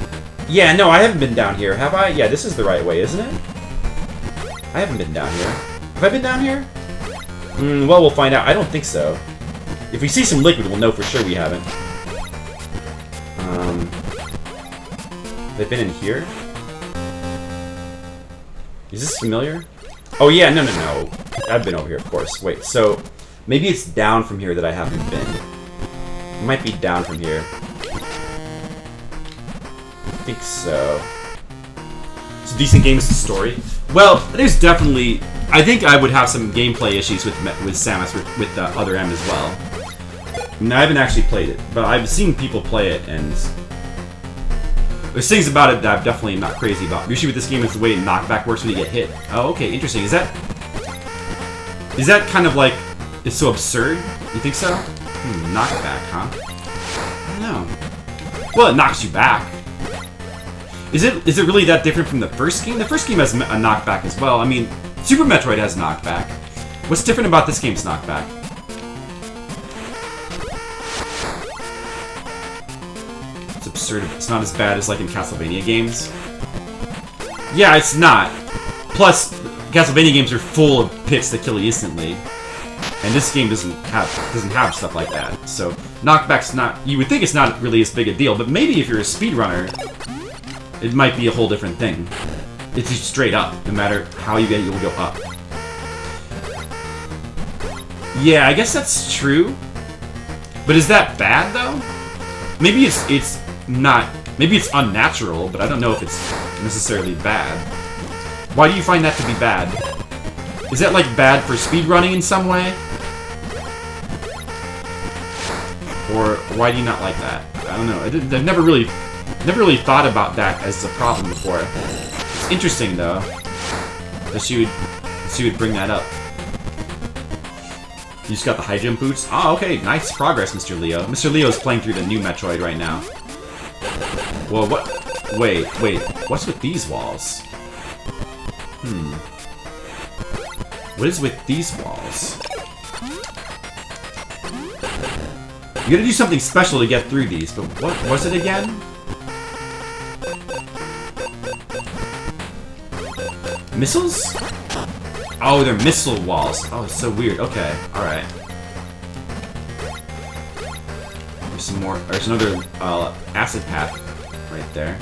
Yeah, no, I haven't been down here, have I? Yeah, this is the right way, isn't it? I haven't been down here. Have I been down here? Well, we'll find out. I don't think so. If we see some liquid, we'll know for sure we haven't. Have they been in here? Is this familiar? Oh, yeah, no. I've been over here, of course. Wait, so maybe it's down from here that I haven't been. It might be down from here. I think so. It's a decent game as a story. Well, there's definitely... I think I would have some gameplay issues with Samus with the other M as well. I mean, I haven't actually played it, but I've seen people play it, and... There's things about it that I'm definitely not crazy about. Usually with this game, it's the way knockback works when you get hit. Oh, okay, interesting. Is that kind of like... It's so absurd? You think so? Knockback, huh? I don't know. Well, it knocks you back. Is it really that different from the first game? The first game has a knockback as well. I mean, Super Metroid has knockback. What's different about this game's knockback? It's absurd. It's not as bad as like in Castlevania games. Yeah, it's not. Plus, Castlevania games are full of pits that kill you instantly. And this game doesn't have stuff like that. So, knockback's not... You would think it's not really as big a deal, but maybe if you're a speedrunner... It might be a whole different thing. It's just straight up. No matter how you get it, you'll go up. Yeah, I guess that's true. But is that bad, though? Maybe it's not... Maybe it's unnatural, but I don't know if it's necessarily bad. Why do you find that to be bad? Is that, like, bad for speedrunning in some way? Or why do you not like that? I don't know. I've never really thought about that as a problem before. It's interesting, though, that she would bring that up. You just got the high jump boots? Oh, okay. Nice progress, Mr. Leo. Mr. Leo's playing through the new Metroid right now. Well, what? Wait. What's with these walls? What is with these walls? You gotta do something special to get through these, but what was it again? Missiles? Oh, they're missile walls. Oh, it's so weird. Okay, alright. There's some more. There's another acid path right there.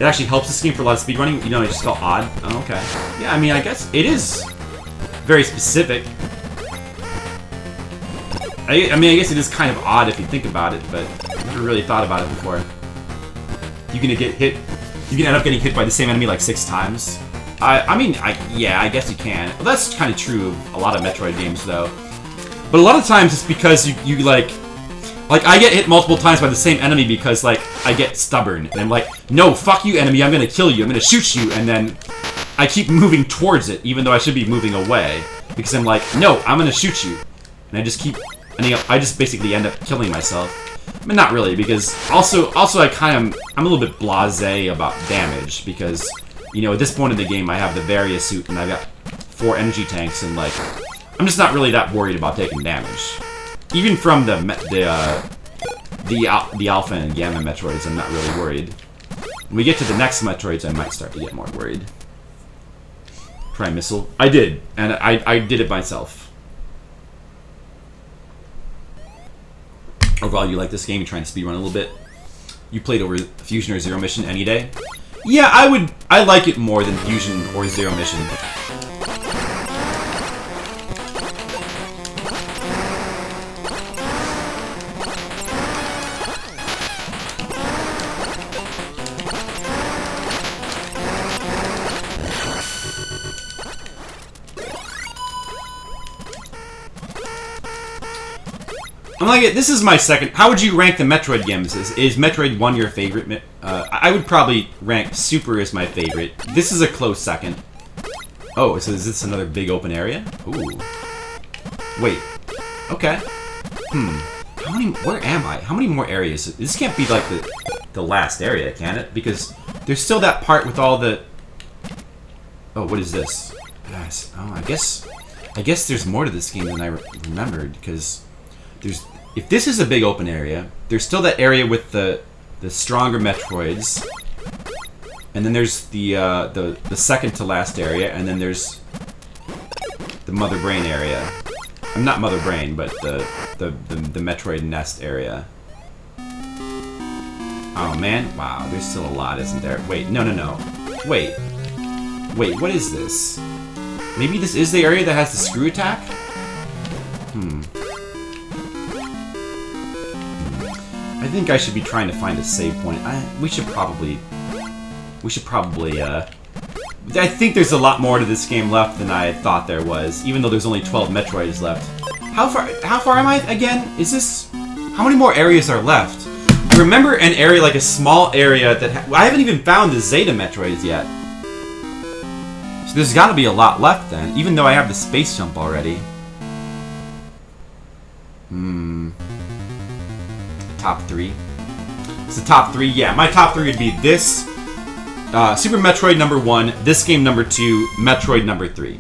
It actually helps this game for a lot of speedrunning. You know, it just felt odd. Oh, okay. Yeah, I mean, I guess it is very specific. I mean, I guess it is kind of odd if you think about it, but I've never really thought about it before. You can get hit. You can end up getting hit by the same enemy like 6 times. Yeah, I guess you can. Well, that's kind of true of a lot of Metroid games, though. But a lot of times it's because you like, I get hit multiple times by the same enemy because, like, I get stubborn. And I'm like, no, fuck you, enemy, I'm gonna kill you, I'm gonna shoot you, and then I keep moving towards it, even though I should be moving away. Because I'm like, no, I'm gonna shoot you. And I just keep, and I just basically end up killing myself. I mean, not really, because also I'm a little bit blasé about damage, because, you know, at this point in the game I have the Varia suit, and I've got 4 energy tanks, and, like, I'm just not really that worried about taking damage. Even from the Alpha and Gamma Metroids, I'm not really worried. When we get to the next Metroids, I might start to get more worried. Prime Missile. I did, and I did it myself. Overall, you like this game? You're trying to speedrun a little bit? You played over Fusion or Zero Mission any day? Yeah, I like it more than Fusion or Zero Mission. I'm like, this is my second. How would you rank the Metroid games? Is Metroid 1 your favorite? I would probably rank Super as my favorite. This is a close second. Oh, so is this another big open area? Ooh. Wait. Okay. Where am I? How many more areas? This can't be like the last area, can it? Because there's still that part with all the... Oh, what is this? Yes. Oh, I guess there's more to this game than I remembered, because there's, if this is a big open area, there's still that area with the stronger Metroids, and then there's the second to last area, and then there's the Mother Brain area. I'm not Mother Brain, but the Metroid Nest area. Oh man, wow, there's still a lot, isn't there? Wait, no. Wait, what is this? Maybe this is the area that has the screw attack? I think I should be trying to find a save point. We should probably, I think there's a lot more to this game left than I thought there was, even though there's only 12 Metroids left. How far am I again? Is this, how many more areas are left? Remember an area, like a small area that I haven't even found the Zeta Metroids yet. So there's got to be a lot left then, even though I have the space jump already. Top 3. It's the top 3. Yeah, my top 3 would be this, Super Metroid number 1, this game number 2, Metroid number 3.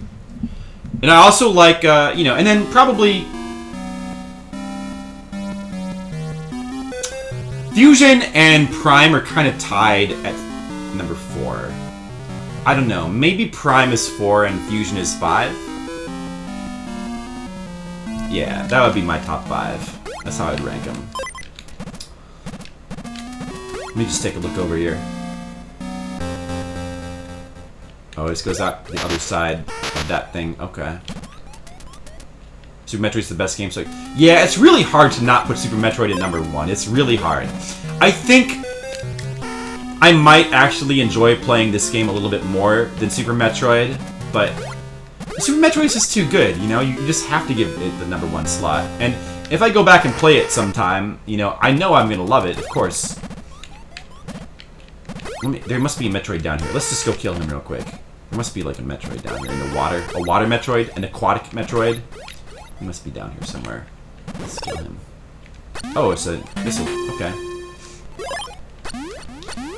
And I also like, you know, and then probably Fusion and Prime are kind of tied at number 4. I don't know. Maybe Prime is 4 and Fusion is 5. Yeah, that would be my top 5. That's how I'd rank them. Let me just take a look over here. Oh, this goes out the other side of that thing. Okay. Super Metroid's the best game, so... Yeah, it's really hard to not put Super Metroid at number 1. It's really hard. I think I might actually enjoy playing this game a little bit more than Super Metroid, but Super Metroid is just too good, you know? You just have to give it the number 1 slot. And if I go back and play it sometime, you know I'm gonna love it, of course. There must be a Metroid down here. Let's just go kill him real quick. There must be like a Metroid down here in the water. A water Metroid, an aquatic Metroid. He must be down here somewhere. Let's kill him. Oh, it's a missile. Okay.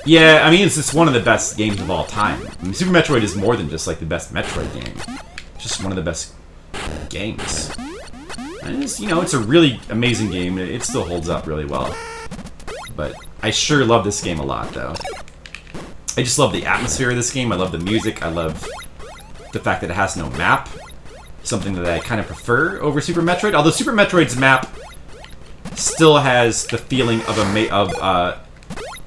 Yeah, I mean, it's just one of the best games of all time. I mean, Super Metroid is more than just like the best Metroid game. It's just one of the best games. And it's, you know, it's a really amazing game. It still holds up really well. But I sure love this game a lot, though. I just love the atmosphere of this game. I love the music. I love the fact that it has no map. Something that I kind of prefer over Super Metroid. Although Super Metroid's map still has the feeling of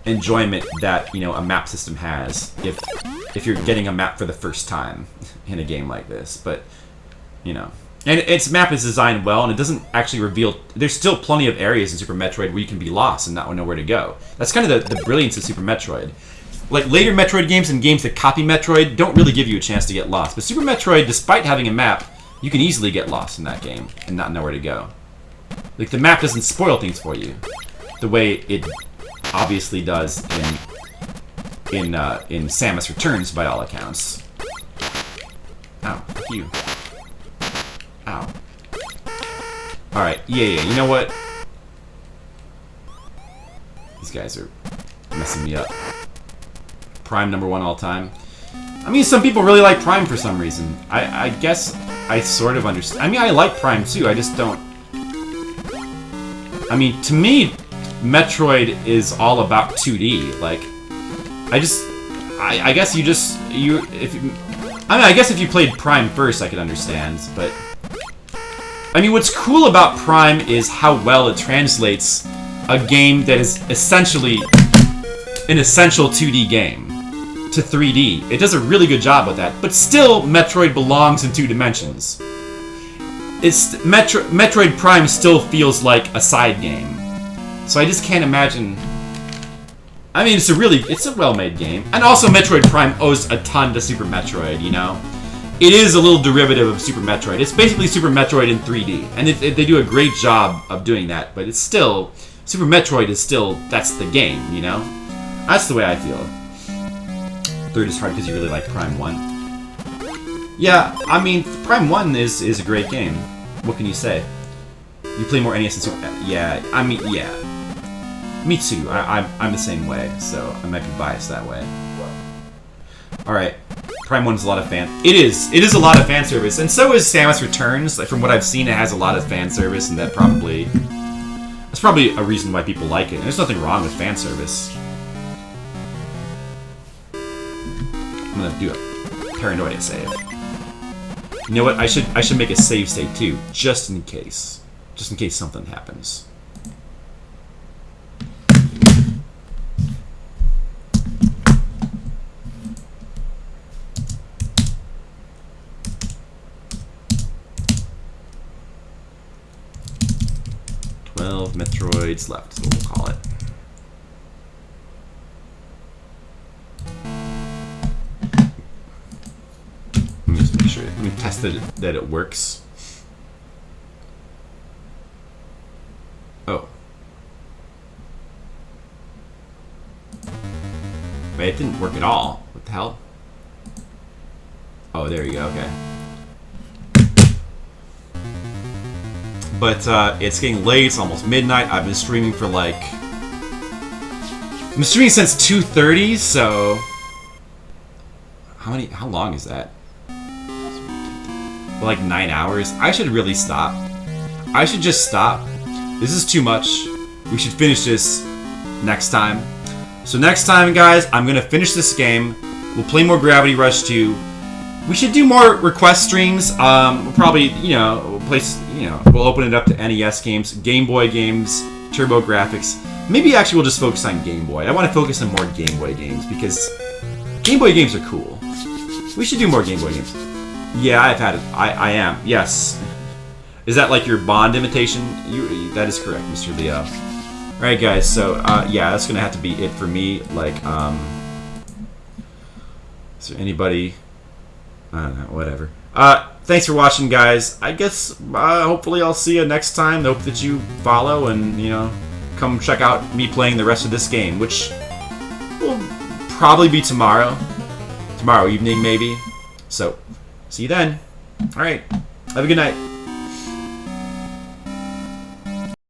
enjoyment that, you know, a map system has if you're getting a map for the first time in a game like this. But, you know, and its map is designed well, and it doesn't actually reveal... There's still plenty of areas in Super Metroid where you can be lost and not know where to go. That's kind of the brilliance of Super Metroid. Like, later Metroid games and games that copy Metroid don't really give you a chance to get lost. But Super Metroid, despite having a map, you can easily get lost in that game and not know where to go. Like, the map doesn't spoil things for you the way it obviously does in Samus Returns, by all accounts. Ow, fuck you. Ow. Alright, yeah, you know what? These guys are messing me up. Prime number 1 all time. I mean, some people really like Prime for some reason. I guess I sort of understand. I mean, I like Prime too, I just don't... I mean, to me, Metroid is all about 2D. Like, I guess I guess if you played Prime first, I could understand, but... I mean, what's cool about Prime is how well it translates a game that is essentially an essential 2D game to 3D. It does a really good job with that, but still, Metroid belongs in 2 dimensions. Metroid Prime still feels like a side game. So I just can't imagine... I mean, it's a well-made game. And also, Metroid Prime owes a ton to Super Metroid, you know? It is a little derivative of Super Metroid. It's basically Super Metroid in 3D. And they do a great job of doing that, but it's still... Super Metroid is still... That's the game, you know? That's the way I feel. Third is hard because you really like Prime 1. Yeah, I mean, Prime 1 is a great game. What can you say? You play more NES than Super... Yeah, I mean, yeah. Me too. I'm the same way, so I might be biased that way. Alright. Prime 1 is a lot of fan. It is. It is a lot of fan service, and so is Samus Returns. Like, from what I've seen, it has a lot of fan service, and that's probably a reason why people like it. And there's nothing wrong with fan service. I'm gonna do a paranoia save. You know what? I should make a save state too, just in case something happens. Metroids left, is what we'll call it. Let me just make sure. Let me test that it works. Oh. Wait, it didn't work at all. What the hell? Oh, there you go. Okay. But it's getting late, it's almost midnight. I've been streaming for like... I've been streaming since 2:30, so... How long is that? Like 9 hours? I should really stop. I should just stop. This is too much. We should finish this next time. So next time, guys, I'm gonna finish this game. We'll play more Gravity Rush 2. We should do more request streams. We'll probably, we'll open it up to NES games, Game Boy games, Turbo Graphics. Maybe actually we'll just focus on Game Boy. I want to focus on more Game Boy games because Game Boy games are cool. We should do more Game Boy games. Yeah, I've had it. I am. Yes. Is that like your Bond imitation? That is correct, Mr. Leo. All right, guys. So yeah, that's gonna have to be it for me. Like, is there anybody? I don't know, whatever. Thanks for watching, guys. I guess, hopefully I'll see you next time. Hope that you follow and, come check out me playing the rest of this game, which will probably be tomorrow. Tomorrow evening, maybe. So, see you then. Alright, have a good night.